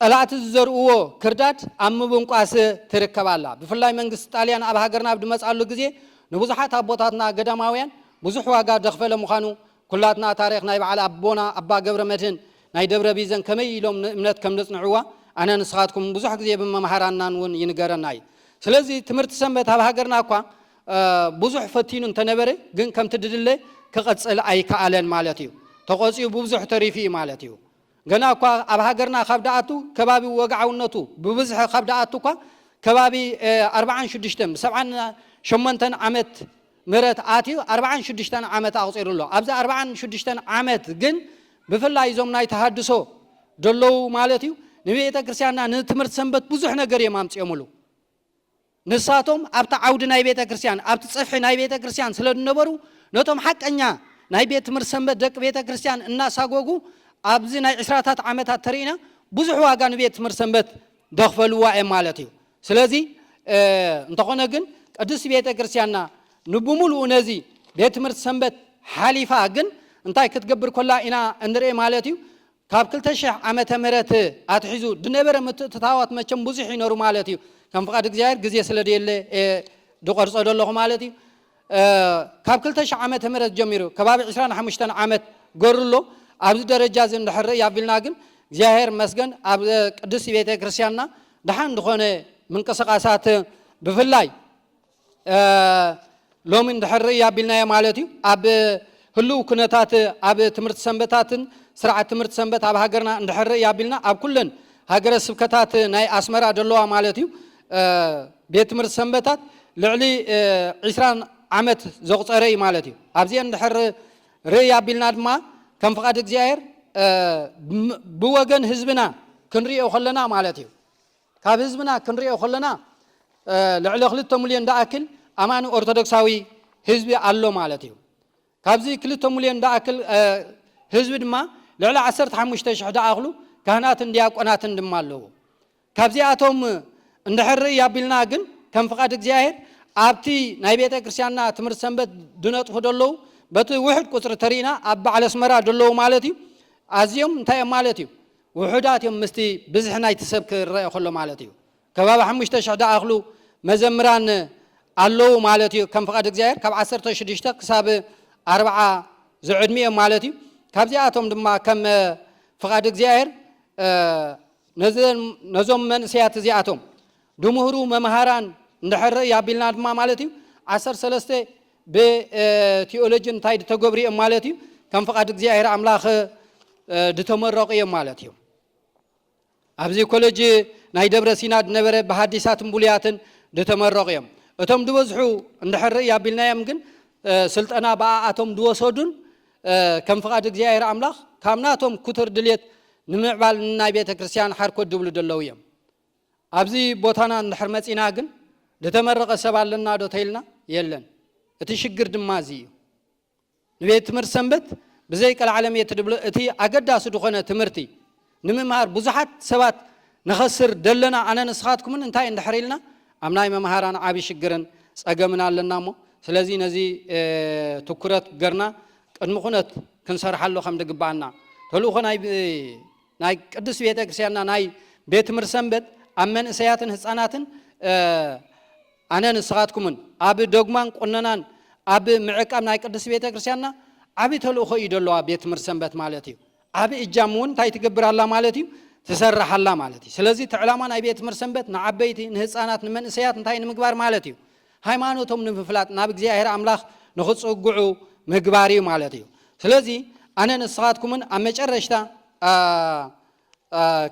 ጸላእቲ ዝዘርእዎ ክርዳድ ኣብ ምብንቋስ ትርከባላ ብፍላይ መንግስቲ ጣልያን ኣብ ሃገርና ብድመጻሉ ግዜ ንብዙሓት ኣቦታትና ገዳማውያን ብዙሕ ዋጋ ደኽፈለ ምዃኑ ኩላትና ታሪክ ናይ በዓል ኣቦና ኣባ ገብረ መድህን ናይ ደብረ ቢዘን ከመይ ኢሎም እምነት ከም ነጽንዕዋ ኣነ ንስኻትኩም ብዙሕ ግዜ ብመምሃራናን እውን ይንገረና እዩ ስለዚ ትምህርቲ ሰንበት ኣብ ሃገርና እኳ ብዙሕ ፈቲኑ እንተነበረ ግን ከምቲ ድድለ ክቐፅል ኣይከኣለን ማለት እዩ ተቆፂኡ ብብዙሕ ተሪፊ ማለት እዩ ገና እኳ ኣብ ሃገርና ካብ ደኣቱ ከባቢ ወግዓውነቱ ብብዝሕ ካብ ደኣቱ እኳ ከባቢ 78 ዓመት ምህረት ኣትዩ 46 ዓመት ኣቁፂሩ ኣሎ ኣብዚ 46 ዓመት ግን ብፍላይ እዞም ናይ ተሃድሶ ደለዉ ማለት እዩ ንቤተ ክርስቲያንና ንትምህርት ሰንበት ብዙሕ ነገር የማምጽየሙሉ ንሳቶም ኣብታ ዓውድ ናይ ቤተ ክርስቲያን ኣብቲ ጽፍሒ ናይ ቤተ ክርስቲያን ስለዝነበሩ ነቶም ሓቀኛ ናይ ቤት ትምህርት ሰንበት ደቂ ቤተ ክርስቲያን እናሳጎጉ ኣብዚ ናይ 20ታት ዓመታት ተሪእና ብዙሕ ዋጋ ንቤት ትምህርት ሰንበት ደኽፈልዋ እዮም ማለት እዩ ስለዚ እንተኾነ ግን ቅድስት ቤተ ክርስቲያንና ንብሙሉኡ ነዚ ቤት ትምህርት ሰንበት ሓሊፋ ግን እንታይ ክትገብር ኮላ ኢና እንርኢ ማለት እዩ ካብ 2000 ዓመተ ምህረት ኣትሒዙ ድነበረ ምትእትታዋት መቸም ብዙሕ ይነሩ ማለት እዩ ከም ፍቃድ እግዚአብሔር ግዜ ስለደለ ድቆርጾ ደለኹ ማለት እዩ ካብ 2000 ዓመተ ምህረት ጀሚሩ ከባቢ 25 ዓመት ገሩሎ ኣብዚ ደረጃ ዝንድሕር ያብልና ግን እግዚአብሔር መስገን ኣብ ቅድስት ቤተ ክርስቲያንና ደሓን ድኾነ ምንቅስቃሳት ብፍላይ ሎሚ እንድሕር ያብልና ማለት እዩ ኣብ ህልው ኩነታት ኣብ ትምህርት ሰንበታትን ስርዓት ትምህርት ሰንበት ኣብ ሃገርና እንድሕር ያብልና ኣብ ኩለን ሃገረ ስብከታት ናይ ኣስመራ ደለዋ ማለት እዩ ቤት ትምህርት ሰንበታት ልዕሊ 20 ዓመት ዘቁፀረ እዩ ማለት እዩ ኣብዚአን እንድሕር ርኢ ያብልና ድማ ከም ፍቃድ እግዚአብሔር ብወገን ህዝብና ክንሪኦ ከለና ማለት እዩ ካብ ህዝብና ክንሪኦ ከለና ልዕሊ 2 ሚልዮን ዳኣክል ኣማኒ ኦርቶዶክሳዊ ህዝቢ ኣሎ ማለት እዩ ካብዚ 2 ሚልዮን ዳኣክል ህዝቢ ድማ ልዕሊ 15000 ዳኣክሉ ካህናትን ዲያቆናትን ድማ ኣለዎ ካብዚኣቶም እንድሕር ያብልና ግን ከም ፍቃድ እግዚአብሔር ኣብቲ ናይ ቤተ ክርስቲያንና ትምህርት ሰንበት ድነጥፉ ደለዉ በቲ ውሕድ ቁፅሪ ተሪእና ኣብ በዓል ኣስመራ ደለዉ ማለት እዩ ኣዝዮም እንታይ እዮም ማለት እዩ ውሑዳት እዮም ምስቲ ብዝሕ ናይቲ ሰብ ክረአ ከሎ ማለት እዩ ከባቢ 5000 ዳኣክሉ መዘምራን ኣለዉ ማለት እዩ ከም ፍቃድ እግዚአብሔር ካብ 16 ክሳብ 40 ዝዕድሚ እዮም ማለት እዩ ካብዚኣቶም ድማ ከም ፍቃድ እግዚአብሔር ነዞም መንእሰያት እዚኣቶም ድምህሩ መምሃራን እንድሕር ያቢልና ድማ ማለት እዩ 13 ብቴዎሎጂ እንታይ ተገብሩ እዮም ማለት እዩ ከም ፍቃድ እግዚአብሔር ኣምላኽ ድተመረቑ እዮም ማለት እዩ ኣብዚ ኮሌጅ ናይ ደብረ ሲና ድነበረ ብሃዲሳትን ቡልያትን ድተመረቑ እዮም እቶም ድበዝሑ እንድሕር ያቢልና እዮም ግን ስልጠና በኣቶም ድወሰዱን ከም ፍቃድ እግዚአብሔር ኣምላኽ ካብ ናቶም ኩትር ድልየት ንምዕባል ናይ ቤተ ክርስቲያን ሓርኮት ድብሉ ደለዉ እዮም ኣብዚ ቦታና እንድሕር መፂና ግን ድተመረቐ ሰብ ኣለና ዶ ተይልና የለን እቲ ሽግር ድማ እዚ እዩ ንቤት ትምህርት ሰንበት ብዘይ ቀልዓለም የትድብሎ እቲ ኣገዳሲ ድኾነ ትምህርቲ ንምምሃር ብዙሓት ሰባት ንኸስር ደለና ኣነ ንስኻትኩምን እንታይ እንድሕር ኢልና ኣብ ናይ መምሃራን ዓብዪ ሽግርን ፀገምን ኣለና እሞ ስለዚ ነዚ ትኩረት ገርና ቅድሚ ኩነት ክንሰርሓሎ ከም ድግባአና ተልእኾ ናይ ቅዱስ ቤተ ክርስቲያንና ናይ ቤት ትምህርት ሰንበት ኣብ መንእሰያትን ህፃናትን ኣነ ንስኻትኩምን ኣብ ዶግማን ቁነናን ኣብ ምዕቃብ ናይ ቅዱስ ቤተ ክርስቲያንና ዓብዪ ተልእኾ እዩ ደለዋ ቤት ትምህርት ሰንበት ማለት እዩ ዓብዪ እጃም እውን እንታይ ትገብራላ ማለት እዩ ትሰርሓላ ማለት እዩ ስለዚ ትዕላማ ናይ ቤት ትምህርት ሰንበት ንዓበይቲ ንህፃናት ንመንእሰያት እንታይ ንምግባር ማለት እዩ ሃይማኖቶም ንምፍላጥ ናብ እግዚአብሔር ኣምላኽ ንኽፅጉዑ ምግባር እዩ ማለት እዩ ስለዚ ኣነ ንስኻትኩምን ኣብ መጨረሽታ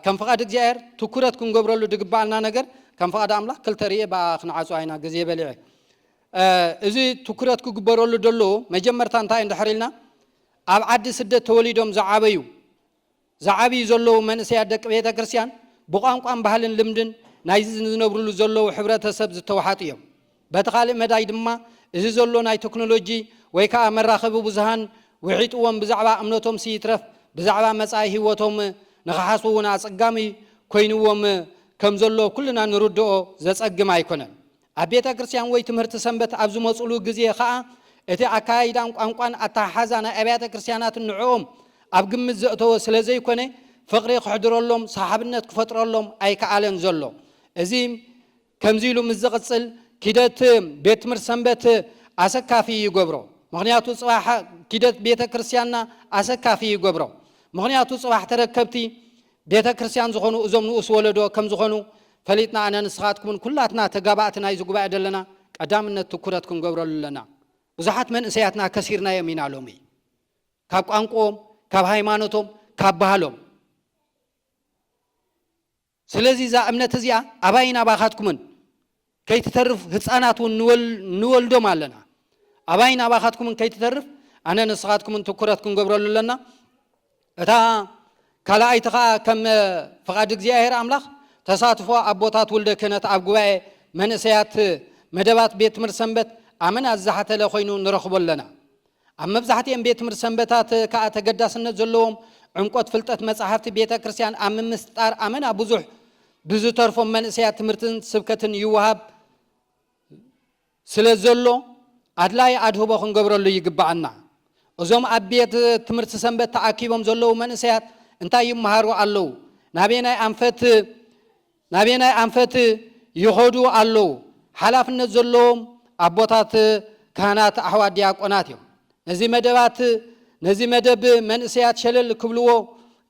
ከም ፍቃድ እግዚአብሔር ትኩረት ክንገብረሉ ድግባአልና ነገር ከም ፍቃድ ኣምላኽ ክልተ ርየ ክንዓፁ ኣይና ግዜ በሊዐ እዚ ትኩረት ክግበረሉ ደሎ መጀመርታ እንታይ እንድሕር ኢልና ኣብ ዓዲ ስደት ተወሊዶም ዝዓብዩ ዘለዉ መንእሰያት ደቂ ቤተ ክርስቲያን ብቋንቋን ባህልን ልምድን ናይ ዝነብሩሉ ዘለዉ ሕብረተሰብ ዝተዋሓጡ እዮም በቲ ካልእ መዳይ ድማ እዚ ዘሎ ናይ ቴክኖሎጂ ወይ ከዓ መራኸቢ ብዙሃን ውሒጥዎም ብዛዕባ እምነቶም ሲይትረፍ ብዛዕባ መጻኢ ህይወቶም ንኽሓስቡ እውን ኣፀጋሚ ኮይንዎም ከም ዘሎ ኩልና ንርድኦ ዘፀግም ኣይኮነን ኣብ ቤተ ክርስቲያን ወይ ትምህርቲ ሰንበት ኣብ ዝመፅሉ ግዜ ከዓ እቲ ኣካይዳን ቋንቋን ኣተሓሓዛ ናይ ኣብያተ ክርስቲያናትን ንዕኦም ኣብ ግምት ዘእተወ ስለ ዘይኮነ ፍቕሪ ክሕድረሎም ሰሓብነት ክፈጥረሎም ኣይከኣለን ዘሎ እዚ ከምዚ ኢሉ ምስ ዝቕፅል ኪደት ቤት ትምህርት ሰንበት ኣሰካፊ ይገብሮ ምክንያቱ ፅባሕ ኪደት ቤተ ክርስቲያንና ኣሰካፊ ይገብሮ ምክንያቱ ፅባሕ ተረከብቲ ቤተ ክርስቲያን ዝኾኑ እዞም ንኡስ ወለዶ ከም ዝኾኑ ፈሊጥና ኣነ ንስኻትኩምን ኩላትና ተጋባእቲ ናይ ዝጉባኤ ደለና ቀዳምነት ትኩረት ክንገብረሉ ኣለና ብዙሓት መንእሰያትና ከሲርናዮም ኢና ሎሚ ካብ ቋንቋኦም ካብ ሃይማኖቶም ካብ ባህሎም ስለዚ እዛ እምነት እዚኣ ኣባይና ባኻትኩምን ከይትተርፍ ህፃናት እውን ንወልዶም ኣለና ኣባይና ባኻትኩምን ከይትተርፍ ኣነ ንስኻትኩምን ትኩረት ክንገብረሉ ኣለና እታ ካልኣይቲ ከዓ ከም ፍቓድ እግዚኣብሔር ኣምላኽ ተሳትፎ ኣቦታት ውልደ ክህነት ኣብ ጉባኤ መንእሰያት መደባት ቤት ትምህርቲ ሰንበት ኣመና ዝሓተለ ኮይኑ ንረኽቦ ኣለና ኣብ መብዛሕትኦም ቤት ትምህርቲ ሰንበታት ከዓ ተገዳስነት ዘለዎም ዕምቆት ፍልጠት መጻሕፍቲ ቤተ ክርስቲያን ኣብ ምምስጣር ኣመና ብዙሕ ብዝተርፎም መንእሰያት ትምህርትን ስብከትን ይወሃብ ስለ ዘሎ ኣድላይ ኣድህቦ ክንገብረሉ ይግባአና እዞም ኣብ ቤት ትምህርቲ ሰንበት ተኣኪቦም ዘለዉ መንእሰያት እንታይ ይመሃሩ ኣለዉ ናቤናይ ኣንፈት ይኸዱ ኣለዉ ሓላፍነት ዘለዎም ኣቦታት ካህናት ኣሕዋት ዲያቆናት እዮም ነዚ መደብ መንእሰያት ሸለል ክብልዎ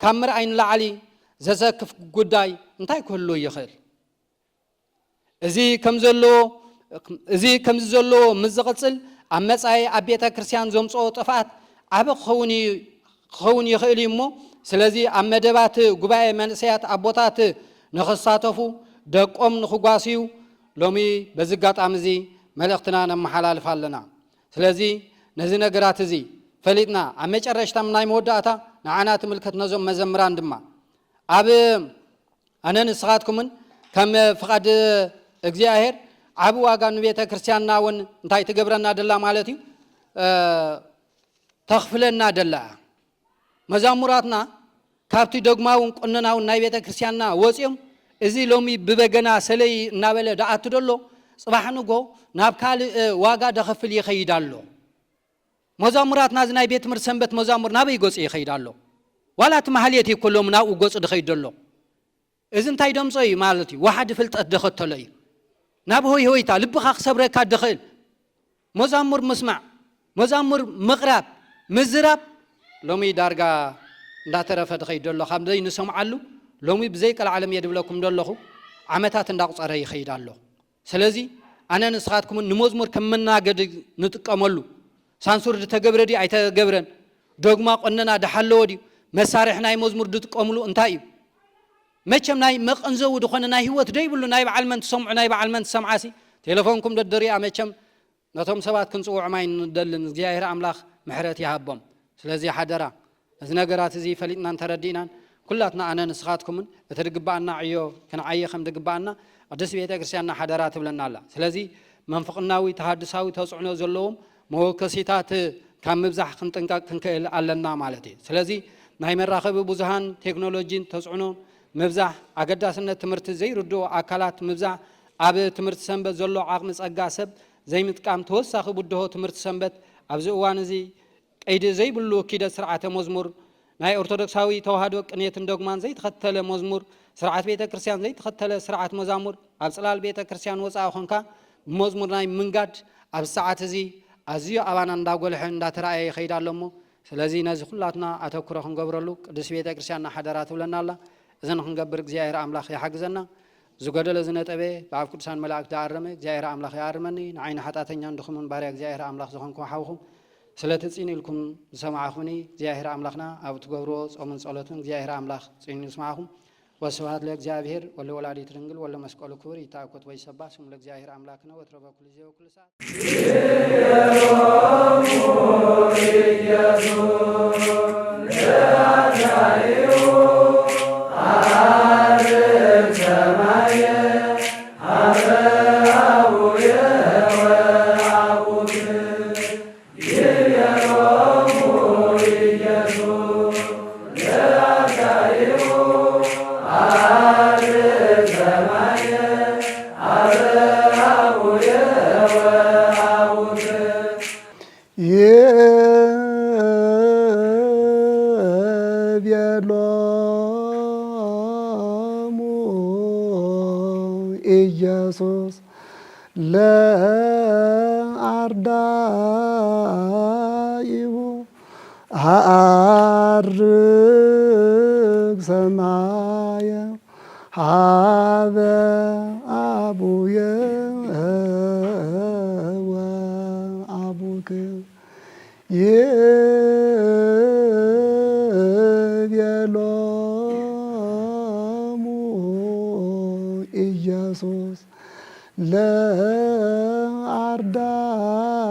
ካብ ምርኣይ ንላዕሊ ዘሰክፍ ጉዳይ እንታይ ክህሉ ይኽእል እዚ ከምዚ ዘለዎ ምስ ዝቕፅል ኣብ መጻኢ ኣብ ቤተ ክርስቲያን ዘምፅኦ ጥፍኣት ዓበ ክኸውን ይኽእል እሞ ስለዚ ኣብ መደባት ጉባኤ መንእሰያት ኣቦታት ንኽሳተፉ ደቆም ንኽጓስዩ ሎሚ በዚ ኣጋጣሚ እዚ መልእኽትና ነመሓላልፍ ኣለና ስለዚ ነዚ ነገራት እዚ ፈሊጥና ኣብ መጨረሽታ ናይ መወዳእታ ንዓና ትምልከት ነዞም መዘምራን ድማ ኣብ ኣነ ንስኻትኩምን ከም ፍቓድ እግዚኣብሔር ዓብ ዋጋ ንቤተ ክርስቲያንና እውን እንታይ ትገብረና ደላ ማለት እዩ ተኽፍለና ደላ መዛሙራትና ካብቲ ደግማውን ቁንናውን ናይ ቤተ ክርስቲያንና ወፂኦም እዚ ሎሚ ብበገና ሰለይ እናበለ ደኣቱ ደሎ ጽባሕ ንጎ ናብ ካልእ ዋጋ ደኸፍል ይኸይድ ኣሎ መዛሙራትና እዚ ናይ ቤት ትምህርቲ ሰንበት መዛሙር ናበይ ገጽ ይኸይድ ኣሎ ዋላ እቲ ማህልየት ይኩሎም ናብኡ ገጽ ድኸይድ ደሎ እዚ እንታይ ደምፆ እዩ ማለት እዩ ዋሓድ ፍልጠት ደኸተሎ እዩ ናብ ሆይ ሆይታ ልብኻ ክሰብረካ ድኽእል መዛሙር ምስማዕ መዛሙር ምቕራብ ምዝራብ ሎሚ ዳርጋ እንዳተረፈ ድኸይድ ደሎ ከምዘይ ንሰምዓሉ ሎሚ ብዘይ ቀልዓለም የድብለኩም ደለኹ ዓመታት እንዳቁፀረ ይኸይድ ኣሎ ስለዚ ኣነ ንስኻትኩም ንመዝሙር ከም መናገዲ ንጥቀመሉ ሳንሱር ተገብረ ዲ ኣይተገብረን ዶግማ ቆነና ደሓለዎ ዲ መሳርሕ ናይ መዝሙር ድጥቀምሉ እንታይ እዩ መቸም ናይ መቐንዘው ድኾነ ናይ ህይወት ደይብሉ ናይ በዓል መን ትሰምዑ ናይ በዓል መን ትሰምዓሲ ቴሌፎንኩም ደደሪኣ መቸም ነቶም ሰባት ክንጽውዕ ማይ ንደልን እግዚኣብሔር ኣምላኽ ምሕረት ይሃቦም ስለዚ ሓደራ እዚ ነገራት እዚ ፈሊጥና ተረዲእናን ኩላትና ኣነ ንስኻትኩምን እቲ ድግባአና ዕዮ ክንዓየ ከም ድግባአና ቅድስት ቤተ ክርስቲያንና ሓደራ ትብለና ኣላ ስለዚ መንፍቕናዊ ተሃድሳዊ ተጽዕኖ ዘለዎም መወከሲታት ካብ ምብዛሕ ክንጥንቀቅ ክንክእል ኣለና ማለት እዩ ስለዚ ናይ መራኸቢ ብዙሃን ቴክኖሎጂን ተጽዕኖ ምብዛሕ ኣገዳስነት ትምህርቲ ዘይርድኦ ኣካላት ምብዛሕ ኣብ ትምህርቲ ሰንበት ዘሎ ዓቕሚ ጸጋ ሰብ ዘይምጥቃም ተወሳኺ ብድሆ ትምህርቲ ሰንበት ኣብዚ እዋን እዚ ቀይዲ ዘይብሉ ኪደት ስርዓተ መዝሙር ናይ ኦርቶዶክሳዊ ተዋህዶ ቅኔትን ዶግማን ዘይተኸተለ መዝሙር ስርዓት ቤተ ክርስቲያን ዘይተኸተለ ስርዓት መዛሙር ኣብ ጽላል ቤተ ክርስቲያን ወፃኢ ኾንካ ብመዝሙር ናይ ምንጋድ ኣብ ሰዓት እዚ ኣዝዩ ኣባና እንዳጎልሐ እንዳተረኣየ ይኸይድ ኣሎ እሞ ስለዚ ነዚ ኩላትና ኣተኩሮ ክንገብረሉ ቅድስት ቤተ ክርስቲያንና ሓደራ ትብለና ኣላ እዘን ክንገብር እግዚኣብሔር ኣምላኽ ይሓግዘና ዝጎደለ ዝነጠበ ብኣብ ቅዱሳን መላእክት ዳኣረመ እግዚኣብሔር ኣምላኽ ይኣርመኒ ንዓይኒ ሓጣተኛ እንድኹምን ባርያ እግዚኣብሔር ኣምላኽ ዝኾንኩም ሓውኹም ስለትጽين لكم سمعكمني እግዚአብሔር አምላክና ኣብ ትገብሮ ጾምን ጸሎትን እግዚአብሔር አምላክ ጽين ይስማዓኩም ወስብሐት ለእግዚአብሔር ወለወላዲቱ ድንግል ወለመስቀሉ ክብር ይታኮት ወይሰባ ስሙ ለእግዚአብሔር አምላክና ወትረበ ኩሉ ጊዜ ወኩሉ ሰዓት ኢየሱስ ለአርዳኢሁ አርግ ሰማየ ሀበ አቡየ ወአቡከ ይቤሎሙ ኢየሱስ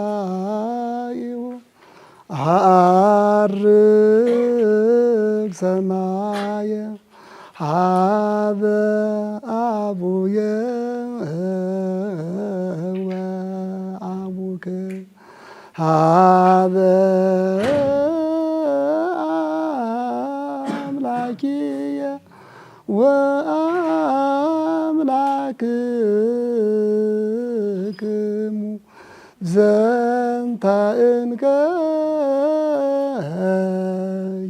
ለአርዳኢሁ አርግ ሰማየ ሀበ አቡየ ወአቡከ ሀበ አምላኪየ ወአምላክክሙ ዘንተ እንከ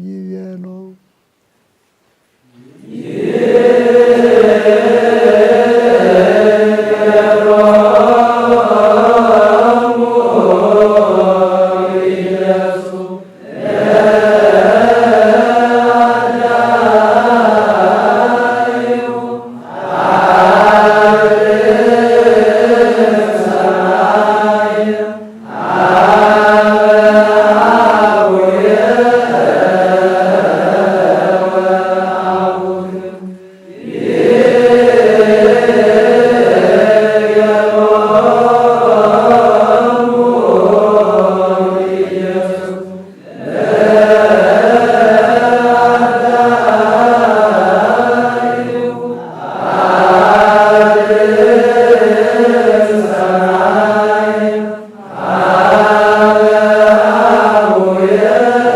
ይቤሎ Yeah.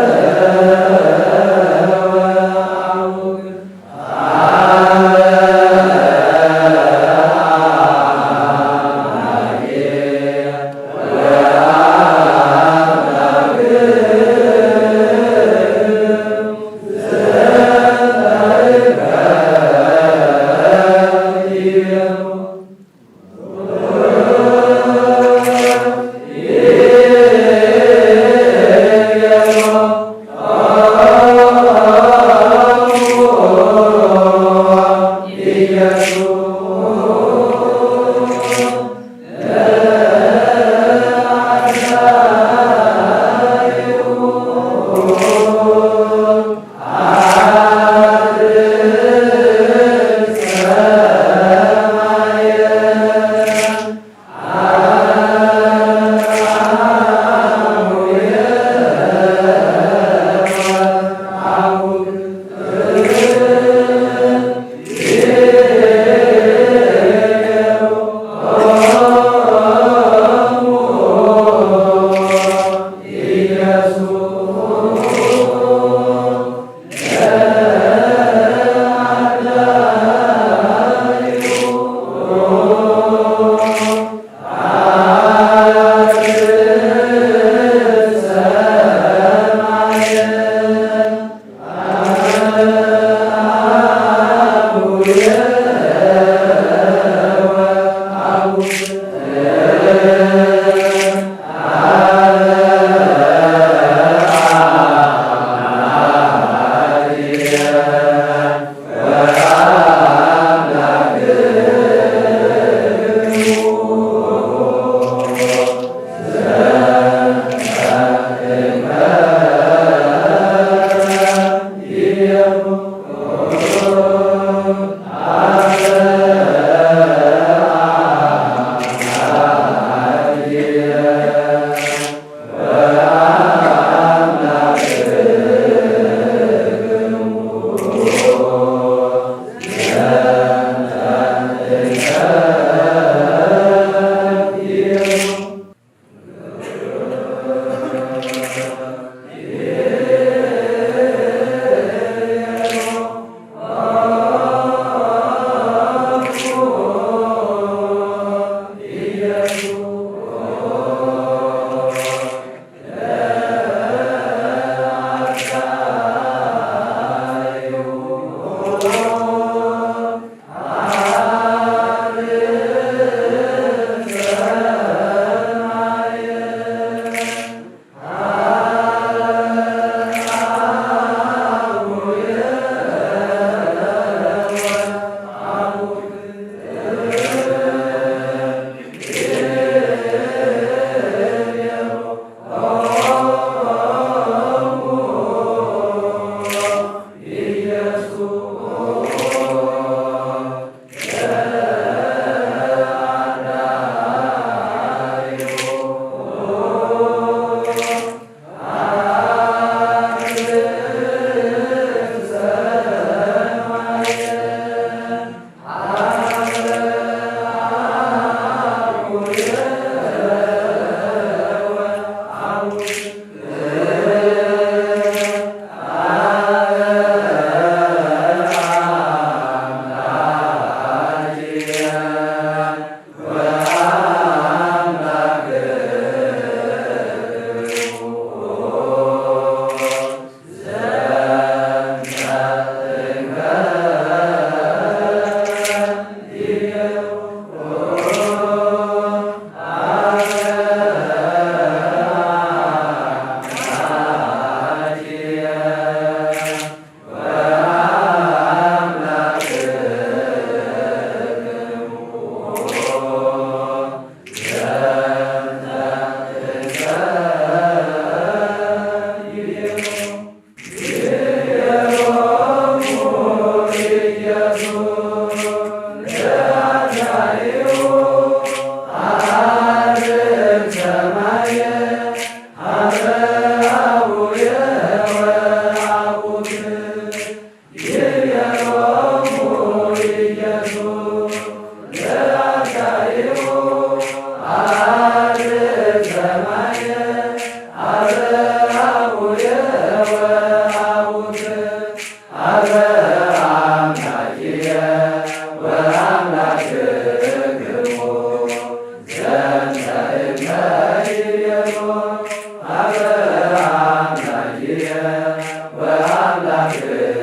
ወአምላክየ